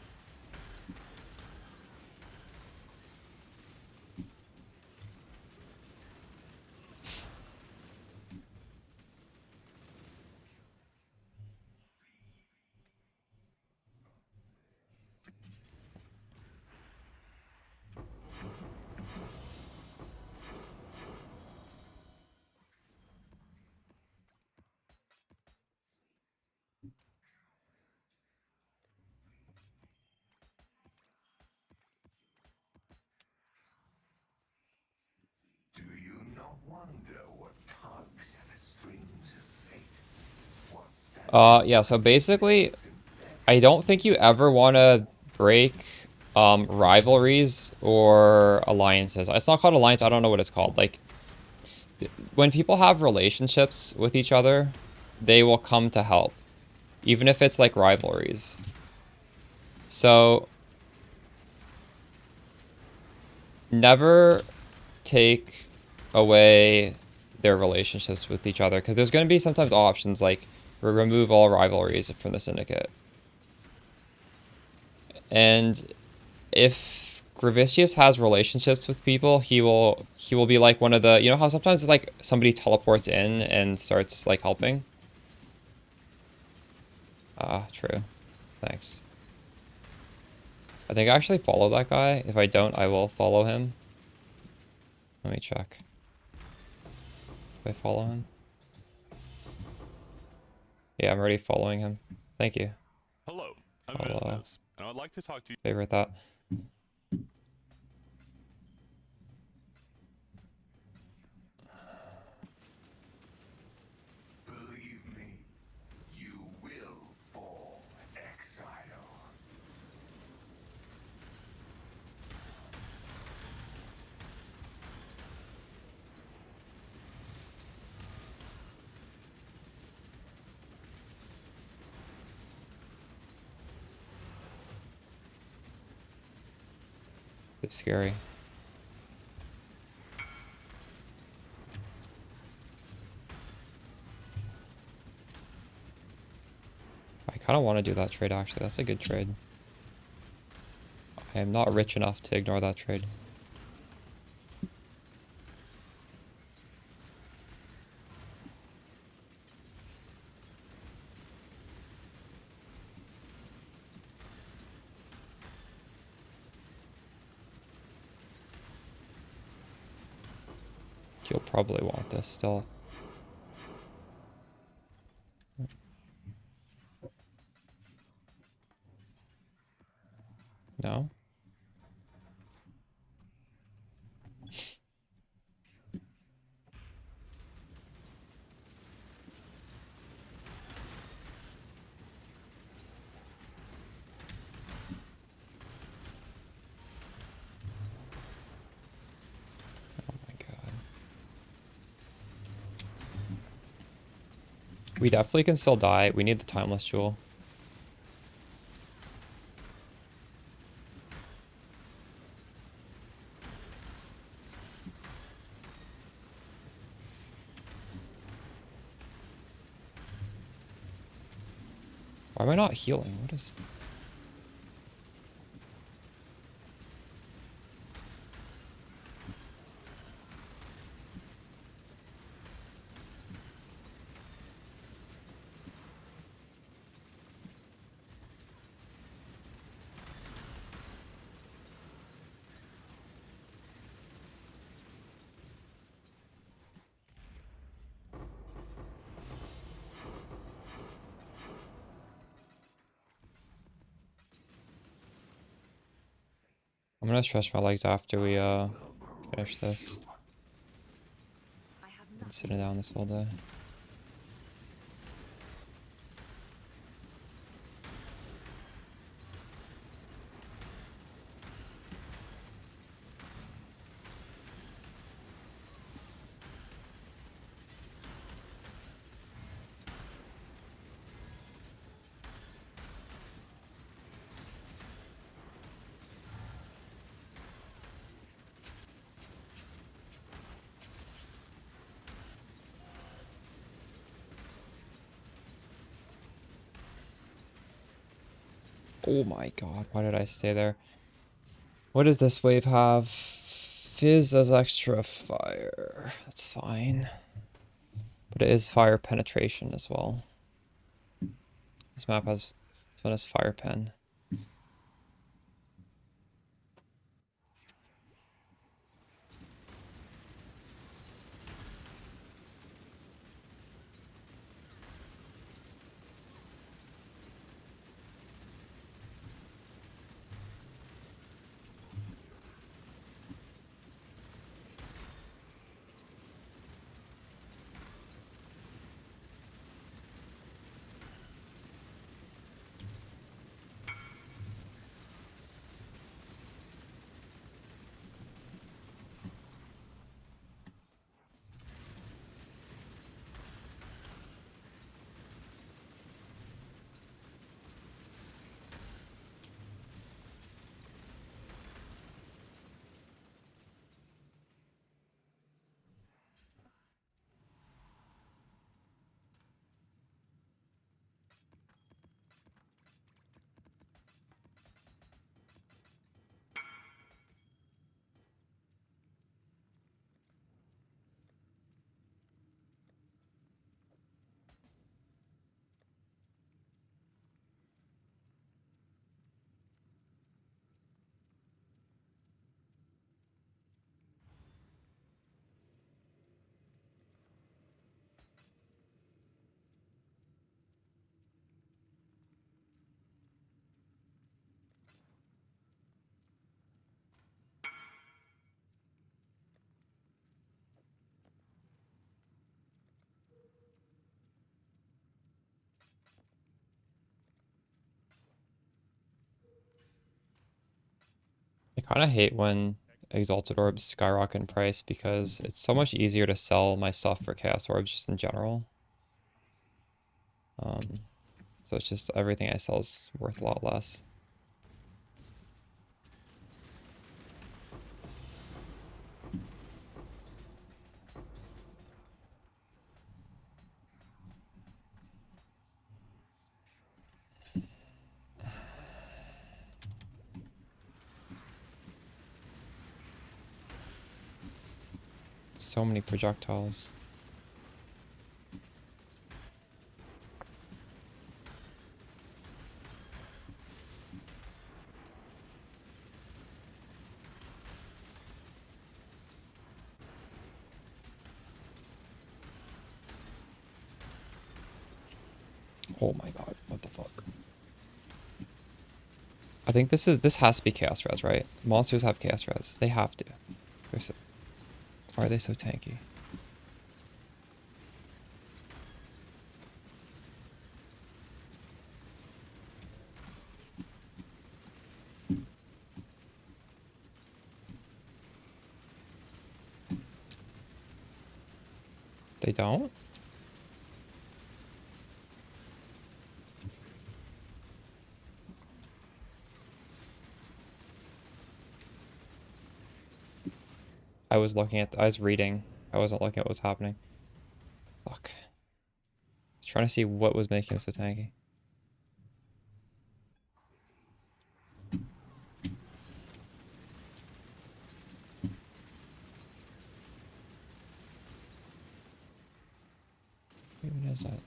Do you not wonder what tugs at the strings of fate? What stands Yeah, so basically, I don't think you ever want to break rivalries or alliances. It's not called alliance, I don't know what it's called. Like, when people have relationships with each other, they will come to help, even if it's like rivalries. So, never take away their relationships with each other, because there's going to be sometimes options like remove all rivalries from the syndicate. And if Gravicius has relationships with people, he will be like one of the, you know how sometimes it's like somebody teleports in and starts like helping? Ah, true. Thanks. I think I actually follow that guy. If I don't, I will follow him. Let me check. Do I follow him? Yeah, I'm already following him. Thank you. Hello, I'm I'll, Business, and I'd like to talk to you. Favorite that. believe me, you will fall, exile. It's scary. I kind of want to do that trade, actually. That's a good trade. I am not rich enough to ignore that trade. You'll probably want this still. No? Oh my god. We definitely can still die. We need the timeless jewel. Why am I not healing? What is... I'm gonna stretch my legs after we finish this. I have Been nothing. sitting down this whole day. Oh my god, why did I stay there? What does this wave have? Fizz as extra fire. That's fine. But it is fire penetration as well. This map has... This one has fire pen. I kind of hate when Exalted Orbs skyrocket in price because it's so much easier to sell my stuff for Chaos Orbs just in general. So it's just everything I sell is worth a lot less. So many projectiles. Oh my god, what the fuck? I think this has to be chaos res, right? Monsters have chaos res. They have to. Why are they so tanky? They don't? I was reading. I wasn't looking at what's happening. Fuck. I was trying to see what was making it so tanky. What even is that?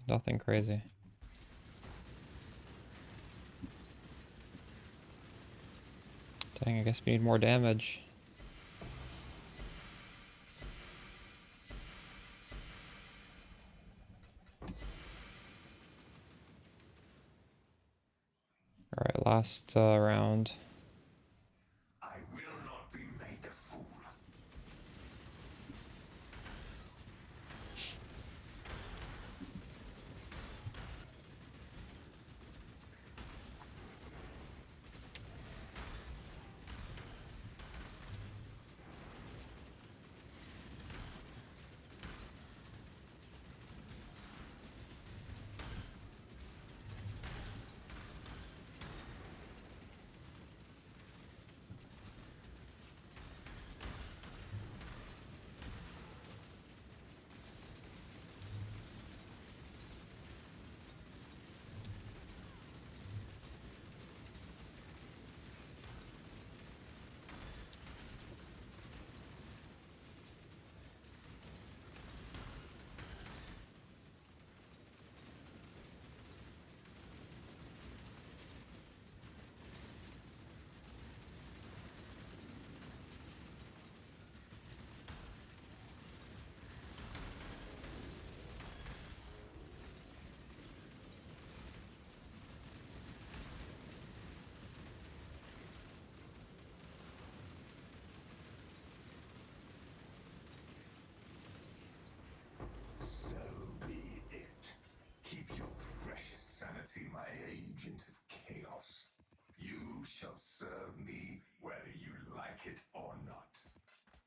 Nothing crazy. Dang, I guess we need more damage. Alright, last round. I will not be made a fool. So be it. Keep your precious sanity, my agent of chaos. You shall serve me whether you like it or not.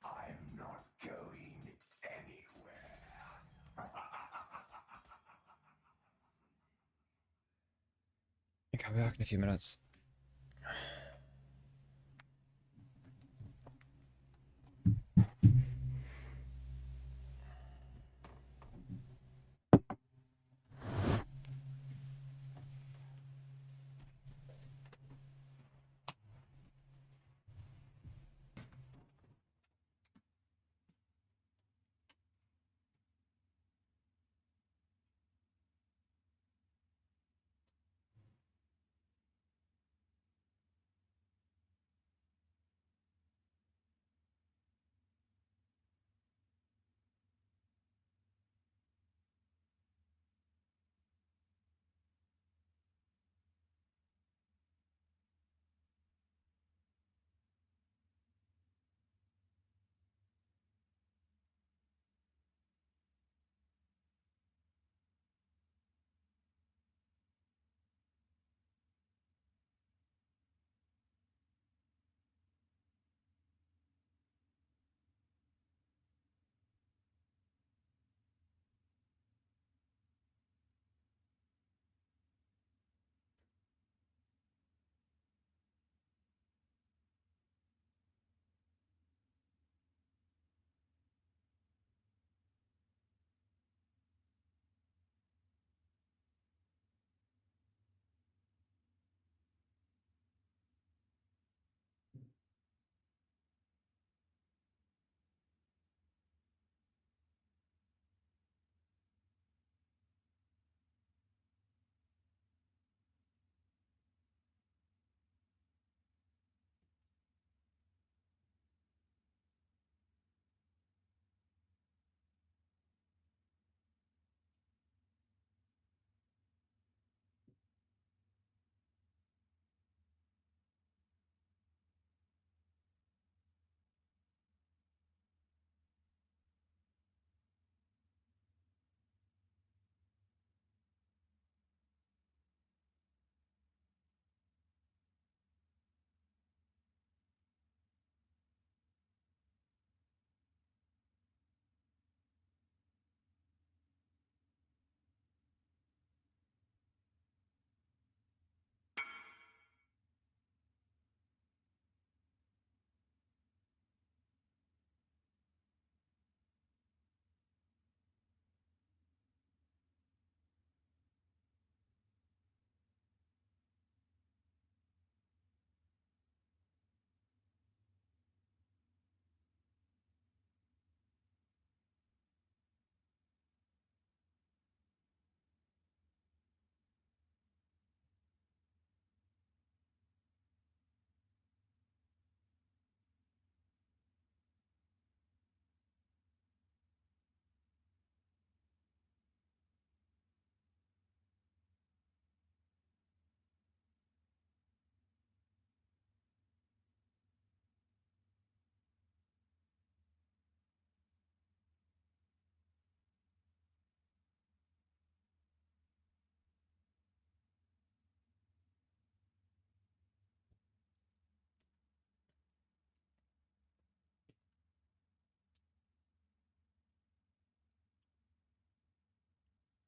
I'm not going anywhere. Okay, I'll be back in a few minutes.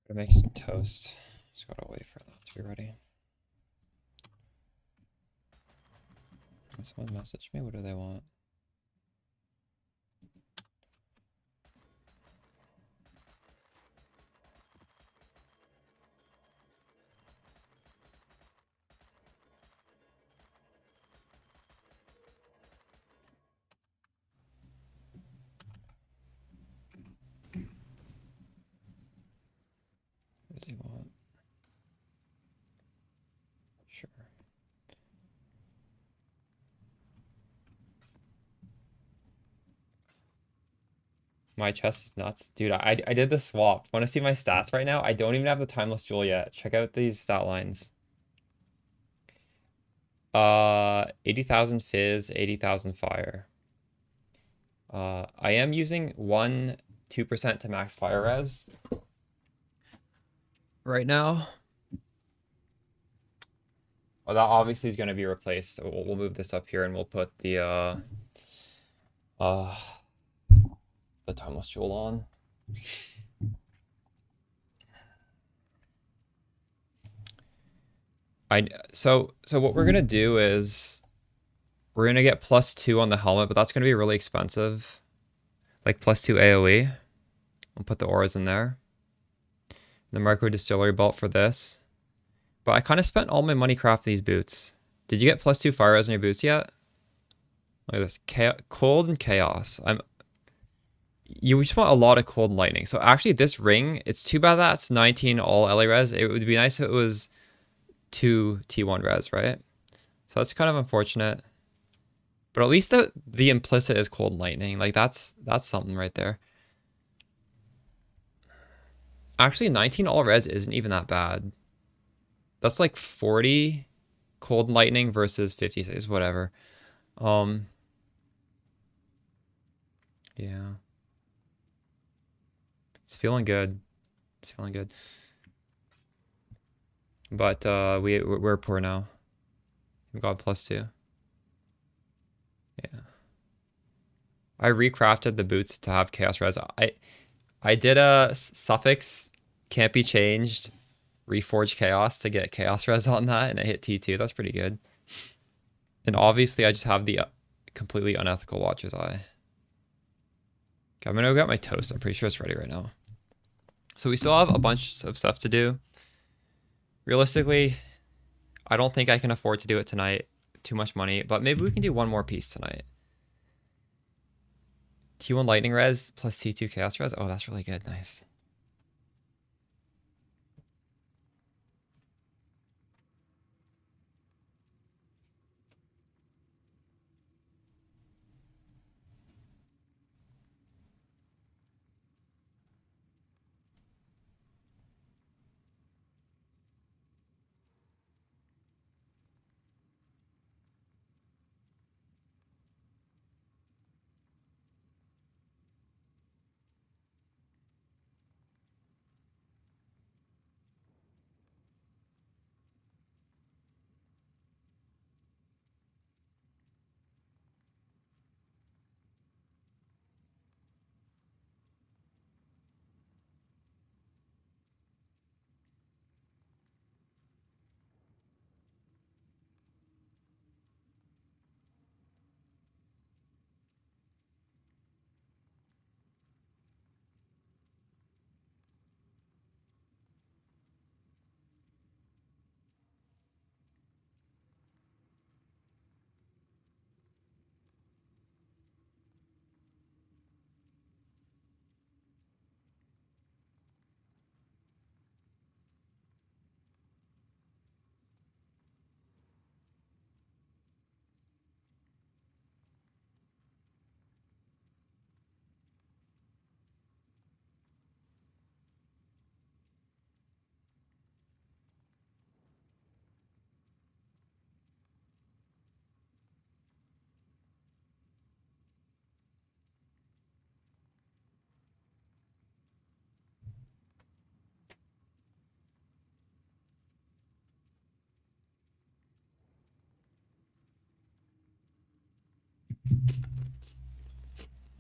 Gotta make some toast. Just gotta wait for that to be ready. Did someone message me? What do they want? What does he want? Sure. My chest is nuts. Dude, I did the swap. Want to see my stats right now? I don't even have the timeless jewel yet. Check out these stat lines. 80,000 fizz, 80,000 fire. I am using 2% to max fire res right now. Well, that obviously is going to be replaced. So we'll move this up here and we'll put the timeless jewel on. So what we're gonna do is we're gonna get +2 on the helmet, but that's gonna be really expensive. Like +2 AoE. We'll put the auras in there. The micro distillery bolt for this. But I kind of spent all my money crafting these boots. Did you get +2 fire res on your boots yet? Look at this. Cold and chaos. You just want a lot of cold and lightning. So actually this ring, it's too bad that's 19 all LA res. It would be nice if it was 2 T1 res, right? So that's kind of unfortunate. But at least the implicit is cold and lightning. Like that's something right there. Actually 19 all res isn't even that bad. That's like 40 cold and lightning versus 56, whatever. Yeah. It's feeling good. It's feeling good. But we're poor now. We got +2. Yeah. I recrafted the boots to have chaos res. I did a suffix can't be changed reforge chaos to get chaos res on that, and it hit T2. That's pretty good. And obviously I just have the completely unethical watcher's eye. Okay, I'm gonna go get my toast. I'm pretty sure it's ready right now. So we still have a bunch of stuff to do. Realistically, I don't think I can afford to do it tonight. Too much money, but maybe we can do one more piece tonight. T1 lightning res plus T2 chaos res. Oh, that's really good. Nice.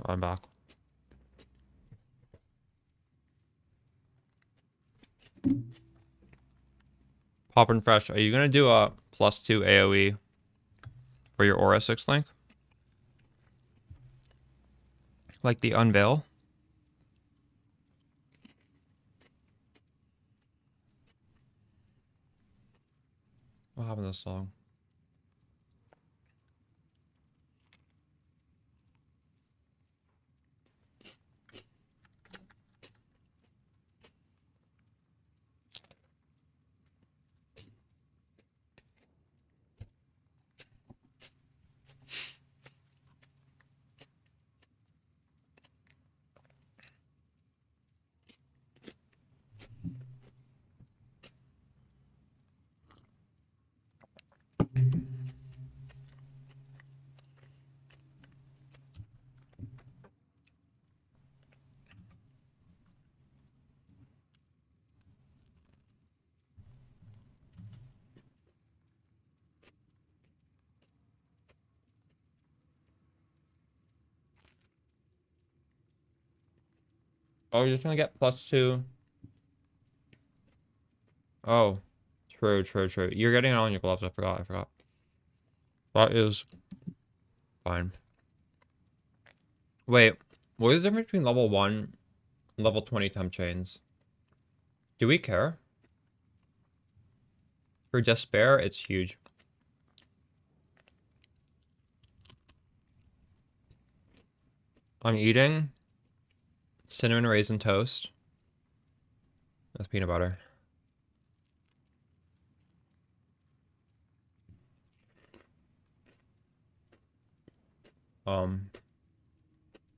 I'm back. Poppin' Fresh, are you gonna do a +2 AoE for your Aura 6 link? Like the Unveil? What happened to this song? Oh, you're just gonna get +2. Oh, true, true, true. You're getting it on your gloves. I forgot. That is fine. Wait, what is the difference between level 1 and level 20 temp chains? Do we care? For Despair, it's huge. I'm eating cinnamon raisin toast. That's peanut butter.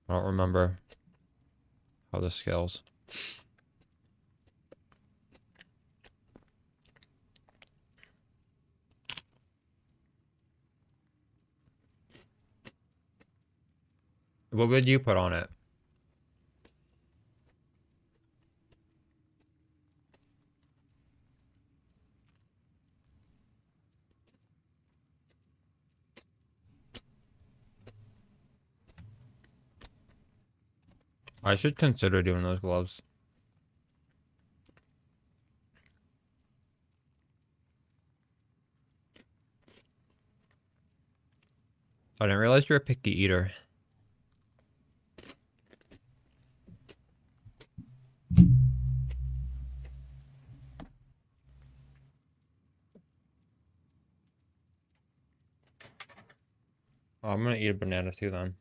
I don't remember how this scales. What would you put on it? I should consider doing those gloves. I didn't realize you're a picky eater. Oh, I'm gonna eat a banana too then.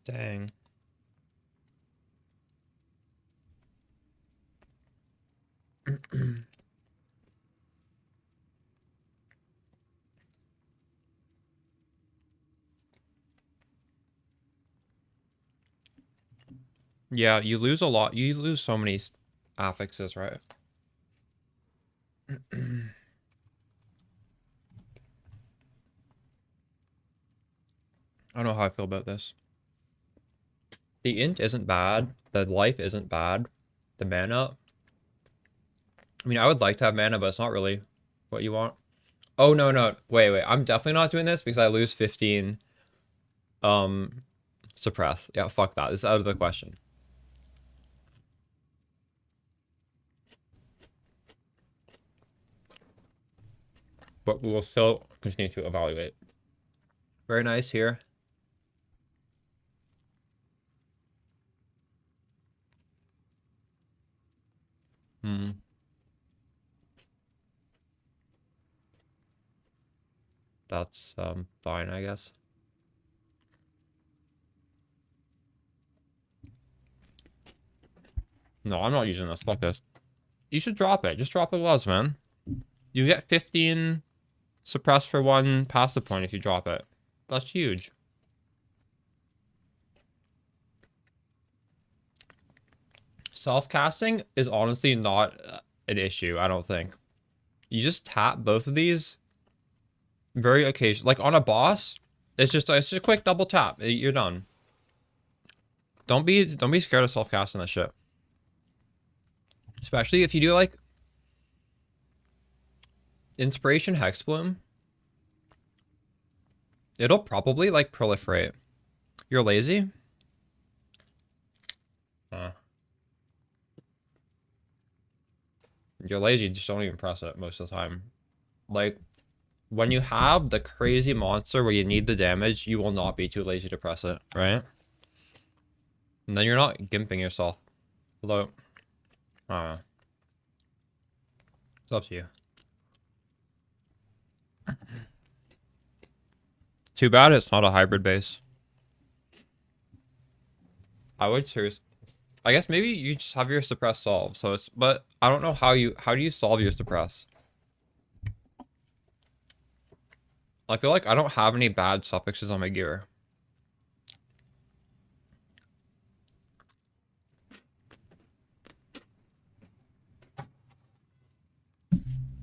Dang. Yeah, you lose a lot. You lose so many affixes, right? I don't know how I feel about this. The int isn't bad. The life isn't bad. The mana. I mean, I would like to have mana, but it's not really what you want. Oh, no, no. Wait. I'm definitely not doing this because I lose 15 suppress. Yeah, fuck that. This is out of the question. But we will still continue to evaluate. Very nice here. That's fine, I guess. No, I'm not using this. Fuck this. You should drop it. Just drop the gloves, man. You get 15 suppress for 1 passive point if you drop it. That's huge. Self-casting is honestly not an issue, I don't think. You just tap both of these very occasionally. Like on a boss, it's just a quick double tap. You're done. Don't be scared of self-casting this shit. Especially if you do like Inspiration Hexbloom. It'll probably like proliferate. You're lazy? You're lazy, just don't even press it most of the time. Like, when you have the crazy monster where you need the damage, you will not be too lazy to press it, right? And then you're not gimping yourself. Although, I don't know. It's up to you. Too bad it's not a hybrid base. I would seriously. I guess maybe you just have your suppress solved. So it's, but I don't know how do you solve your suppress? I feel like I don't have any bad suffixes on my gear.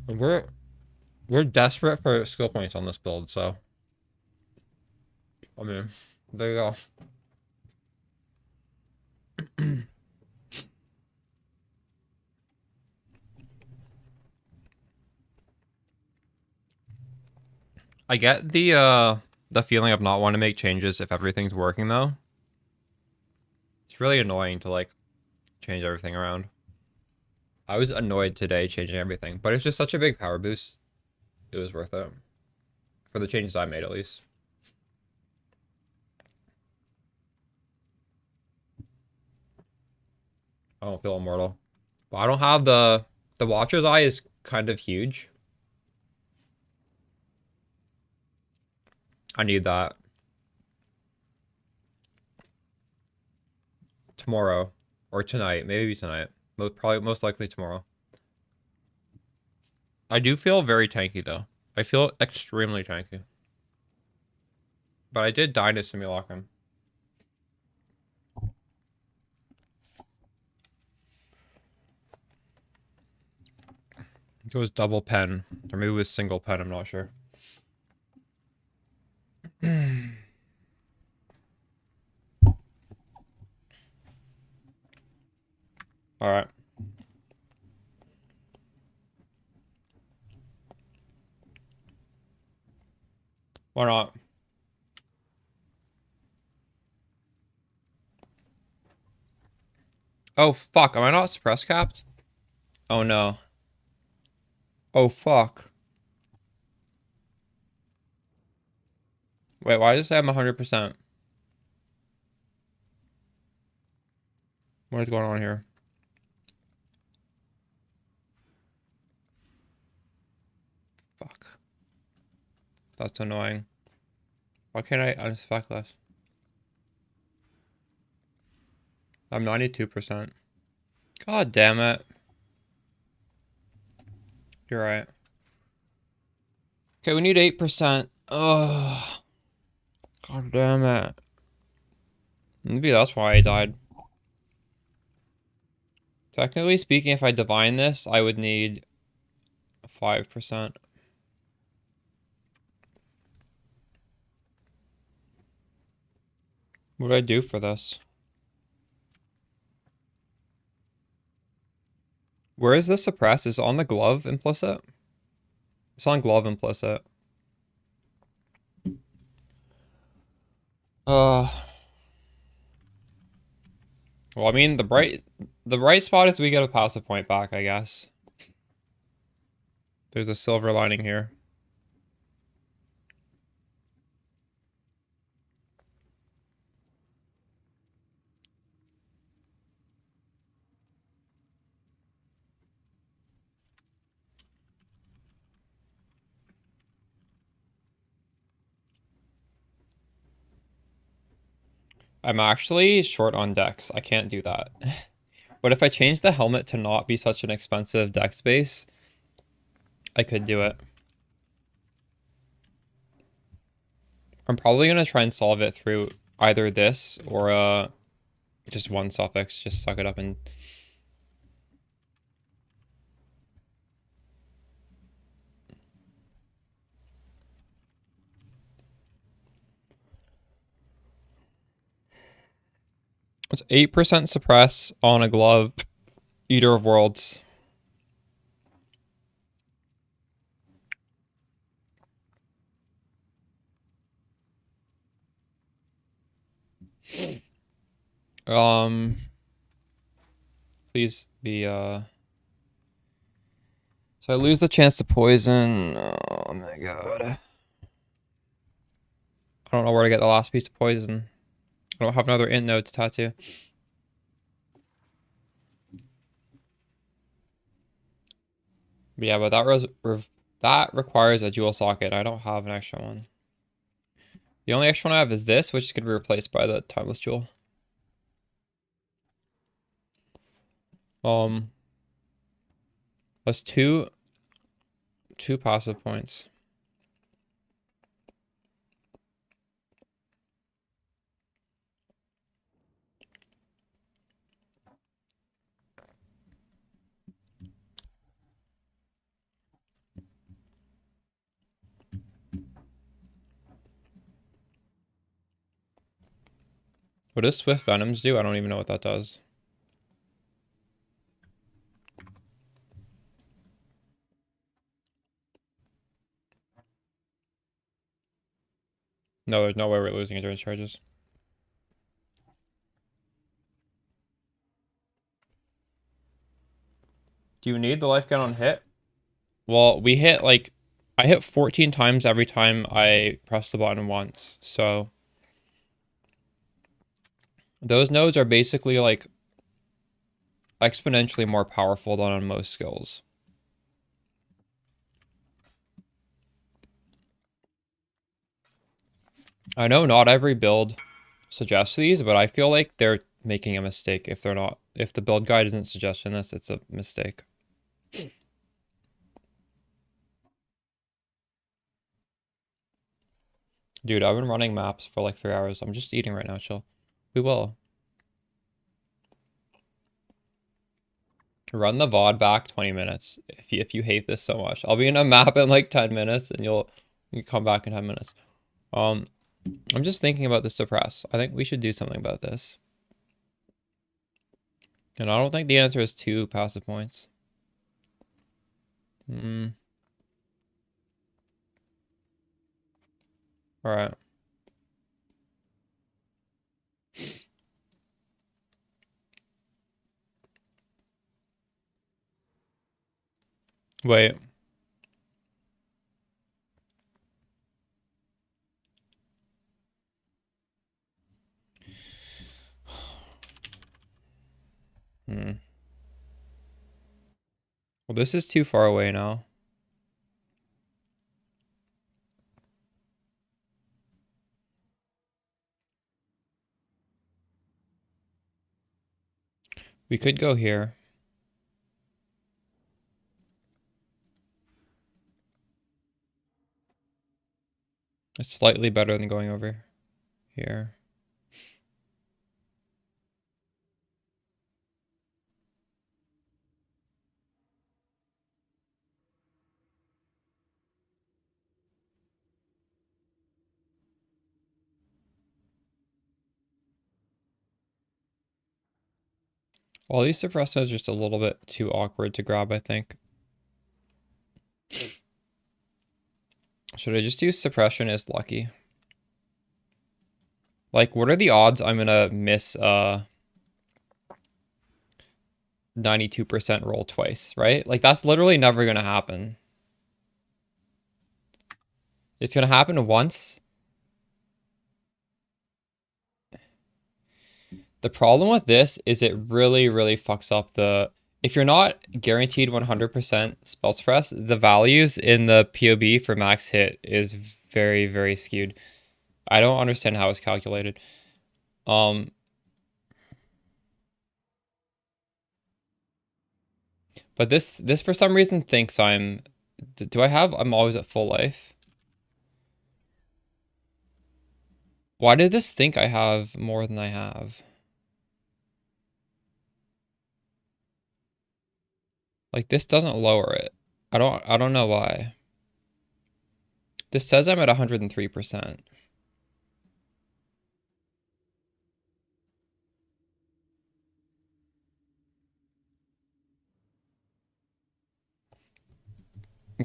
We're desperate for skill points on this build, so I mean, there you go. I get the feeling of not wanting to make changes if everything's working though. It's really annoying to like change everything around. I was annoyed today changing everything, but it's just such a big power boost. It was worth it. For the changes I made at least. I don't feel immortal. But I don't have the Watcher's Eye is kind of huge. I need that. Tomorrow. Or tonight. Maybe tonight. Most likely tomorrow. I do feel very tanky though. I feel extremely tanky. But I did die to Simulacrum. It was double pen. Or maybe it was single pen, I'm not sure. Alright. Why not? Oh fuck, am I not suppress capped? Oh no. Oh fuck. Wait, why does it say I'm 100%? What is going on here? Fuck. That's annoying. Why can't I unspec this? I'm 92%. God damn it. You're right. Okay, we need 8%. Ugh. God damn it. Maybe that's why I died. Technically speaking, if I divine this, I would need 5%. What do I do for this? Where is this suppressed? Is it on the glove implicit? It's on glove implicit. Well, I mean, the bright spot is we get a passive point back, I guess. There's a silver lining here. I'm actually short on dex. I can't do that. But if I change the helmet to not be such an expensive dex base, I could do it. I'm probably going to try and solve it through either this or just one suffix. Just suck it up and... It's 8% suppress on a glove. Eater of Worlds. Please be so I lose the chance to poison. Oh my god. I don't know where to get the last piece of poison. I don't have another int node to tattoo. But yeah, but that requires a jewel socket. I don't have an extra one. The only extra one I have is this, which is going to be replaced by the timeless jewel. That's two passive points. What does Swift Venoms do? I don't even know what that does. No, there's no way we're losing endurance charges. Do you need the life gun on hit? Well, we hit like... I hit 14 times every time I press the button once, so... Those nodes are basically like exponentially more powerful than on most skills. I know not every build suggests these, but I feel like they're making a mistake if they're not. If the build guide isn't suggesting this, it's a mistake. Dude, I've been running maps for like 3 hours. I'm just eating right now, chill. We will. Run the VOD back 20 minutes if you hate this so much. I'll be in a map in like 10 minutes and you come back in 10 minutes. I'm just thinking about this suppress. I think we should do something about this. And I don't think the answer is 2 passive points. Alright. Wait. Well, this is too far away now. We could go here. It's slightly better than going over here. All these suppressors are just a little bit too awkward to grab, I think. Should I just do suppression as lucky? Like, what are the odds I'm gonna miss 92% roll twice, right? Like, that's literally never gonna happen. It's gonna happen once. The problem with this is it really, really fucks up the... If you're not guaranteed 100% spell suppress, the values in the POB for max hit is very, very skewed. I don't understand how it's calculated. But this for some reason thinks I'm... I'm always at full life? Why did this think I have more than I have? Like, this doesn't lower it. I don't know why. This says I'm at 103%.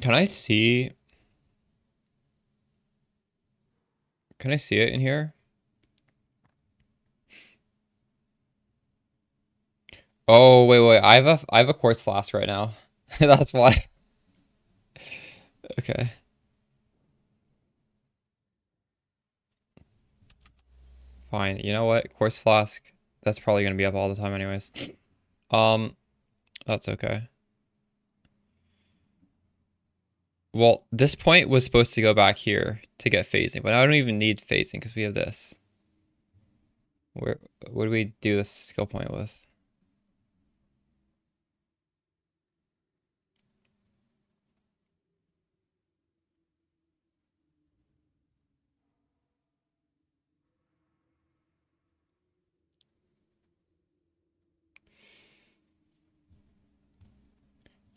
Can I see... Can I see it in here? Oh, wait. I have a quartz flask right now. That's why. Okay. Fine. You know what? Quartz flask. That's probably gonna be up all the time anyways. Um, that's okay. Well, this point was supposed to go back here to get phasing, but I don't even need phasing because we have this. Where what do we do this skill point with?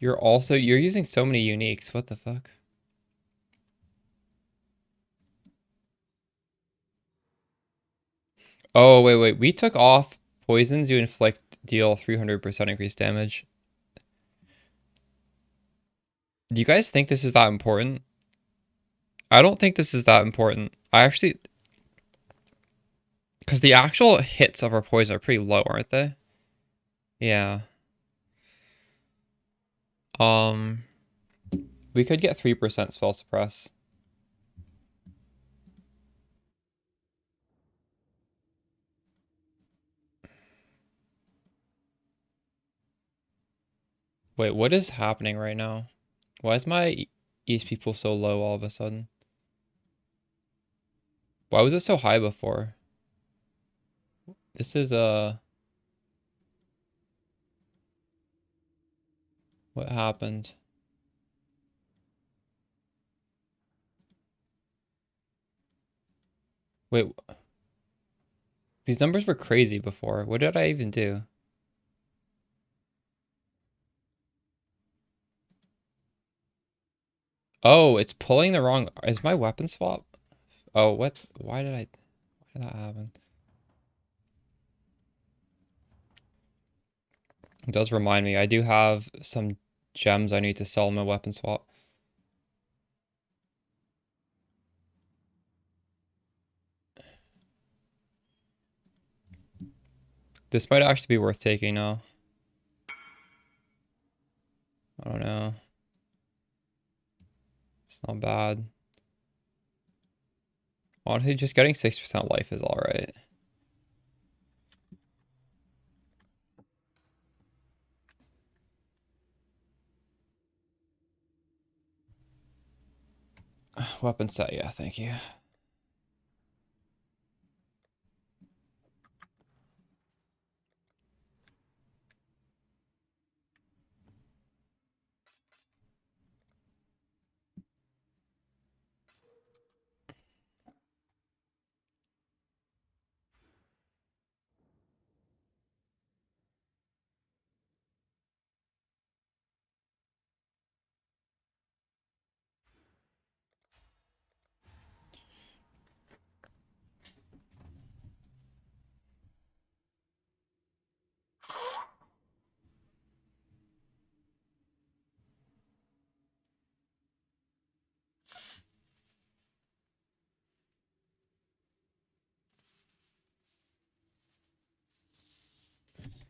You're using so many uniques. What the fuck? Oh, wait. We took off poisons you inflict deal 300% increased damage. Do you guys think this is that important? I don't think this is that important. I actually, because the actual hits of our poison are pretty low, aren't they? Yeah. Um, we could get 3% spell suppress. Wait, what is happening right now? Why is my ESP pool so low all of a sudden? Why was it so high before? This is what happened? Wait, these numbers were crazy before. What did I even do? Oh, it's pulling the wrong. Is my weapon swap? Oh, what? Why did that happen? It does remind me. I do have some gems I need to sell in my weapon swap. This might actually be worth taking now. I don't know. It's not bad. Honestly, just getting 6% life is alright. Weapon set, yeah, thank you.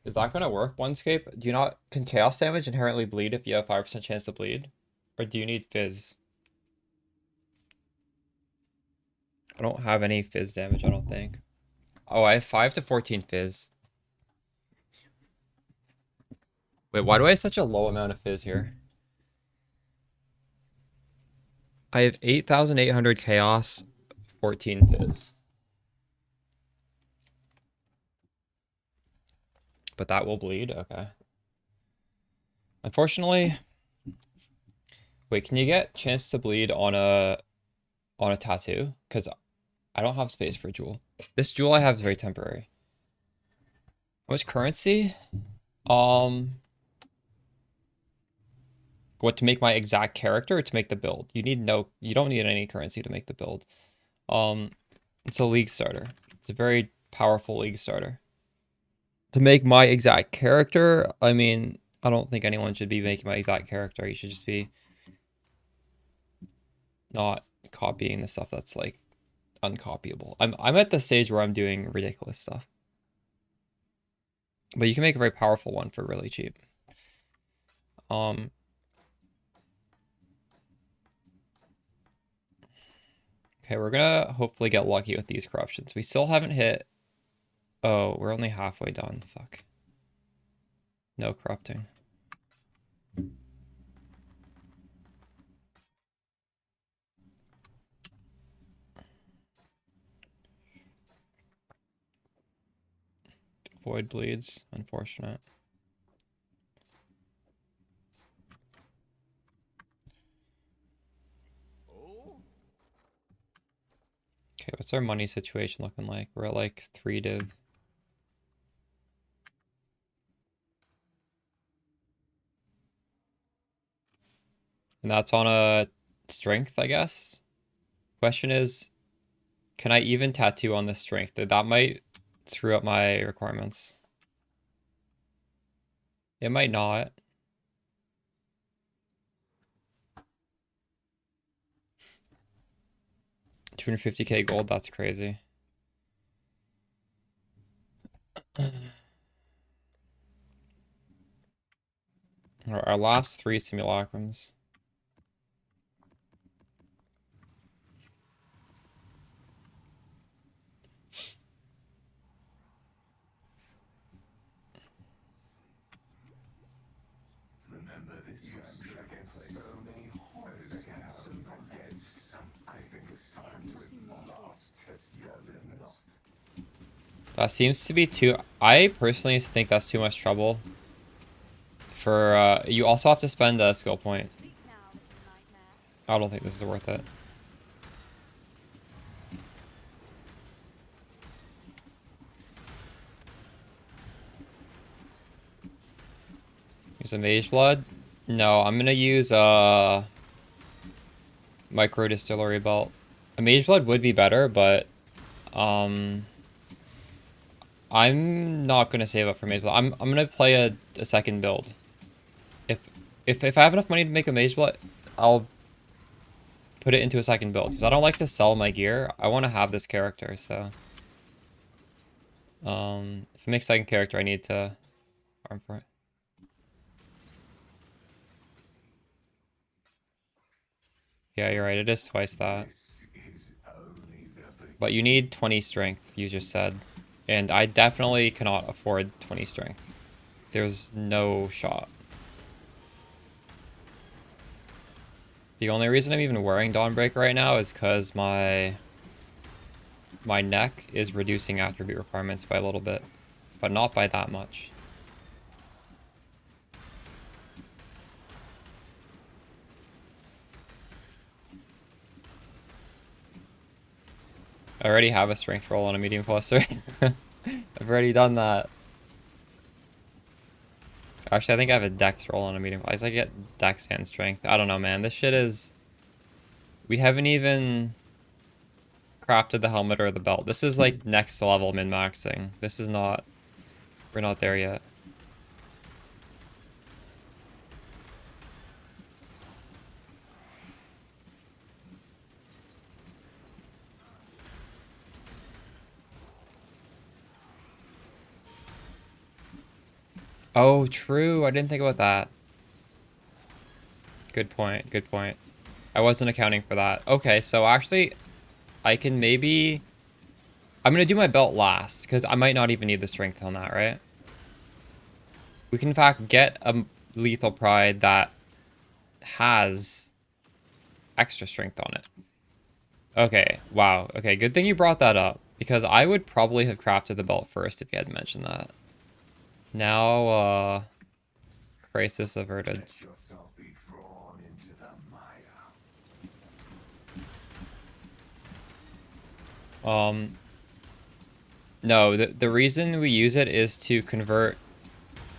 Is that gonna work, OneScape? Do you not, can chaos damage inherently bleed if you have 5% chance to bleed? Or do you need fizz? I don't have any fizz damage, I don't think. Oh, I have 5 to 14 fizz. Wait, why do I have such a low amount of fizz here? I have 8,800 chaos, 14 fizz. But that will bleed? Okay. Unfortunately, wait, can you get chance to bleed on a tattoo? Because I don't have space for a jewel. This jewel I have is very temporary. How much currency? Um, what, to make my exact character or to make the build? You don't need any currency to make the build. It's a league starter. It's a very powerful league starter. To make my exact character, I mean, I don't think anyone should be making my exact character. You should just be not copying the stuff that's like uncopyable. I'm at the stage where I'm doing ridiculous stuff. But you can make a very powerful one for really cheap. Okay, we're gonna hopefully get lucky with these corruptions. We still haven't hit... Oh, we're only halfway done. Fuck. No corrupting. Void bleeds. Unfortunate. Okay, what's our money situation looking like? We're at like 3 div. And that's on a strength, I guess? Question is, can I even tattoo on this strength? That might screw up my requirements. It might not. $250k gold, that's crazy. Our last 3 simulacrums. Remember this strategy against so many horses against I think it's time to last test your limits. That seems to be too... I personally think that's too much trouble. For, you also have to spend a skill point. Sleep now, little nightmare. I don't think this is worth it. Use a mage blood? No, I'm gonna use micro distillery belt. A mage blood would be better, but I'm not gonna save up for mage blood. I'm gonna play a second build. If I have enough money to make a mage blood, I'll put it into a second build because I don't like to sell my gear. I want to have this character, so if I make second character, I need to farm for it. Yeah, you're right. It is twice that. But you need 20 strength, you just said. And I definitely cannot afford 20 strength. There's no shot. The only reason I'm even wearing Dawnbreaker right now is because my neck is reducing attribute requirements by a little bit. But not by that much. I already have a strength roll on a medium cluster. I've already done that. Actually, I think I have a dex roll on a medium. I get dex and strength. I don't know, man. This shit is... We haven't even crafted the helmet or the belt. This is like next level min-maxing. This is not... We're not there yet. Oh, true. I didn't think about that. Good point. Good point. I wasn't accounting for that. Okay, so actually, I can maybe... I'm going to do my belt last, because I might not even need the strength on that, right? We can, in fact, get a lethal pride that has extra strength on it. Okay, wow. Okay, good thing you brought that up, because I would probably have crafted the belt first if you hadn't mentioned that. Now, crisis averted. Let yourself be drawn into the mire. No, the reason we use it is to convert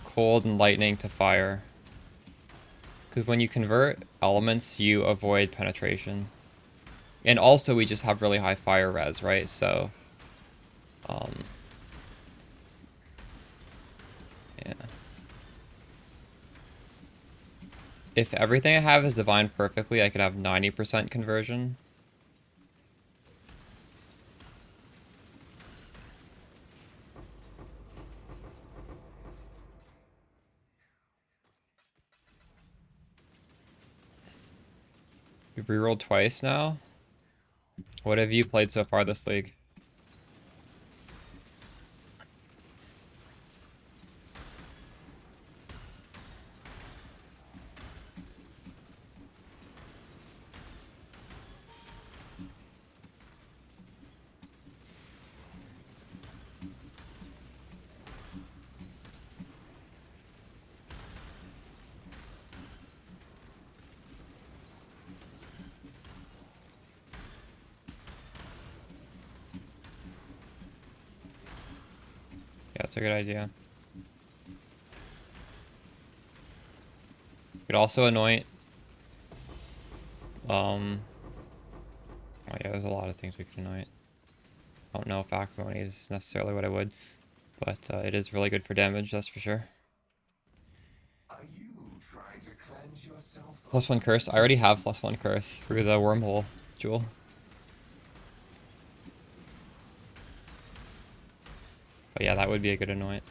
cold and lightning to fire. Because when you convert elements, you avoid penetration. And also, we just have really high fire res, right? So, yeah. If everything I have is divined perfectly, I could have 90% conversion. We've rerolled twice now. What have you played so far this league? Yeah, it's a good idea. Could also anoint. Oh yeah, there's a lot of things we could anoint. I don't know if acrimony is necessarily what I would, but it is really good for damage, that's for sure. Are you trying to cleanse yourself? +1 curse. I already have +1 curse through the wormhole jewel. But yeah, that would be a good anoint.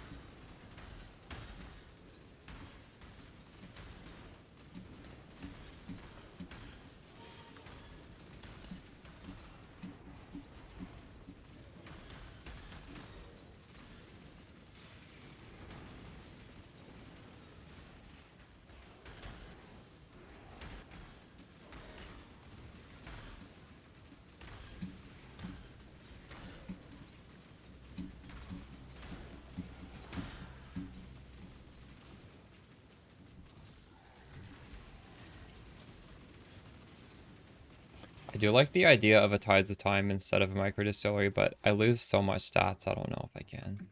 I do like the idea of a Tides of Time instead of a micro distillery, but I lose so much stats, I don't know if I can.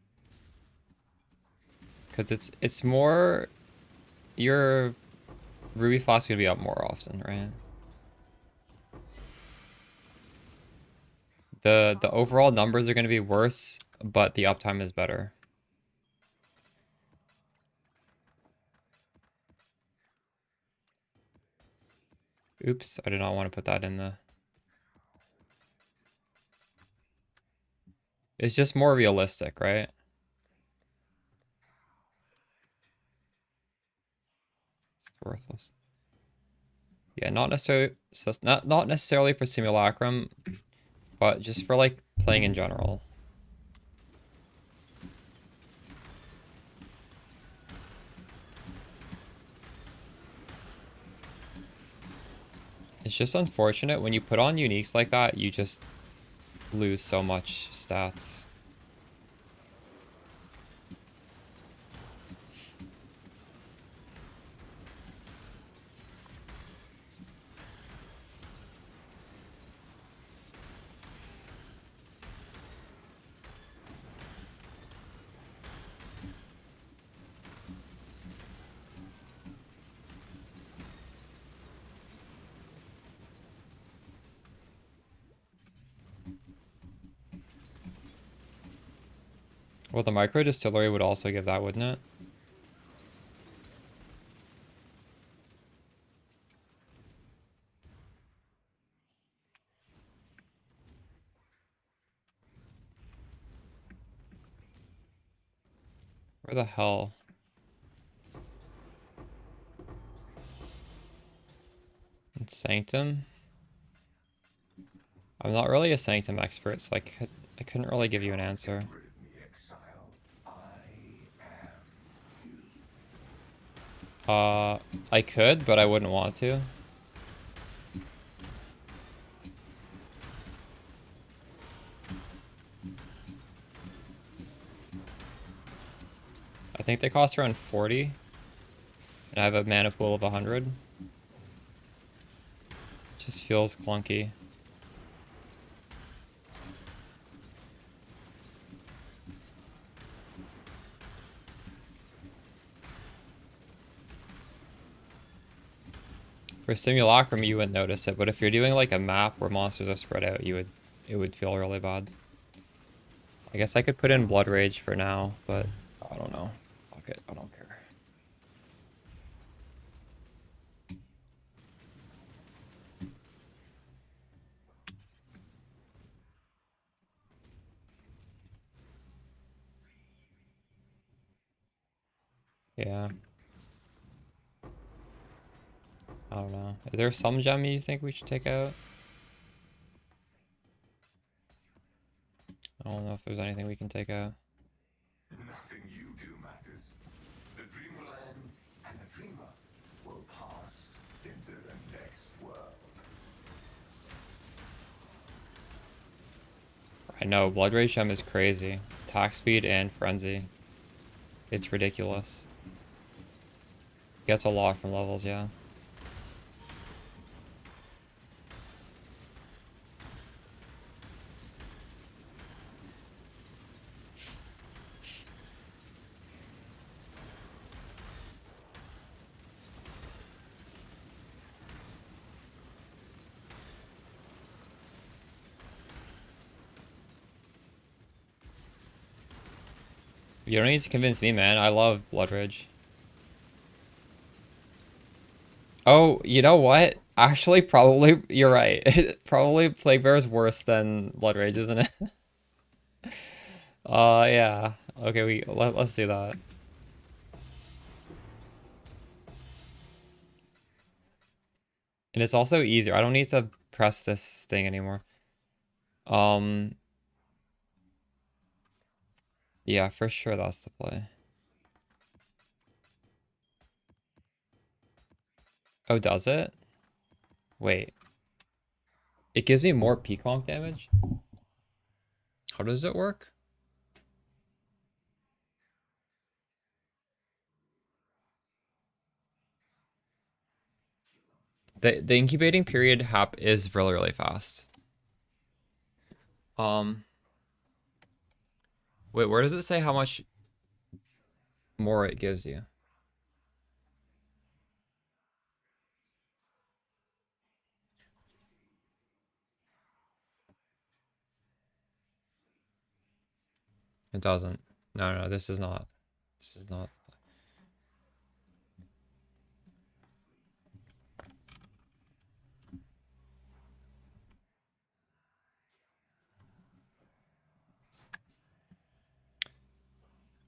Because it's more... Your Ruby Flask gonna be up more often, right? The overall numbers are gonna be worse, but the uptime is better. Oops, I did not want to put that in the... It's just more realistic, right? It's worthless. Yeah, not necessarily... So not necessarily for Simulacrum, but just for, like, playing in general. It's just unfortunate when you put on uniques like that, you just lose so much stats. Well, the micro distillery would also give that, wouldn't it? Where the hell? It's Sanctum? I'm not really a Sanctum expert, so I couldn't really give you an answer. Rid of me, exile. I am I could, but I wouldn't want to. I think they cost around 40. And I have a mana pool of 100. Just feels clunky. For Simulacrum, you wouldn't notice it, but if you're doing like a map where monsters are spread out, it would feel really bad. I guess I could put in Blood Rage for now, but I don't know. Fuck it, I don't care. Yeah. I don't know. Is there some gem you think we should take out? I don't know if there's anything we can take out. Nothing you do matters. The dream will end, and the dreamer will pass into the next world. I know, Blood Rage gem is crazy. Attack speed and frenzy. It's ridiculous. Gets a lot from levels, yeah. You don't need to convince me, man. I love Blood Rage. Oh, you know what? Actually, probably, you're right. Probably Plague Bear is worse than Blood Rage, isn't it? Yeah. Okay, let's do that. And it's also easier. I don't need to press this thing anymore. Um, yeah, for sure that's the play. Oh, does it? Wait. It gives me more Pconc damage? How does it work? The incubating period is really, really fast. Wait, where does it say how much more it gives you? It doesn't. No, this is not. This is not.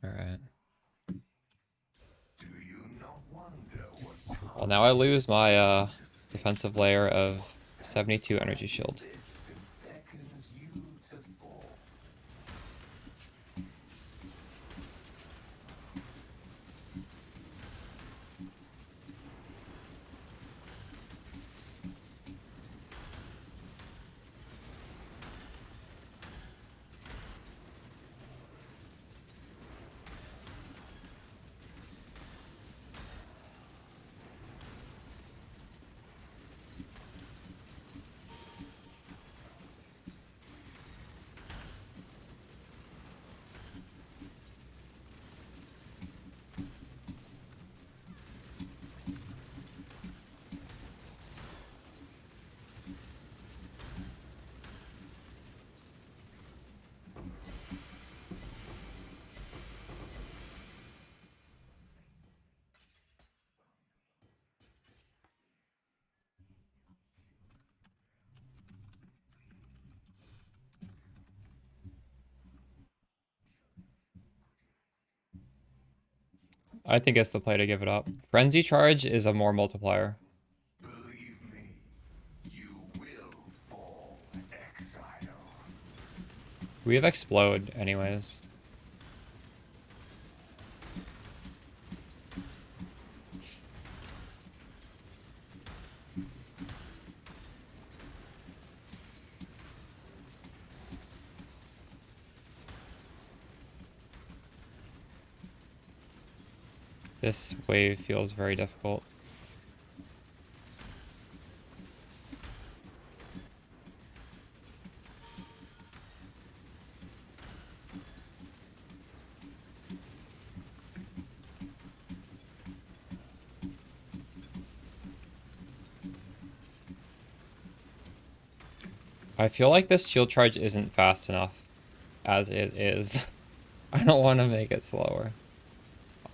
All right. Do you not wonder what Well, now I lose my defensive layer of 72 energy shield. this beckons you to fall? I think it's the play to give it up. Frenzy Charge is a more multiplier. Believe me, you will fall, exile. We have Explode anyways. This wave feels very difficult. I feel like this shield charge isn't fast enough as it is. I don't want to make it slower.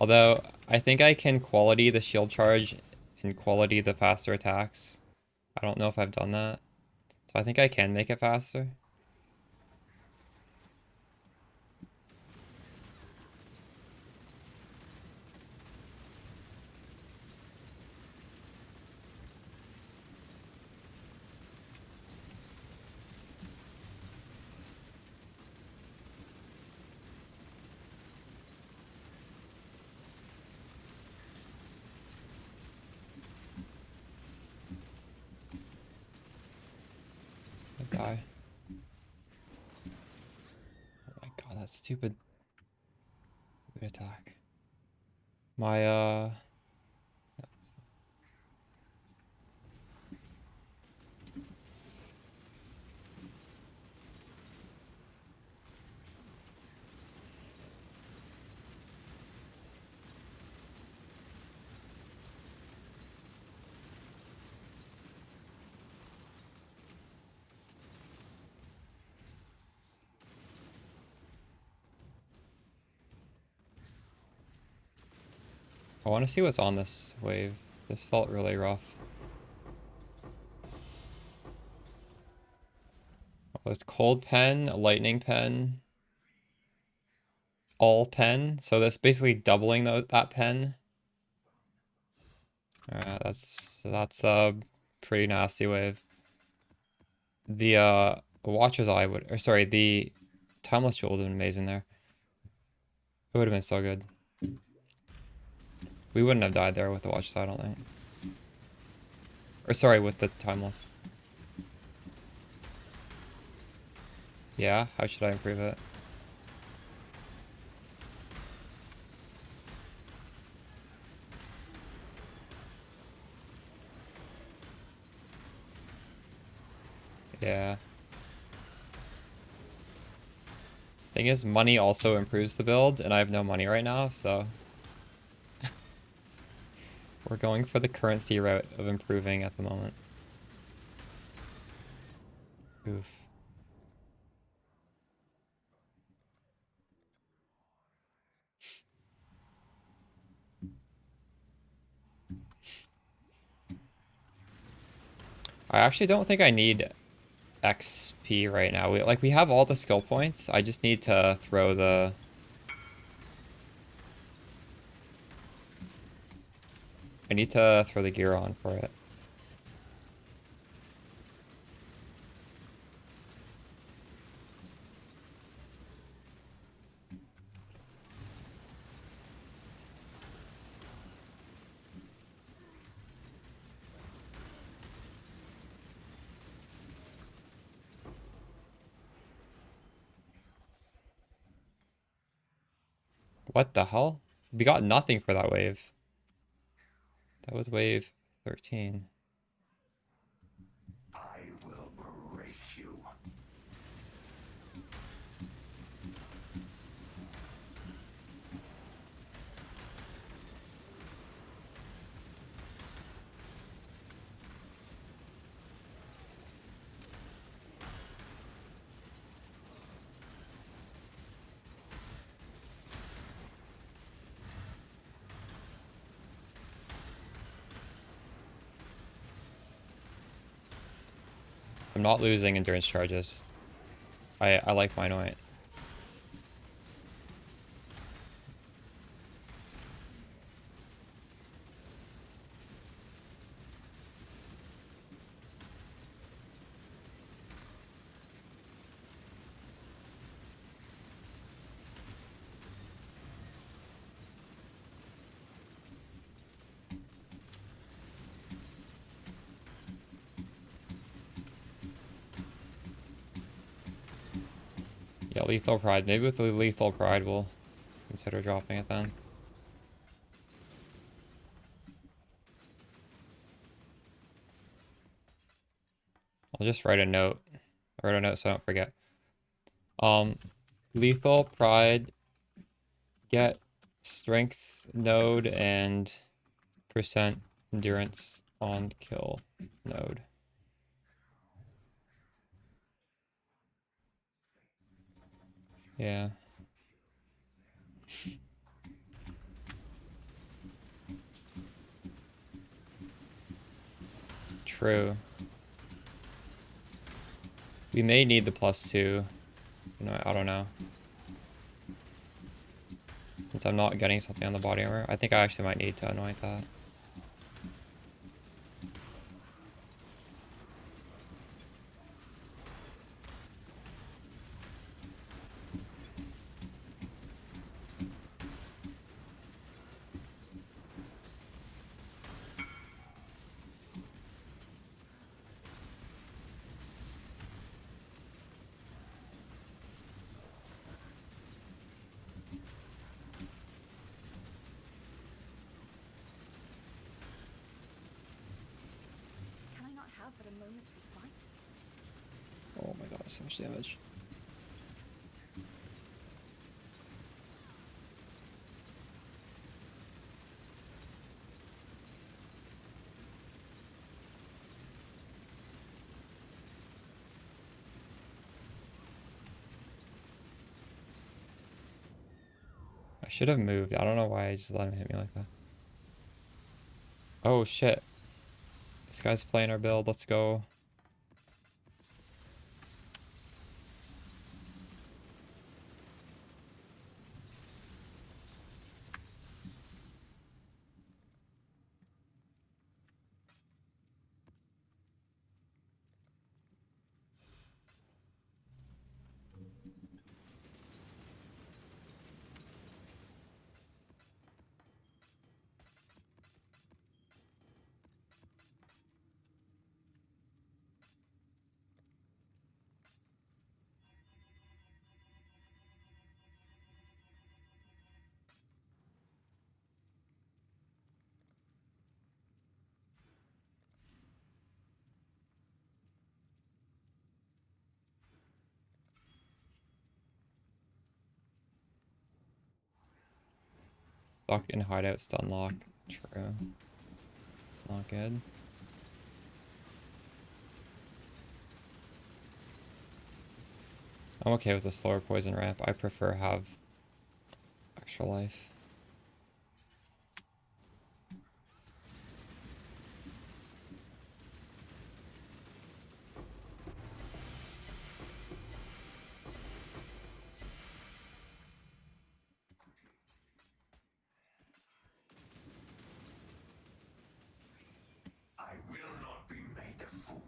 Although, I think I can quality the shield charge and quality the faster attacks. I don't know if I've done that. So I think I can make it faster. stupid attack. My I want to see what's on this wave. This felt really rough. Oh, it's cold pen, lightning pen, all pen. So that's basically doubling that pen. That's a pretty nasty wave. The Watcher's Eye would, or sorry, the Timeless Jewel would have been amazing there. It would have been so good. We wouldn't have died there with the Watcher's Eye, I don't think. Or sorry, with the Timeless. Yeah, how should I improve it? Yeah. Thing is, money also improves the build, and I have no money right now, so we're going for the currency route of improving at the moment. Oof. I actually don't think I need XP right now. We have all the skill points. I just need to throw the... I need to throw the gear on for it. What the hell? We got nothing for that wave. That was wave 13. I will break you. I'm not losing endurance charges. I like my anoint. Yeah, Lethal Pride. Maybe with the Lethal Pride we'll consider dropping it then. I'll just write a note. Write a note so I don't forget. Lethal Pride, get strength node and percent endurance on kill node. Yeah. True. We may need the +2. No, I don't know. Since I'm not getting something on the body armor, I think I actually might need to anoint that. but a moment's respite. Oh my god, so much damage. I should have moved. I don't know why I just let him hit me like that. Oh shit. This guy's playing our build. Let's go. Fucking hideout stun lock. True. It's not good. I'm okay with the slower poison ramp. I prefer have extra life. I will not be made a fool.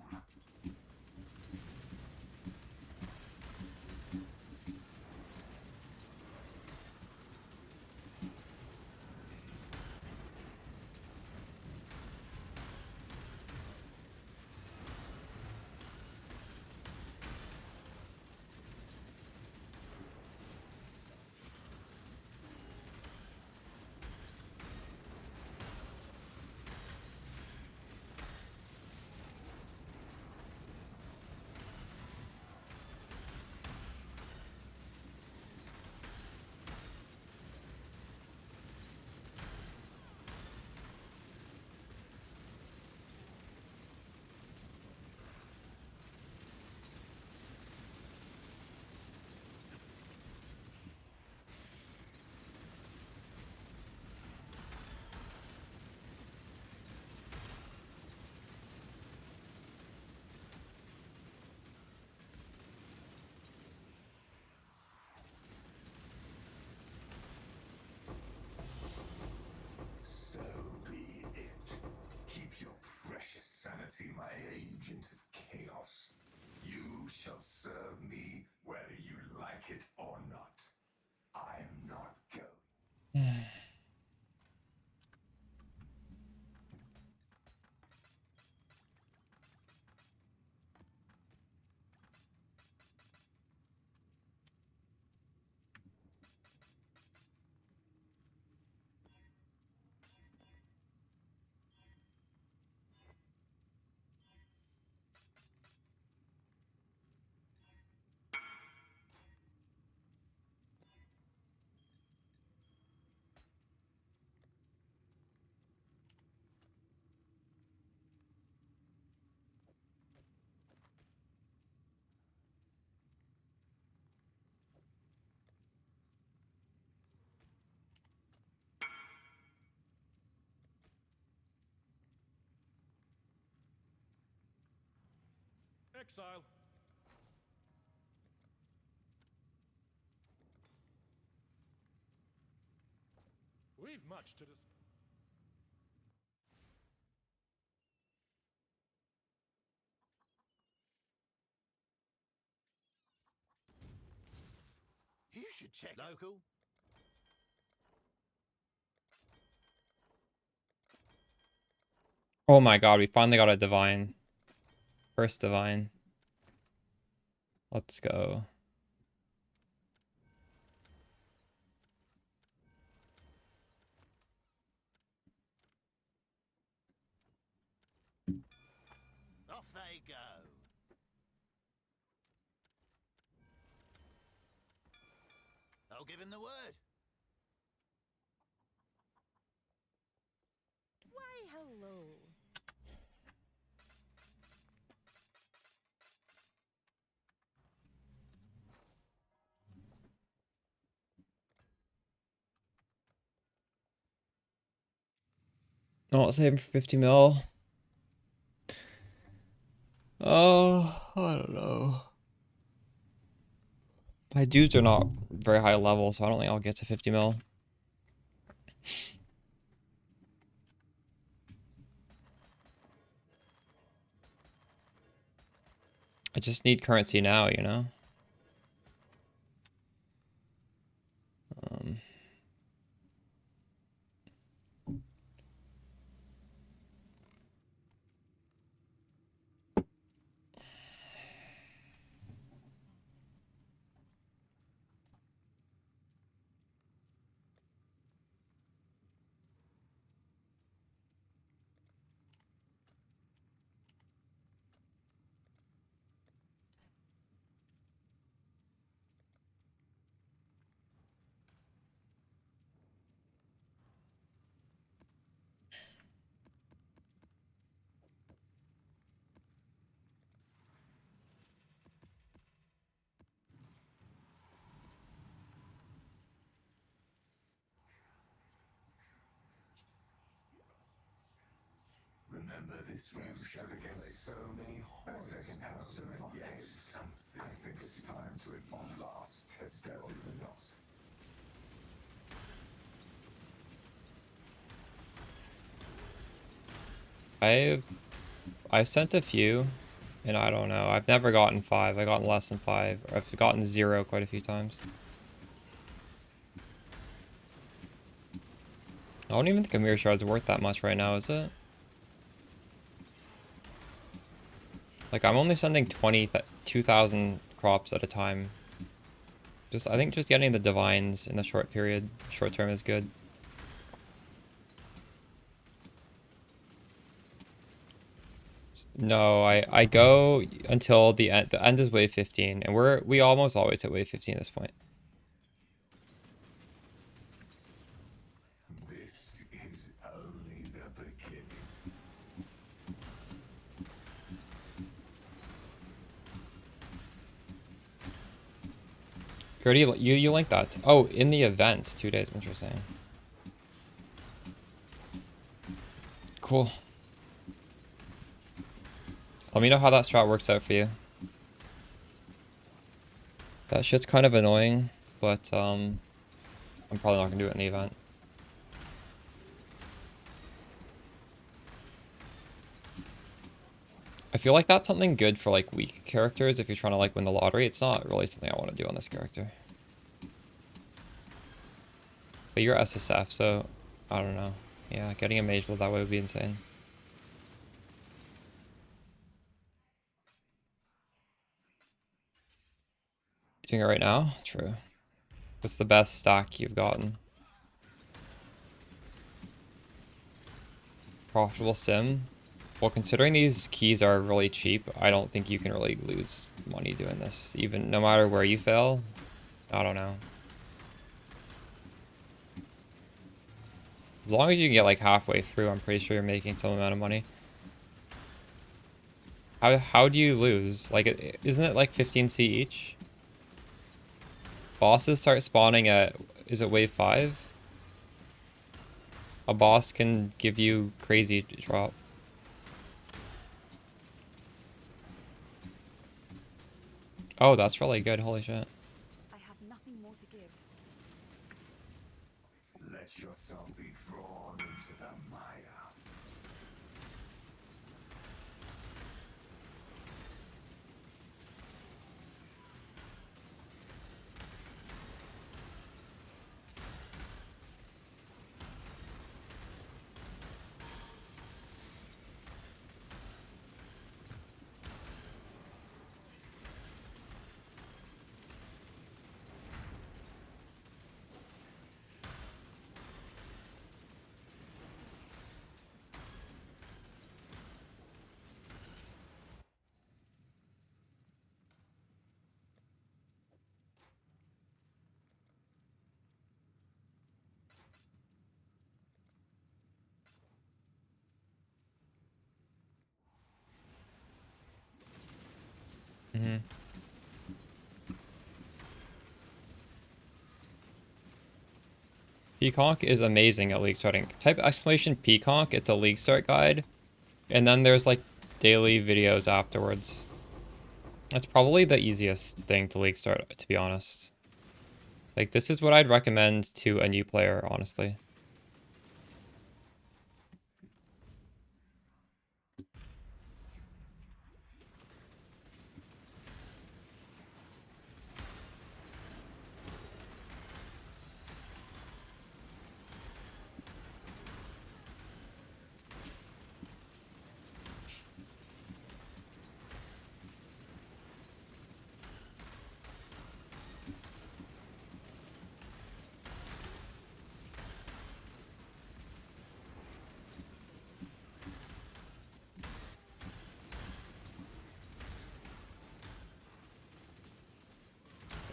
So be it. Keep your precious sanity, my agent of chaos. You shall serve me whether you like it or not. I'm not going. Exile. We've much to discuss. You should check local. Oh my god, we finally got a divine. First divine. Let's go. Off I go. I'll give him the word. Why, hello. Not saving for 50 mil. Oh, I don't know. My dudes are not very high level, so I don't think I'll get to 50 mil. I just need currency now, you know? Um, Remember this room showed against so many horrors. A second house of yes, something. I think it's time to at last test your limits. I sent a few, and I don't know. I've never gotten 5. I've gotten less than 5. Or I've gotten 0 quite a few times. I don't even think a mirror shard's worth that much right now, is it? Like, I'm only sending 2,000 crops at a time. I think just getting the divines in the short term is good. No, I go until the end. The end is wave 15, and we almost always hit wave 15 at this point. This is only the beginning. You already you linked that. Oh, in the event, 2 days. Interesting. Cool. Let me know how that strat works out for you. That shit's kind of annoying, but I'm probably not gonna do it in the event. I feel like that's something good for like weak characters if you're trying to like win the lottery. It's not really something I want to do on this character. But you're SSF, so I don't know. Yeah, getting a mage build that way would be insane. You doing it right now? True. What's the best stack you've gotten? Profitable sim? Well, considering these keys are really cheap, I don't think you can really lose money doing this. Even no matter where you fail, I don't know. As long as you can get like halfway through, I'm pretty sure you're making some amount of money. How do you lose? Like, isn't it like 15C each? Bosses start spawning at, is it wave 5? A boss can give you crazy drop. Oh, that's really good. Holy shit. I have nothing more to give. Let yourself be drawn into the mire. Mm-hmm. Pconc is amazing at league starting. Type exclamation Pconc, it's a league start guide. And then there's like daily videos afterwards. That's probably the easiest thing to league start, to be honest. Like, this is what I'd recommend to a new player, honestly.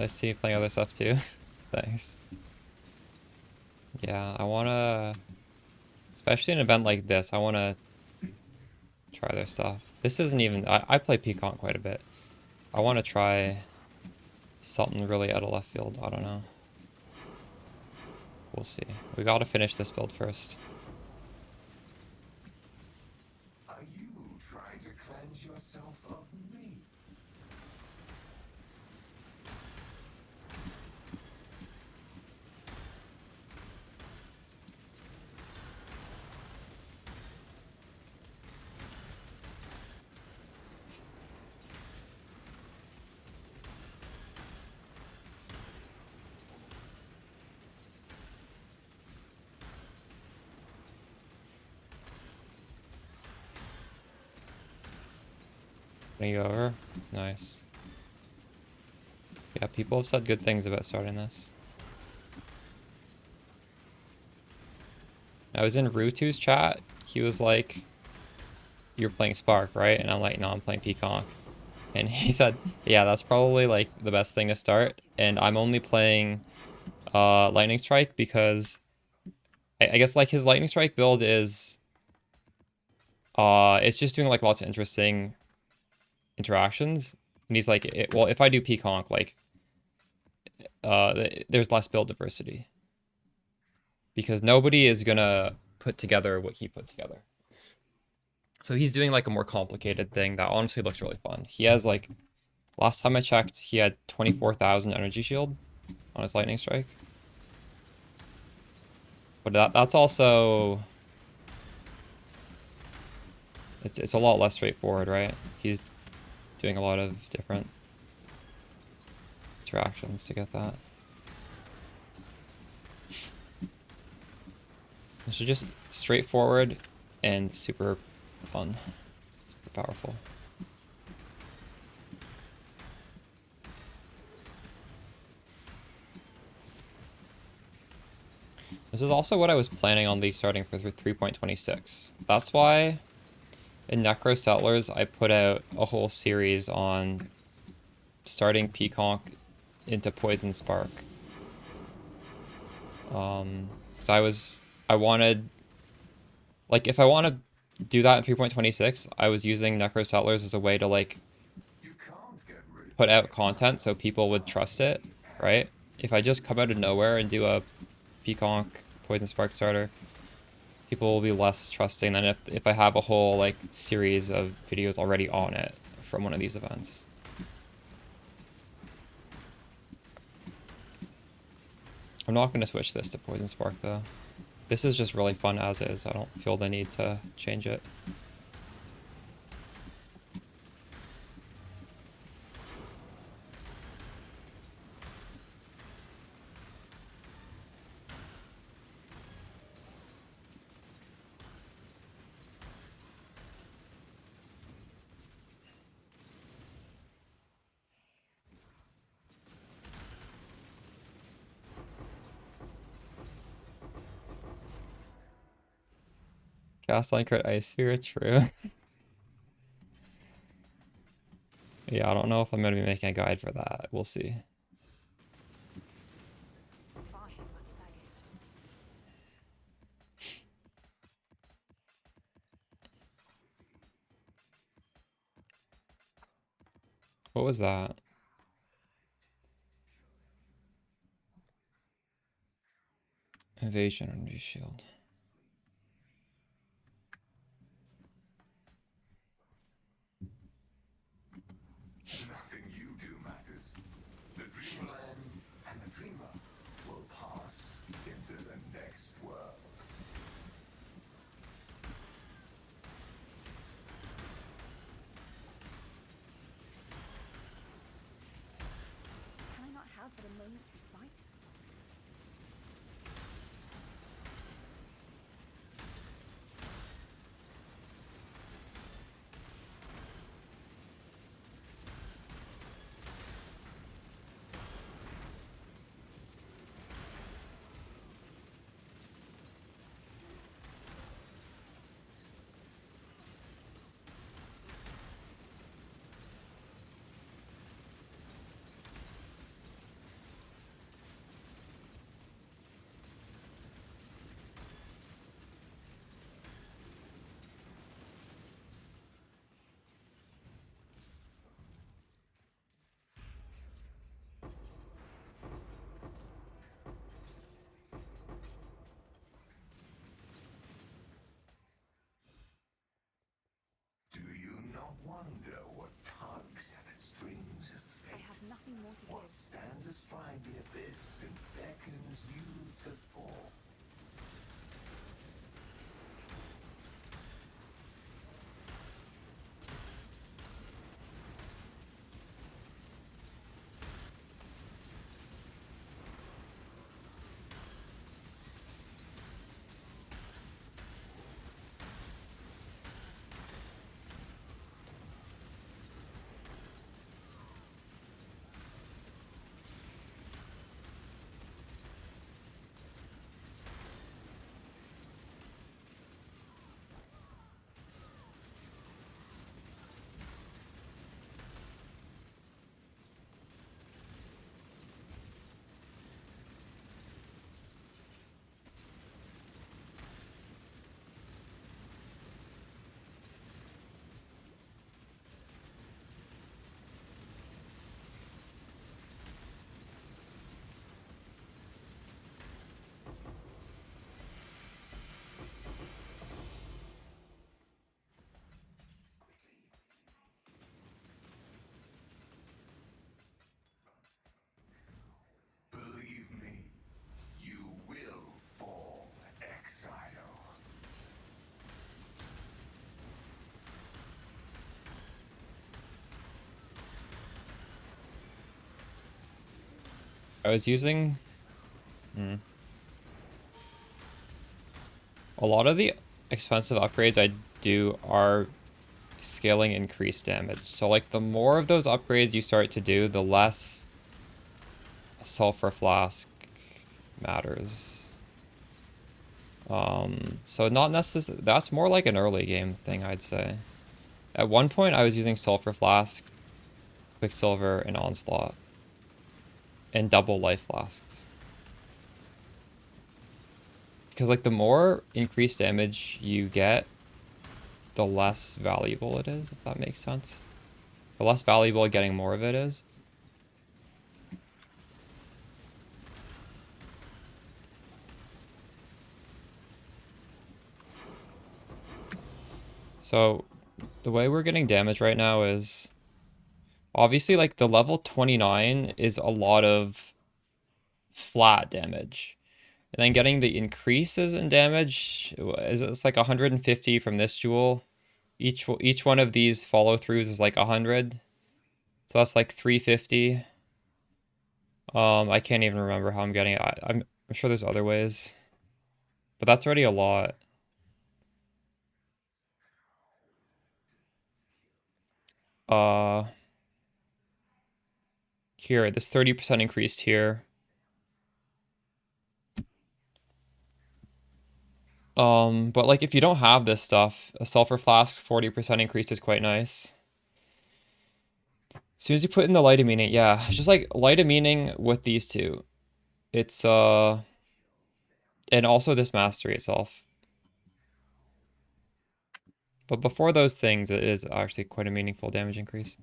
I see you playing other stuff too. Thanks. Yeah, I wanna, especially an event like this, I wanna try their stuff. This isn't even, I play Pconc quite a bit. I wanna try something really out of left field. I don't know. We'll see. We gotta finish this build first. Are you trying to cleanse yourself of me? Can you go over? Nice. Yeah, people have said good things about starting this. I was in Rutu's chat. He was like, "You're playing Spark, right?" And I'm like, "No, I'm playing Pconc." And he said, "Yeah, that's probably like the best thing to start." And I'm only playing Lightning Strike because I guess like his Lightning Strike build is it's just doing like lots of interesting interactions. And he's like, well, if I do Pconc, like there's less build diversity because nobody is gonna put together what he put together. So he's doing like a more complicated thing that honestly looks really fun. He has like, last time I checked, he had 24,000 energy shield on his Lightning Strike. But that's also, it's a lot less straightforward, right? He's doing a lot of different interactions to get that. This is just straightforward and super fun, super powerful. This is also what I was planning on League starting for 3.26. That's why in Necro Settlers I put out a whole series on starting Pconc into Poison Spark. Because I wanted, like, if I want to do that in 3.26, I was using Necro Settlers as a way to like You can't get rid put out content so people would trust it, right? If I just come out of nowhere and do a Pconc Poison Spark starter, people will be less trusting than if I have a whole like series of videos already on it from one of these events. I'm not going to switch this to Poison Spark though. This is just really fun as is. I don't feel the need to change it. Cast Crit Ice Sphere, true. Yeah, I don't know if I'm going to be making a guide for that. We'll see. Far too much baggage. What was that? Evasion energy shield. Nothing you do matters. The dreamland and the dreamer will pass into the next world. Can I not have but a moment's respite? Do you not wonder what tugs at the strings of I fate? have nothing more to What give. stands astride the abyss and beckons you to fall? Believe me, you will fall, exile. I was using a lot of the expensive upgrades I do are scaling increased damage. So like the more of those upgrades you start to do, the less sulfur flask matters. So not necessarily, that's more like an early game thing, I'd say. At one point I was using sulfur flask, quicksilver, and onslaught, and double life flasks. Because like the more increased damage you get, the less valuable it is, if that makes sense. The less valuable getting more of it is. So the way we're getting damage right now is obviously like the level 29 is a lot of flat damage. And then getting the increases in damage is it's like 150 from this jewel. Each one of these follow throughs is like 100. So that's like 350. I can't even remember how I'm getting it. I'm sure there's other ways. But that's already a lot. Uh Here, this 30% increased here. But like if you don't have this stuff, a sulfur flask 40% increase is quite nice. As soon as you put in the light amine, yeah, it's just like light amine with these two. It's and also this mastery itself. But before those things, it is actually quite a meaningful damage increase.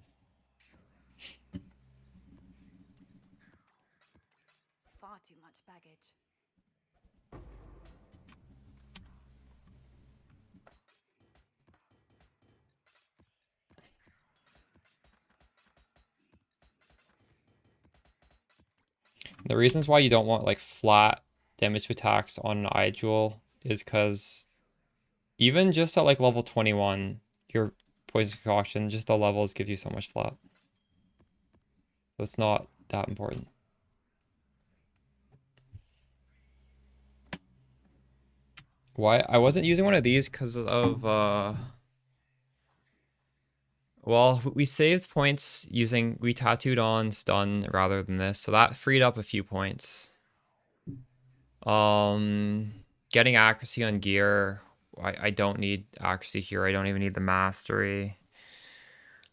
The reasons why you don't want like flat damage to attacks on an eye jewel is because even just at like level 21, your poison concoction, just the levels give you so much flat. So it's not that important. Why? I wasn't using one of these because of, well, we saved points using, we tattooed on stun rather than this. So that freed up a few points. Getting accuracy on gear. I don't need accuracy here. I don't even need the mastery.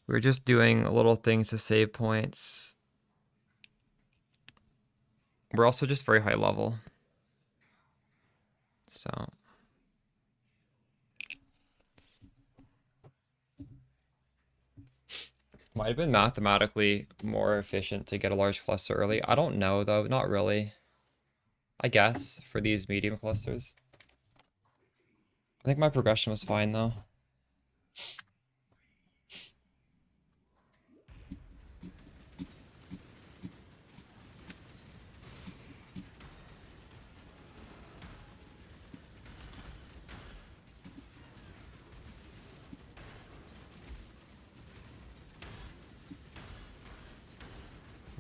We're just doing little things to save points. We're also just very high level. So. Might have been mathematically more efficient to get a large cluster early. I don't know though, not really. I guess for these medium clusters. I think my progression was fine though.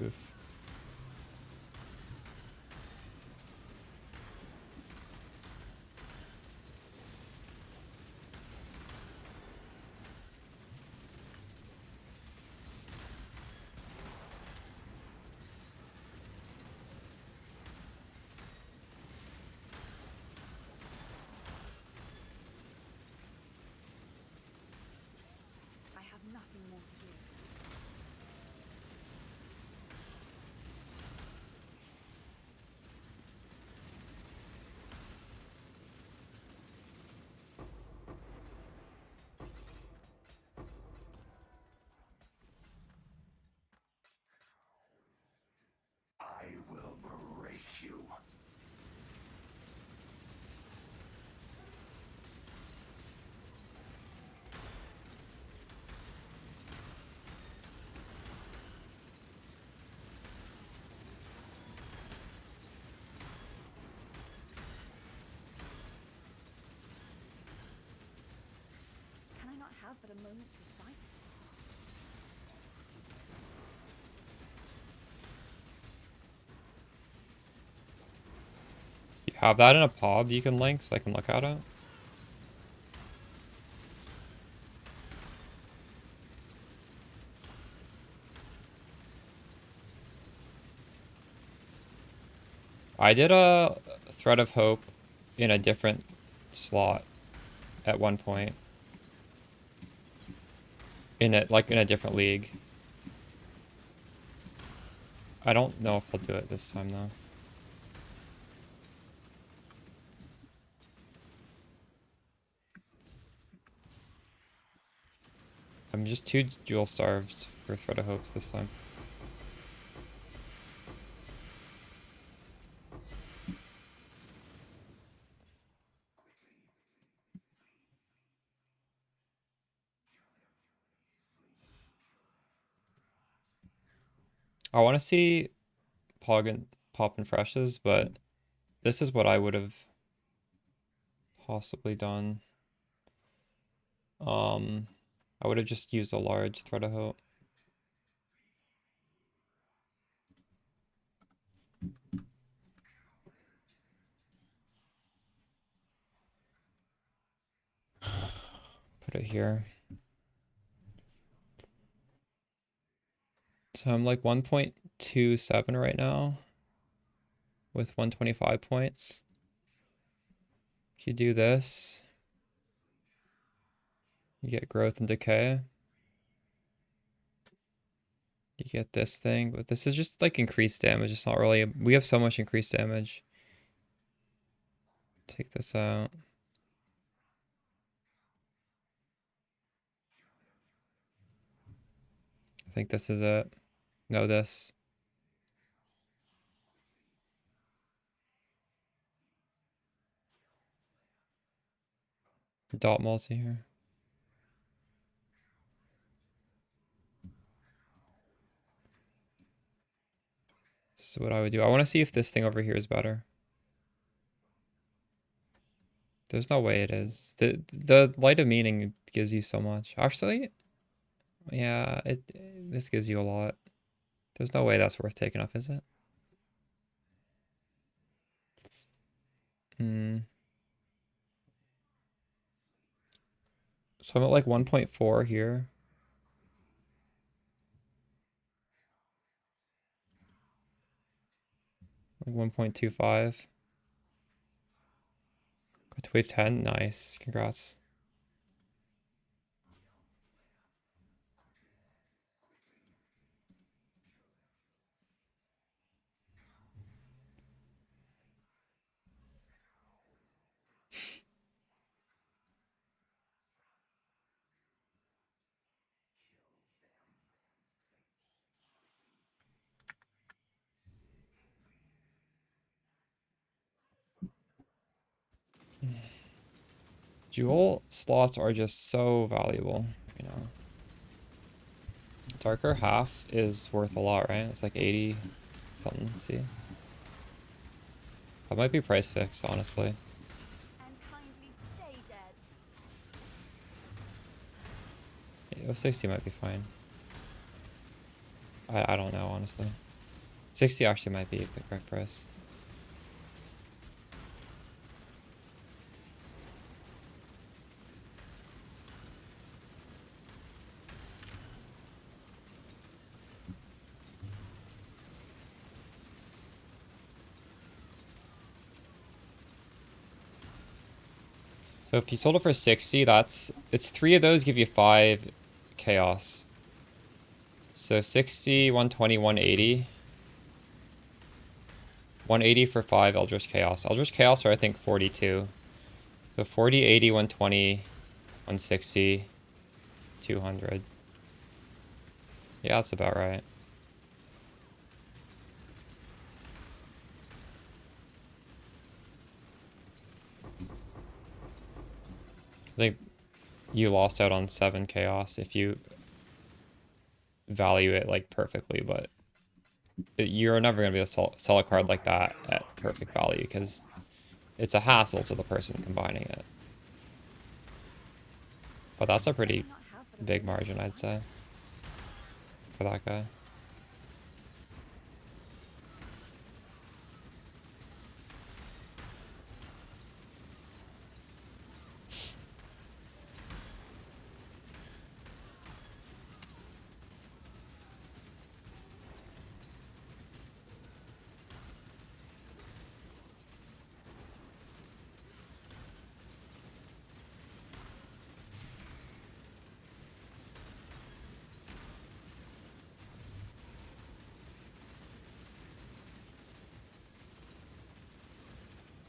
Oof. I have nothing more to give. I will break you. Can I not have but a moment's respite? You have that in a pub you can link so I can look at it. I did a Thread of Hope in a different slot at one point. In a different league. I don't know if I'll do it this time though. I'm just too jewel starved for Thread of Hopes this time. I want to see Pop and Freshes, but this is what I would have possibly done. I would have just used a large Thread of Hope. Put it here. So I'm like 1.27 right now with 125 points. If you do this, you get growth and decay. You get this thing, but this is just like increased damage. It's not really, we have so much increased damage. Take this out. I think this is it. No, this. Dot multi here. is what I would do. I want to see if this thing over here is better. There's no way it is. The light of meaning gives you so much. Actually, yeah, this gives you a lot. There's no way that's worth taking off, is it? Hmm. So I'm at like 1.4 here. Like 1.25. Got to wave 10. Nice. Congrats. Jewel slots are just so valuable, you know. Darker half is worth a lot, right? It's like 80 something. Let's see. That might be price fixed, honestly. And kindly stay dead. Yeah, 60 might be fine. I don't know, honestly. 60 actually might be the correct price. So if you sold it for 60, it's 3 of those give you 5 chaos. So 60, 120, 180. 180 for 5 Eldritch Chaos. Eldritch Chaos are I think 42. So 40, 80, 120, 160, 200. Yeah, that's about right. I think you lost out on 7 chaos if you value it like perfectly, but you're never going to be able to sell a card like that at perfect value because it's a hassle to the person combining it. But that's a pretty Not half of the big way margin, I'd say, for that guy.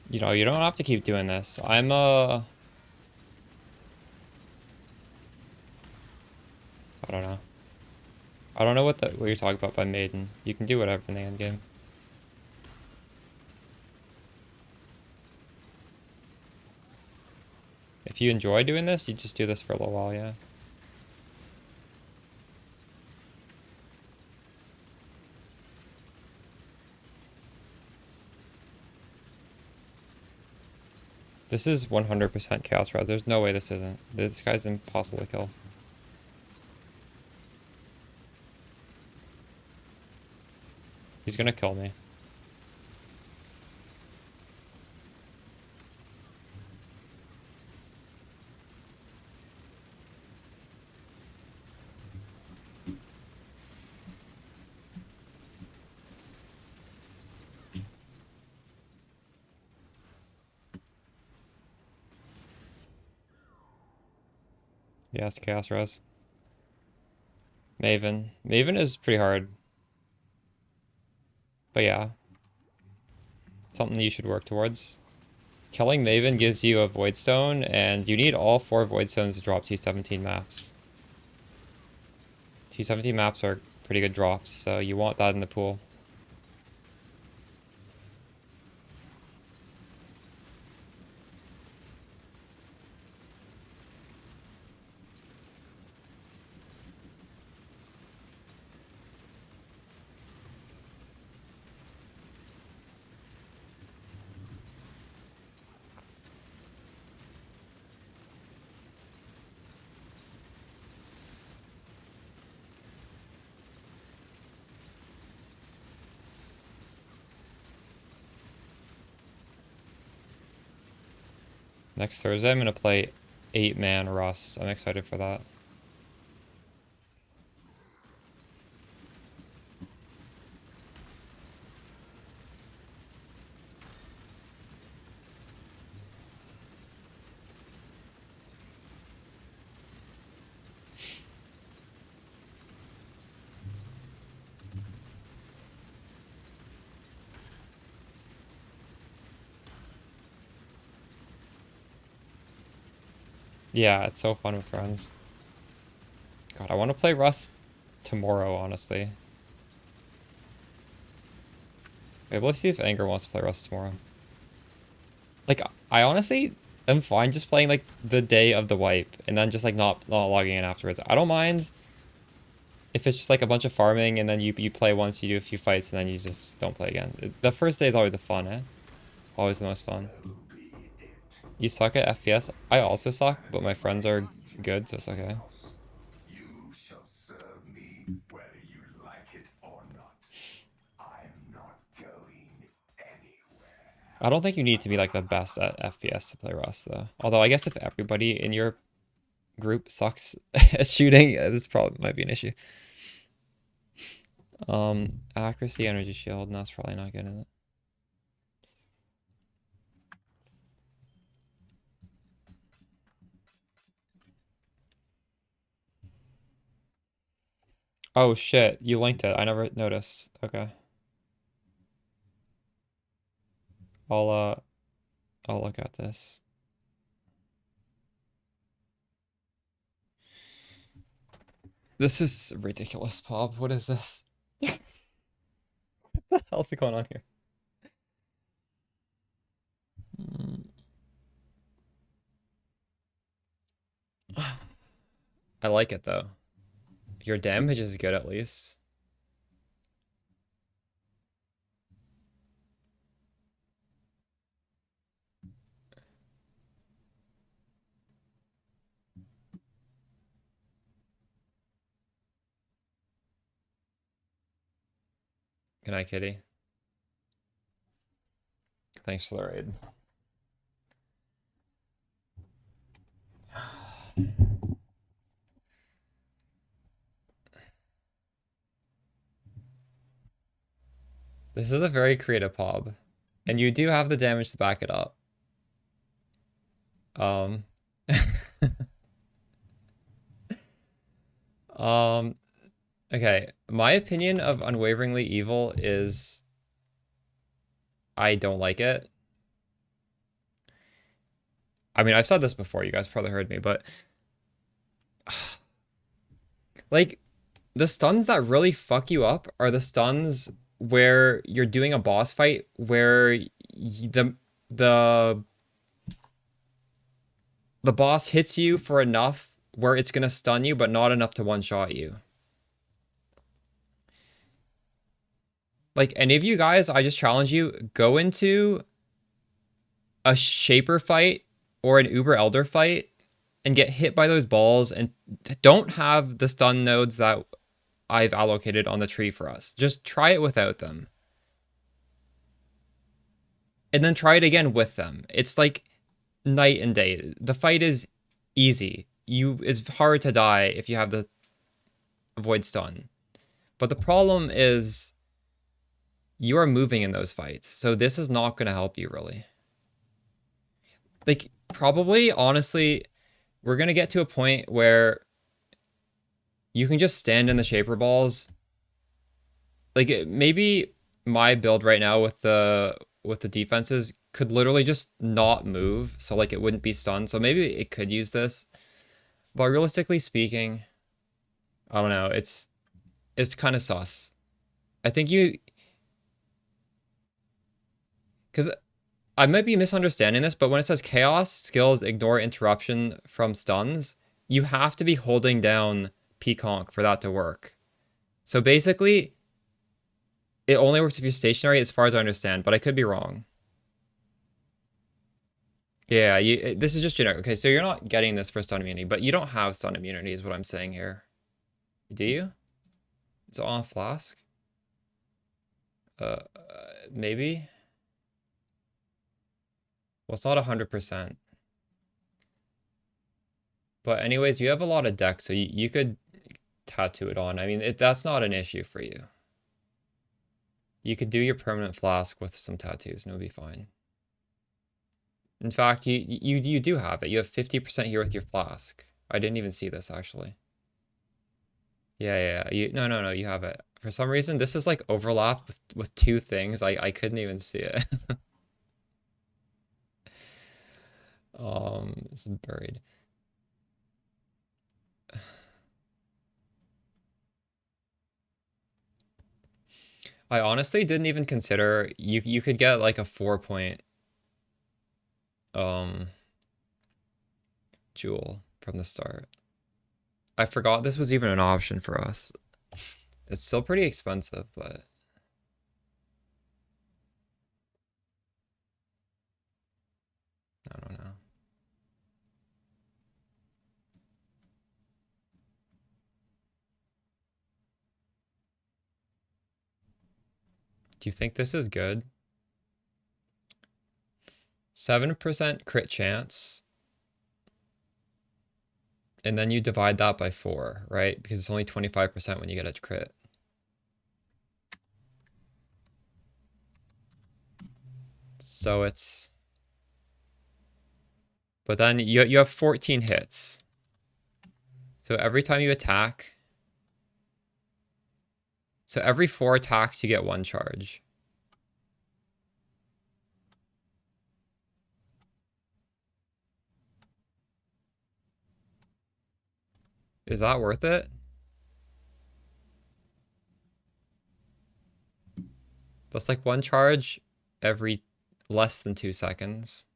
You know, you don't have to keep doing this. I don't know. I don't know what you're talking about by maiden. You can do whatever in the end game. If you enjoy doing this, you just do this for a little while, yeah. This is 100% Chaos Red. There's no way this isn't. This guy's impossible to kill. He's gonna kill me. Yeah, it's Chaos Res. Maven. Maven is pretty hard. But yeah. Something you should work towards. Killing Maven gives you a Void Stone, and you need all 4 Void Stones to drop T17 maps. T17 maps are pretty good drops, so you want that in the pool. Next Thursday, I'm gonna play 8-man Rust. I'm excited for that. Yeah, it's so fun with friends. God, I want to play Rust tomorrow, honestly. Maybe let's see if Anger wants to play Rust tomorrow. Like, I honestly am fine just playing, like, the day of the wipe, and then just, like, not logging in afterwards. I don't mind if it's just, like, a bunch of farming, and then you play once, you do a few fights, and then you just don't play again. The first day is always the fun, eh? Always the most fun. You suck at FPS? I also suck, but my friends are good, so it's okay. You shall serve me whether you like it or not. I'm not going anywhere. I don't think you need to be, like, the best at FPS to play Rust, though. Although, I guess if everybody in your group sucks at shooting, this probably might be an issue. Accuracy, energy shield, and that's probably not good, is it? Oh shit, you linked it. I never noticed. Okay. I'll look at this. This is ridiculous, Bob. What is this? What the hell's going on here? I like it though. Your damage is good at least. Good night, Kitty. Thanks for the raid. This is a very creative Pob. And you do have the damage to back it up. Um okay. My opinion of Unwaveringly Evil is I don't like it. I mean, I've said this before, you guys probably heard me, but like the stuns that really fuck you up are the stuns where you're doing a boss fight where the boss hits you for enough where it's gonna stun you, but not enough to one-shot you. Like any of you guys, I just challenge you, go into a Shaper fight or an Uber Elder fight and get hit by those balls and don't have the stun nodes that I've allocated on the tree for us. Just try it without them. And then try it again with them. It's like night and day. The fight is easy. It's hard to die if you have the avoid stun. But the problem is you are moving in those fights. So this is not going to help you really. Like probably, honestly, we're going to get to a point where you can just stand in the Shaper balls. Like maybe my build right now with the defenses could literally just not move, so like it wouldn't be stunned. So maybe it could use this. But realistically speaking, I don't know. It's kind of sus. I think because I might be misunderstanding this, but when it says chaos skills ignore interruption from stuns, you have to be holding down Pconc for that to work. So basically, it only works if you're stationary, as far as I understand, but I could be wrong. Yeah, this is just generic. Okay, so you're not getting this for stun immunity, but you don't have stun immunity is what I'm saying here. Do you? It's on Flask? Maybe? Well, it's not 100%. But anyways, you have a lot of deck, so you could tattoo it on. I mean, that's not an issue for you. You could do your permanent flask with some tattoos and it'll be fine. In fact, you do have it. You have 50% here with your flask. I didn't even see this actually. Yeah. No, you have it. For some reason, this is like overlap with two things. I couldn't even see it. It's buried. I honestly didn't even consider you could get like a 4-point jewel from the start. I forgot this was even an option for us. It's still pretty expensive, but I don't know. Do you think this is good? 7% crit chance. And then you divide that by 4, right? Because it's only 25% when you get a crit. So it's... But then you have 14 hits. So every time you attack... So every 4 attacks, you get 1 charge. Is that worth it? That's like 1 charge every less than 2 seconds.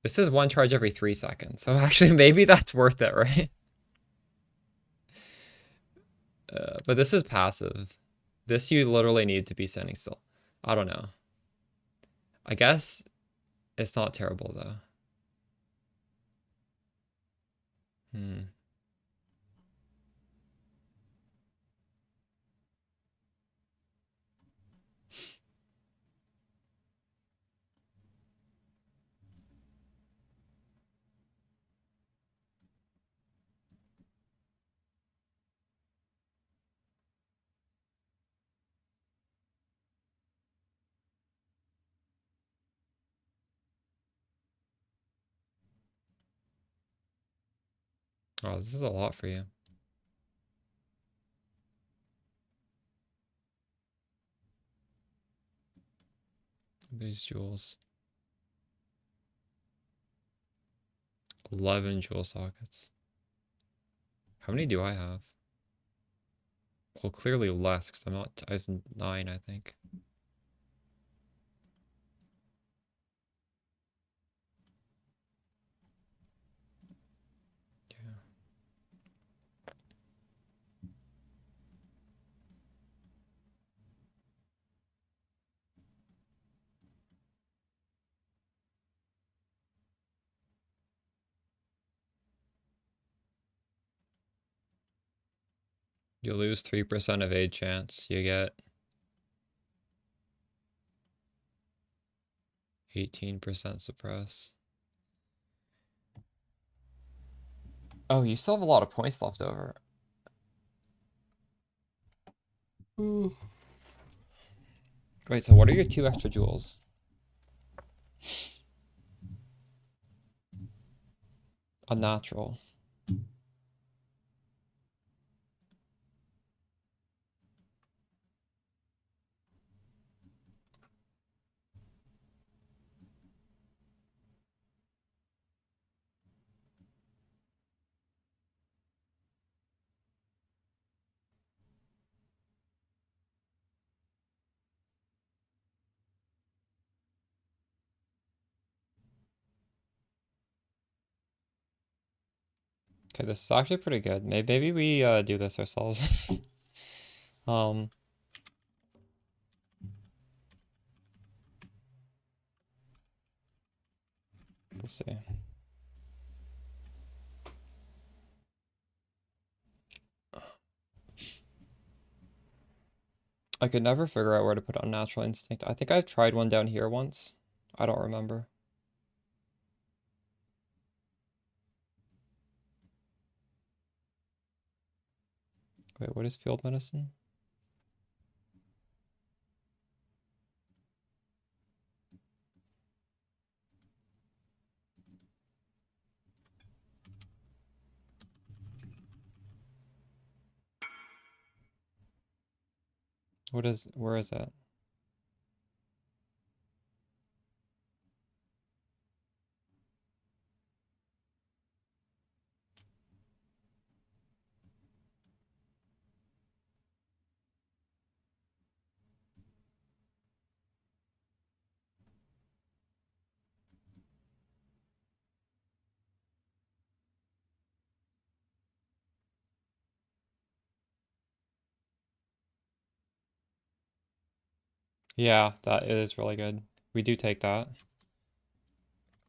This is 1 charge every 3 seconds. So actually, maybe that's worth it, right? But this is passive. This you literally need to be standing still. I don't know. I guess it's not terrible, though. Oh, this is a lot for you. These jewels. 11 jewel sockets. How many do I have? Well, clearly less, because I have 9, I think. Yeah. You lose 3% of aid chance. You get 18% suppress. Oh, you still have a lot of points left over. Ooh. Wait, so what are your 2 extra jewels? Unnatural. Okay, this is actually pretty good. Maybe we do this ourselves. We'll see. I could never figure out where to put Unnatural Instinct. I think I've tried one down here once. I don't remember. Wait, what is field medicine? Where is that? Yeah, that is really good. We do take that.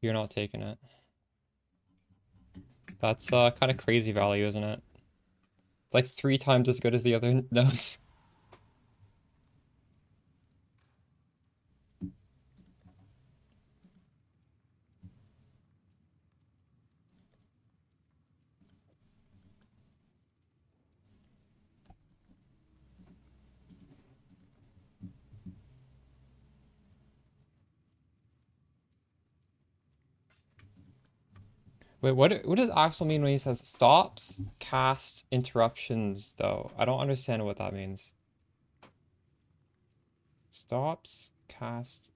You're not taking it. That's kind of crazy value, isn't it? It's like 3 times as good as the other nodes. Wait, what does Axel mean when he says stops cast interruptions though? I don't understand what that means. Stops cast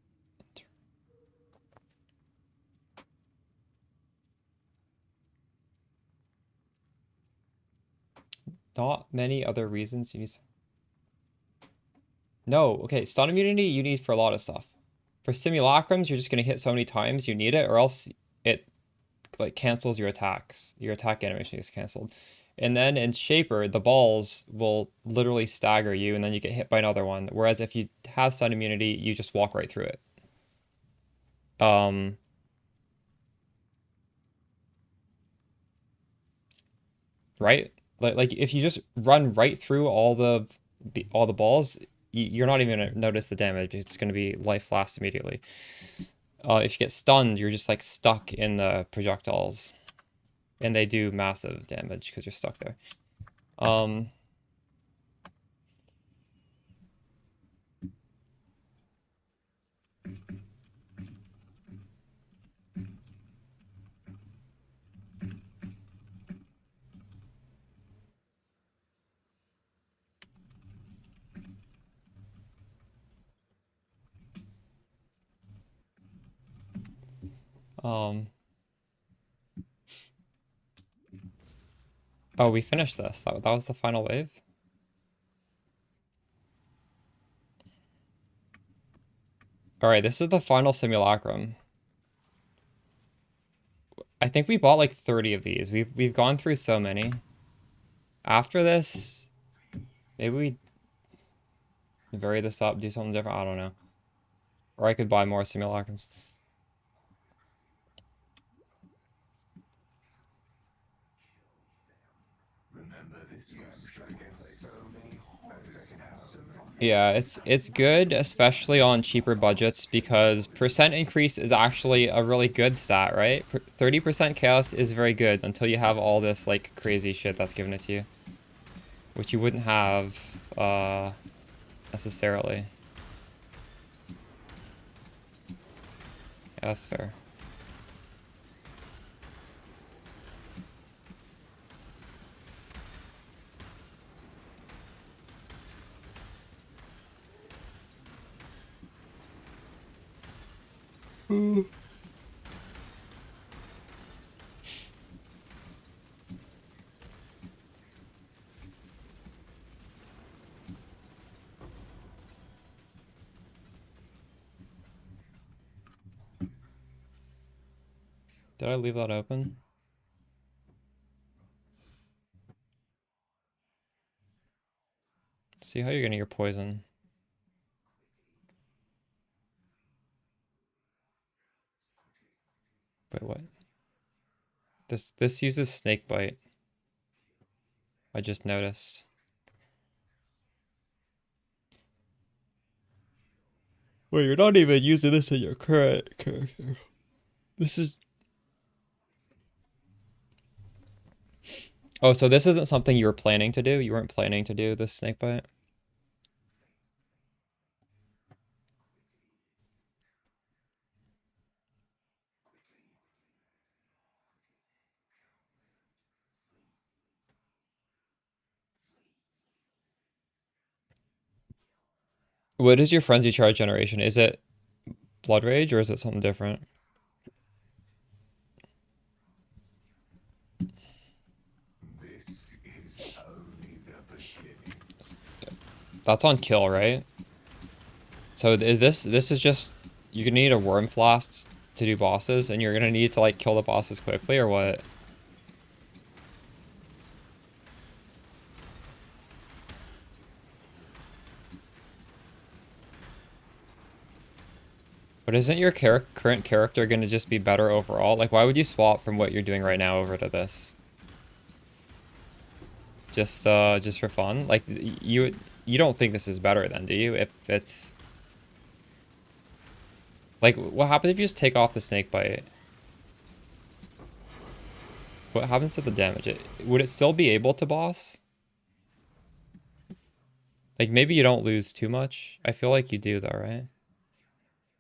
not many other reasons you need. No, okay, stun immunity you need for a lot of stuff. For simulacrums, you're just gonna hit so many times you need it, or else it like cancels your attacks. Your attack animation is canceled. And then in Shaper, the balls will literally stagger you, and then you get hit by another one. Whereas if you have stun immunity, you just walk right through it. Um, right? Like if you just run right through all the balls, you're not even gonna notice the damage. It's gonna be life last immediately. If you get stunned, you're just like stuck in the projectiles, and they do massive damage because you're stuck there. Um, um, oh, we finished this. That was the final wave. All right, this is the final simulacrum. I think we bought like 30 of these. We've gone through so many. After this, maybe we vary this up, do something different. I don't know. Or I could buy more simulacrums. Remember this so many Yeah, it's good, especially on cheaper budgets, because percent increase is actually a really good stat, right? 30% chaos is very good until you have all this like crazy shit that's given it to you, which you wouldn't have necessarily. Yeah, that's fair. Did I leave that open? See how you're getting your poison. Wait, what? This uses snake bite. I just noticed. Wait, you're not even using this in your current character. This is Oh, so this isn't something you were planning to do? You weren't planning to do this snake bite? What is your frenzy charge generation? Is it blood rage or is it something different? This is only the beginning. That's on kill, right? So this is just you're gonna need a worm flask to do bosses, and you're gonna need to like kill the bosses quickly, or what? But isn't your current character gonna just be better overall? Like, why would you swap from what you're doing right now over to this? Just for fun? Like, you don't think this is better then, do you? If it's like, what happens if you just take off the snake bite? What happens to the damage? Would it still be able to boss? Like, maybe you don't lose too much. I feel like you do though, right?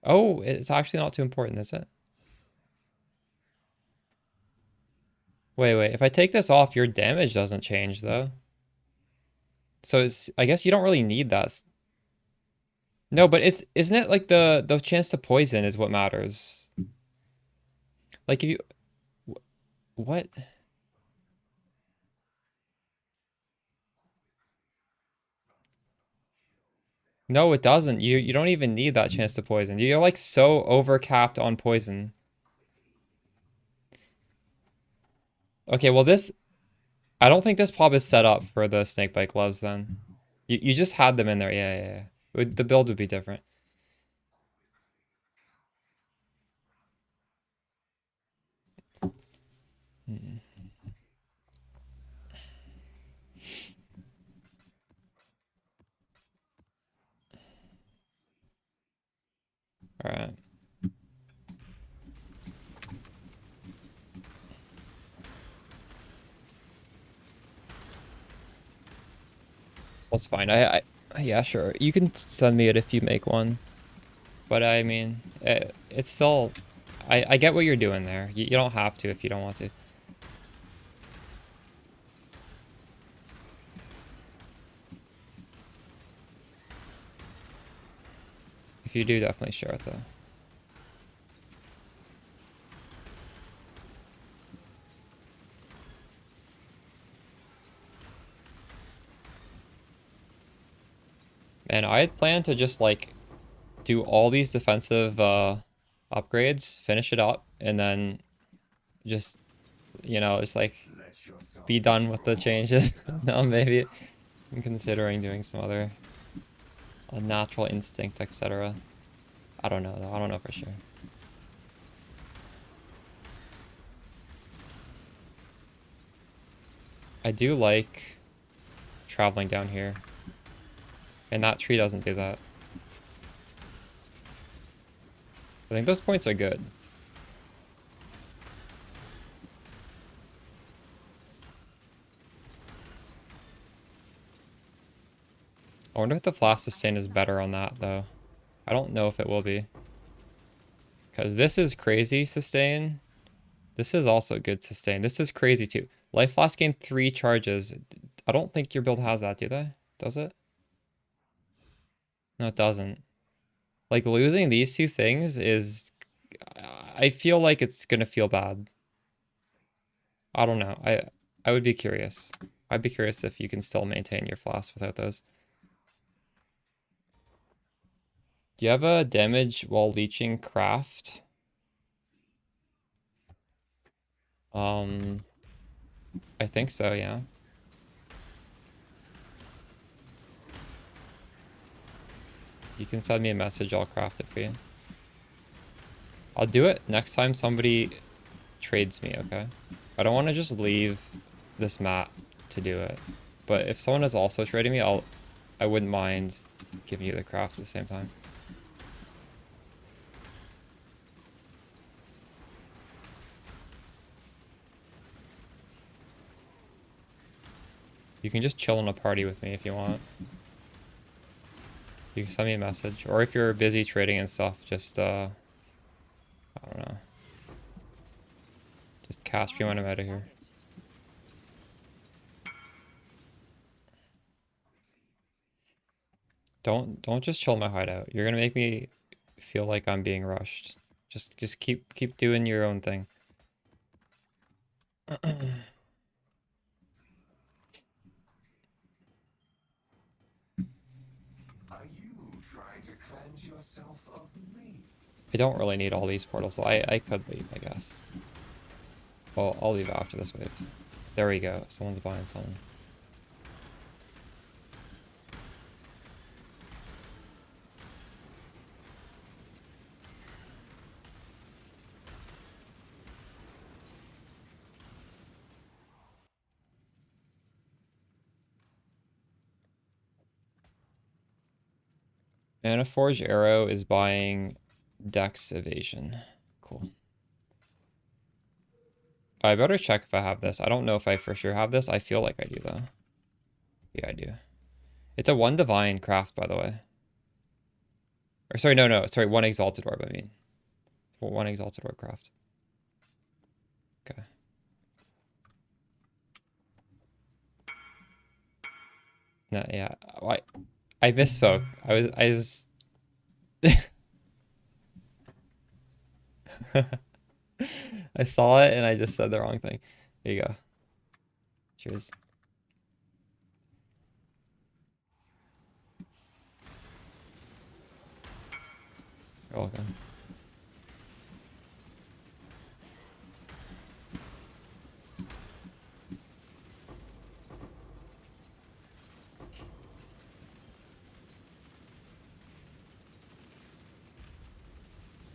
Oh, it's actually not too important, is it? Wait. If I take this off, your damage doesn't change though. So I guess you don't really need that. No, but isn't it like the chance to poison is what matters? Like if you what? No, it doesn't. You don't even need that chance to poison. You're like so overcapped on poison. Okay, well this I don't think this pub is set up for the snakebite gloves then. You just had them in there. Yeah. The build would be different. Mm. All right. That's fine. Yeah, sure. You can send me it if you make one. But I mean, it's still I get what you're doing there. You don't have to if you don't want to. If you do, definitely share it though. And I had planned to just like do all these defensive upgrades, finish it up, and then just just like Let yourself be be done with the fraught. changes. No, maybe I'm considering doing some other natural instinct, etc. I don't know though. I don't know for sure. I do like traveling down here. And that tree doesn't do that. I think those points are good. I wonder if the flash sustain is better on that, though. I don't know if it will be. Because this is crazy sustain. This is also good sustain. This is crazy, too. Life flask gain 3 charges. I don't think your build has that, do they? Does it? No, it doesn't. Like, losing these two things is... I feel like it's gonna feel bad. I don't know. I would be curious. I'd be curious if you can still maintain your flask without those. Do you have a damage while leeching craft? Um, I think so, yeah. You can send me a message, I'll craft it for you. I'll do it next time somebody trades me, okay? I don't want to just leave this map to do it. But if someone is also trading me, I wouldn't mind giving you the craft at the same time. You can just chill in a party with me if you want. You can send me a message. Or if you're busy trading and stuff, just, I don't know. Just cast me when I'm out of here. Don't just chill my hideout. You're gonna make me feel like I'm being rushed. Just keep doing your own thing. Are you trying to cleanse yourself of me? I don't really need all these portals. I could leave, I guess. Well, I'll leave after this wave. There we go. Someone's buying something. And a Forge Arrow is buying Dex Evasion. Cool. I better check if I have this. I don't know if I for sure have this. I feel like I do, though. Yeah, I do. It's a 1 Divine craft, by the way. Or sorry, no. Sorry, 1 Exalted Orb, I mean. 1 Exalted Orb craft. Okay. No, yeah. I misspoke. I was I saw it and I just said the wrong thing. There you go. Cheers. You're welcome.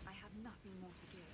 I have nothing more to give.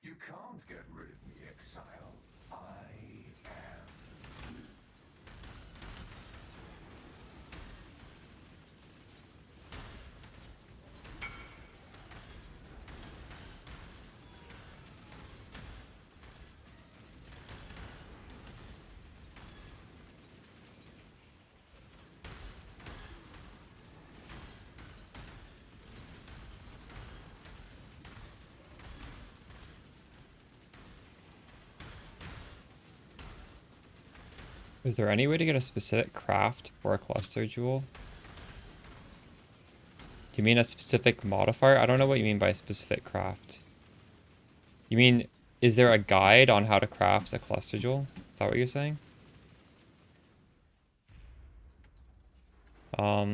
You can't get rid of me, exile. I am you. Is there any way to get a specific craft for a cluster jewel? Do you mean a specific modifier? I don't know what you mean by a specific craft. You mean, is there a guide on how to craft a cluster jewel? Is that what you're saying? Are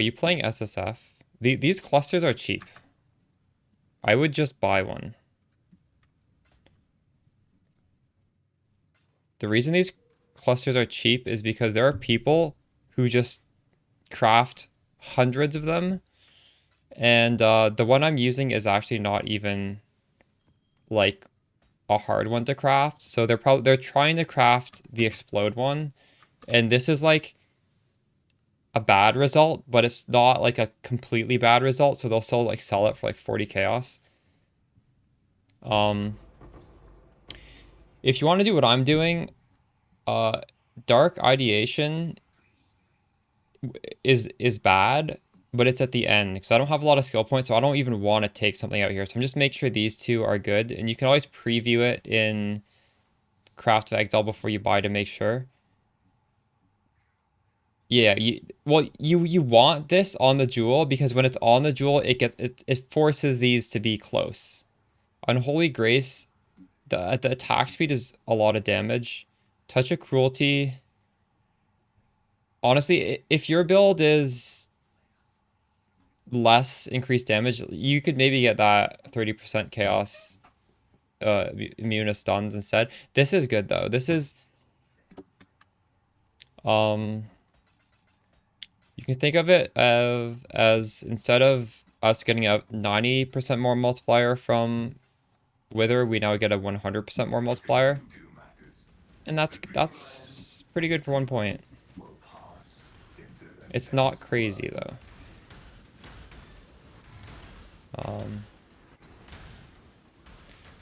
you playing SSF? These clusters are cheap. I would just buy one. The reason these clusters are cheap is because there are people who just craft hundreds of them. And the one I'm using is actually not even like a hard one to craft. So they're trying to craft the explode one. And this is like a bad result, but it's not like a completely bad result. So they'll still like sell it for like 40 chaos. If you want to do what I'm doing, Dark Ideation is bad, but it's at the end because I don't have a lot of skill points, so I don't even want to take something out here. So I'm just make sure these two are good, and you can always preview it in Craft of Exile before you buy to make sure. Yeah, you want this on the jewel because when it's on the jewel, it forces these to be close. Unholy Grace, the attack speed is a lot of damage. Touch of Cruelty. Honestly, if your build is less increased damage, you could maybe get that 30% chaos immune to stuns instead. This is good though. This is you can think of it as instead of us getting a 90% more multiplier from Wither, we now get a 100% more multiplier. And that's pretty good for 1 point. It's not crazy though.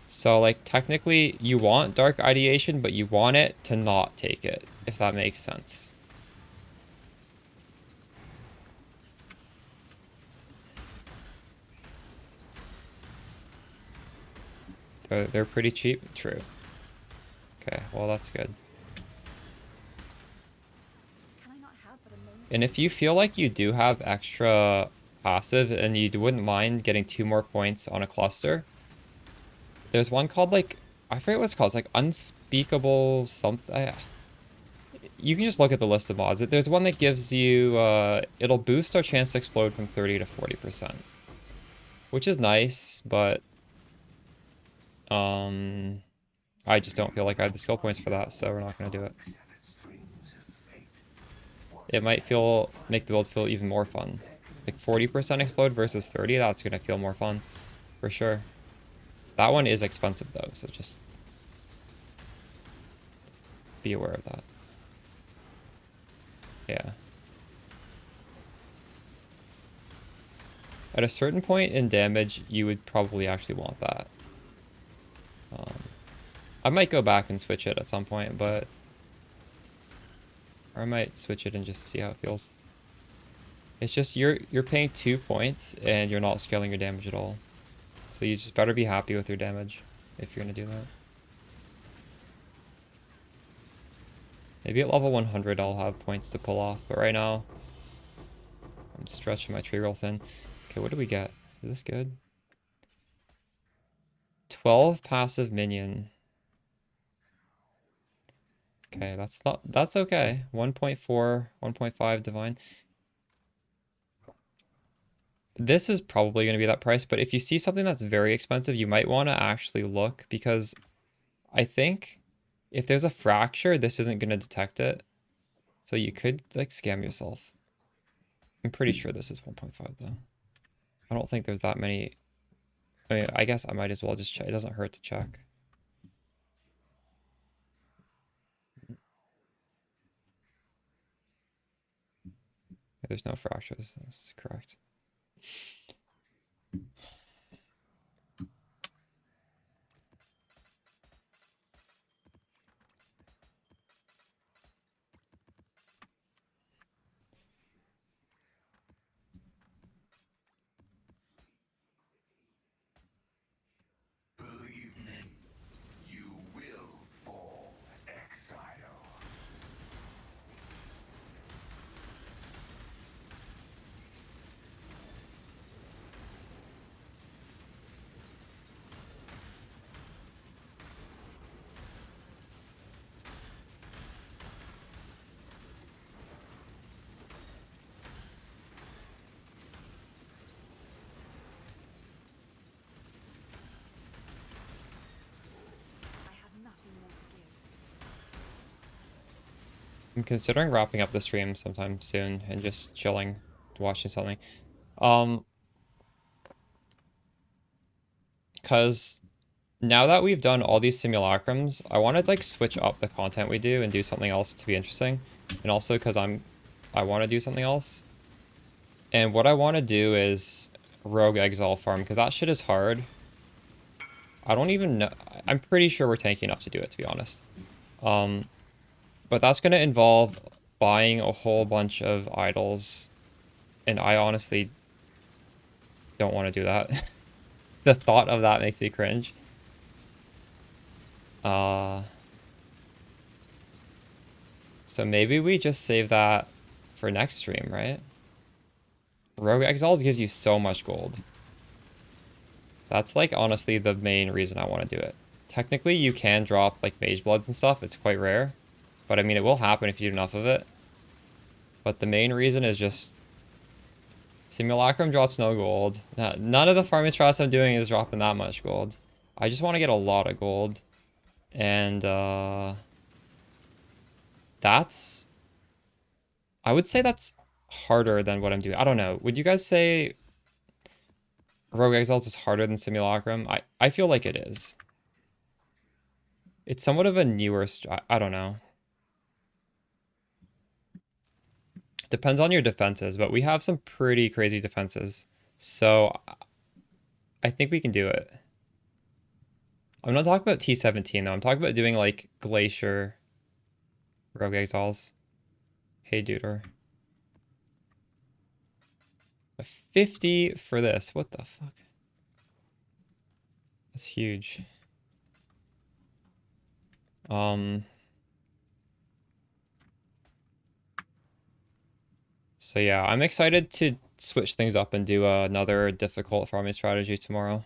So like technically you want Dark Ideation, but you want it to not take it, if that makes sense. They're pretty cheap. True. Okay, well that's good. Can I not have but a moment? And if you feel like you do have extra passive and you wouldn't mind getting 2 more points on a cluster, there's one called like, I forget what it's called. It's like Unspeakable something. You can just look at the list of mods. There's one that gives you, it'll boost our chance to explode from 30 to 40%. Which is nice, but I just don't feel like I have the skill points for that, so we're not going to do it. It might make the build feel even more fun. Like 40% explode versus 30, that's going to feel more fun, for sure. That one is expensive though, so just be aware of that. Yeah. At a certain point in damage, you would probably actually want that. I might go back and switch it at some point, but... Or I might switch it and just see how it feels. It's just you're paying 2 points and you're not scaling your damage at all. So you just better be happy with your damage if you're gonna do that. Maybe at level 100 I'll have points to pull off, but right now I'm stretching my tree real thin. Okay, what do we get? Is this good? 12 passive minion. Okay, that's okay. 1.4, 1.5 divine. This is probably going to be that price, but if you see something that's very expensive, you might want to actually look, because I think if there's a fracture, this isn't going to detect it. So you could like scam yourself. I'm pretty sure this is 1.5 though. I don't think there's that many. I mean, I guess I might as well just check. It doesn't hurt to check. There's no fractures. That's correct. Believe me, you will fall, exile. I have nothing more to give. I'm considering wrapping up the stream sometime soon and just chilling, watching something. Because now that we've done all these simulacrums, I want to like switch up the content we do and do something else to be interesting. And also because I want to do something else. And what I want to do is Rogue Exile farm, because that shit is hard. I don't even know. I'm pretty sure we're tanky enough to do it, to be honest. But that's going to involve buying a whole bunch of idols. And I honestly don't want to do that. The thought of that makes me cringe. So maybe we just save that for next stream, right? Rogue Exiles gives you so much gold. That's like honestly the main reason I want to do it. Technically, you can drop like Mage Bloods and stuff. It's quite rare. But I mean, it will happen if you do enough of it. But the main reason is just Simulacrum drops no gold. None of the farming strats I'm doing is dropping that much gold. I just want to get a lot of gold. And that's... I would say that's harder than what I'm doing. I don't know. Would you guys say Rogue Exiles is harder than Simulacrum? I feel like it is. It's somewhat of a newer strat. I don't know. Depends on your defenses, but we have some pretty crazy defenses. So I think we can do it. I'm not talking about T17 though. I'm talking about doing like Glacier Rogue Exiles. Hey, duder. A 50 for this. What the fuck? That's huge. So yeah, I'm excited to switch things up and do another difficult farming strategy tomorrow.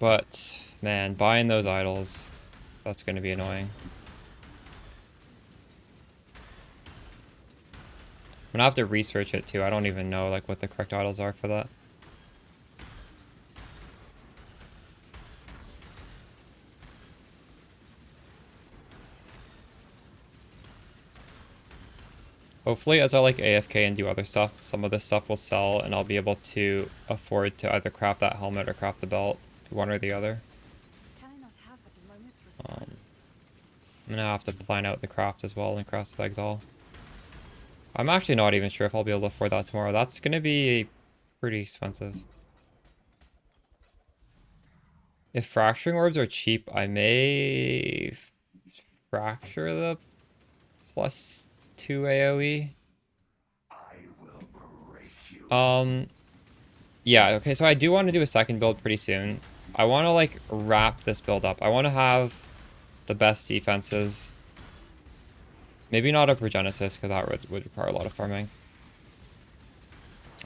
But man, buying those idols, that's going to be annoying. I'm gonna have to research it too. I don't even know like what the correct idols are for that. Hopefully, as I like AFK and do other stuff, some of this stuff will sell and I'll be able to afford to either craft that helmet or craft the belt. One or the other. Can I not have but a moment's respite? I'm gonna have to plan out the craft as well and craft with Exile. I'm actually not even sure if I'll be able to afford that tomorrow. That's gonna be pretty expensive. If fracturing orbs are cheap, I may fracture the +2 AoE. I will break you. Yeah, okay, so I do want to do a second build pretty soon. I want to like wrap this build up. I want to have the best defenses. Maybe not a Progenesis, because that would require a lot of farming.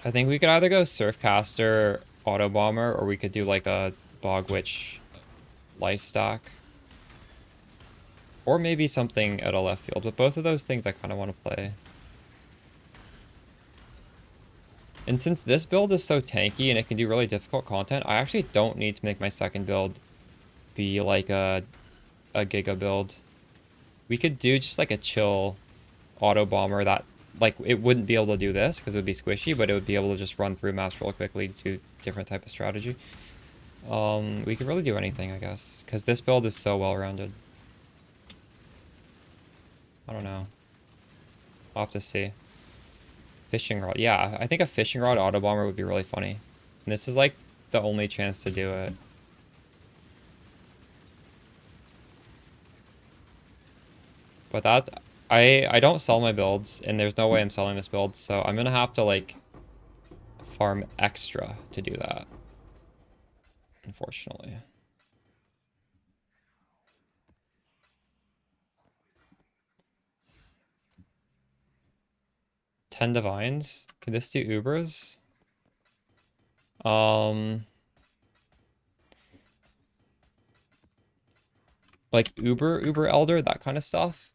I think we could either go Surfcaster, Auto Bomber, or we could do like a Bog Witch life stack. Or maybe something out of left field, but both of those things I kind of want to play. And since this build is so tanky and it can do really difficult content, I actually don't need to make my second build be like a Giga build. We could do just like a chill Auto Bomber that, like, it wouldn't be able to do this because it would be squishy, but it would be able to just run through maps real quickly, do different type of strategy. We could really do anything, I guess, because this build is so well-rounded. I don't know. I'll have to see. Fishing rod. Yeah, I think a fishing rod Auto Bomber would be really funny. And this is like the only chance to do it. But that, I don't sell my builds, and there's no way I'm selling this build, so I'm gonna have to like farm extra to do that. Unfortunately. Ten divines. Can this do Ubers? Like Uber Elder, that kind of stuff.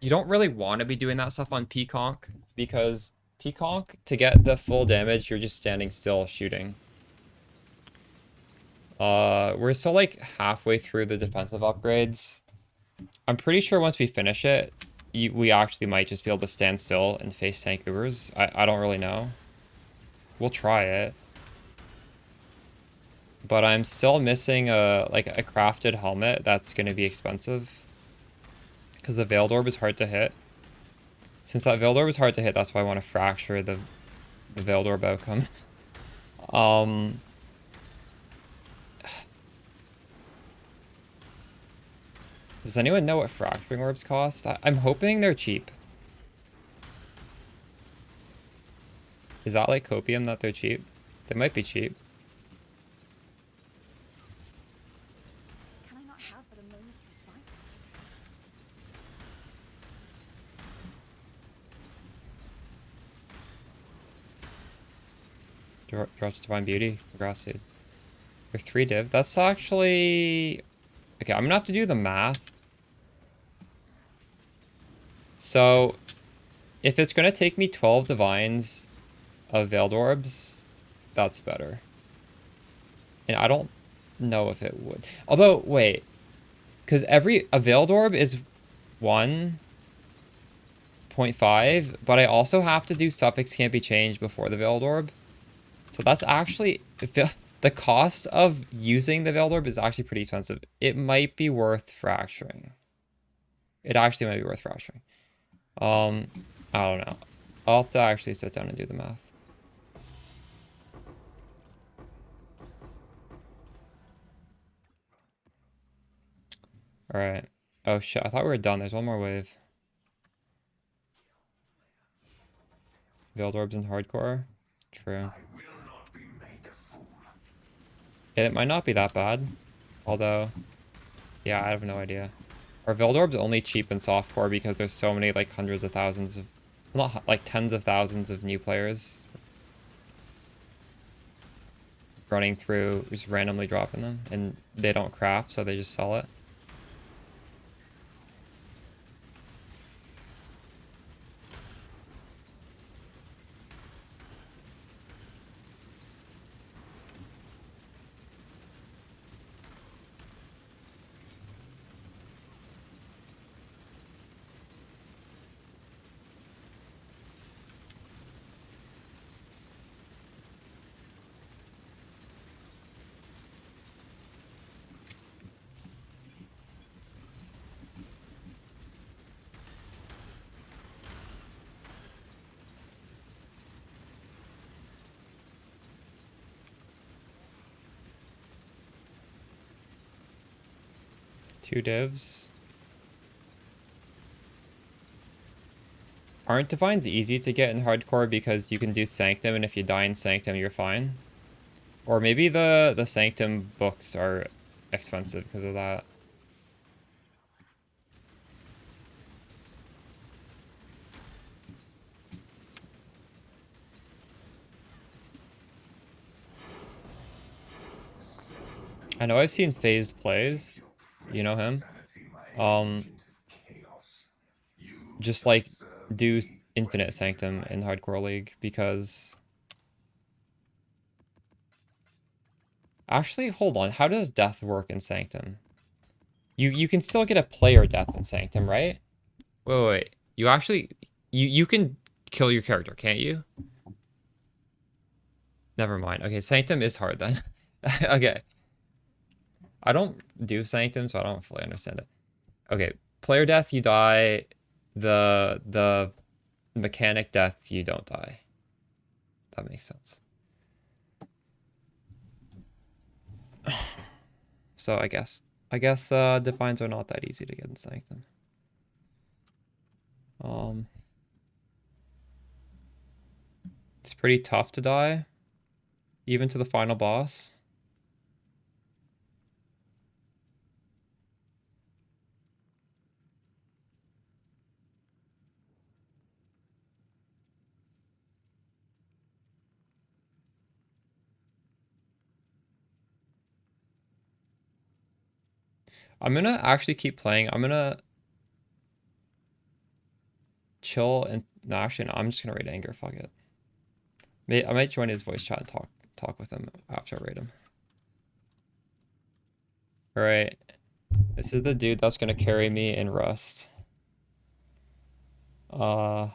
You don't really want to be doing that stuff on Pconc, because Pconc, to get the full damage, you're just standing still shooting. We're still like halfway through the defensive upgrades. I'm pretty sure once we finish it, we actually might just be able to stand still and face tank Ubers. I don't really know. We'll try it. But I'm still missing a crafted helmet that's going to be expensive. Because the Veiled Orb is hard to hit. Since that Veiled Orb is hard to hit, that's why I want to fracture the Veiled Orb outcome. Does anyone know what fracturing orbs cost? I'm hoping they're cheap. Is that like copium that they're cheap? They might be cheap. Can I not have but a moment's respite? Drop to Divine Beauty. Congrats, dude. You're 3 div. That's actually... Okay, I'm gonna have to do the math. So, if it's gonna take me 12 divines of Veiled Orbs, that's better. And I don't know if it would. Although, wait. Because a Veiled Orb is 1.5, but I also have to do Suffix Can't Be Changed before the Veiled Orb. So that's actually... The cost of using the Veiled Orb is actually pretty expensive. It might be worth fracturing. It actually might be worth fracturing. I don't know. I'll have to actually sit down and do the math. Alright. Oh shit, I thought we were done. There's one more wave. Veiled Orbs in hardcore? True. Yeah, it might not be that bad. Although, yeah, I have no idea. Are Veiled Orbs only cheap in softcore because there's so many, like, hundreds of thousands of... Not, like, tens of thousands of new players running through, just randomly dropping them, and they don't craft, so they just sell it. Two divs. Aren't divines easy to get in hardcore because you can do Sanctum, and if you die in Sanctum, you're fine? Or maybe the Sanctum books are expensive because of that. I know I've seen FaZe plays. You know him? Just like do Infinite Sanctum in Hardcore League because... Actually, hold on. How does death work in Sanctum? You can still get a player death in Sanctum, right? Wait. You actually... You can kill your character, can't you? Never mind. Okay, Sanctum is hard then. Okay. I don't do Sanctum, so I don't fully understand it. Okay, player death, you die. The mechanic death, you don't die. That makes sense. So I guess defines are not that easy to get in Sanctum. It's pretty tough to die, even to the final boss. I'm gonna actually keep playing. I'm gonna chill and no, actually no, I'm just gonna raid Anger. Fuck it. I might join his voice chat and talk with him after I raid him. All right, this is the dude that's gonna carry me in Rust. I'll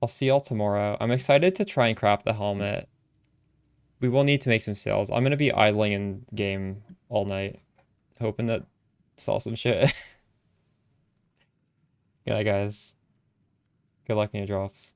see y'all tomorrow. I'm excited to try and craft the helmet. We will need to make some sales. I'm gonna be idling in game all night, hoping that sell some shit. Good night, guys. Good luck in your drops.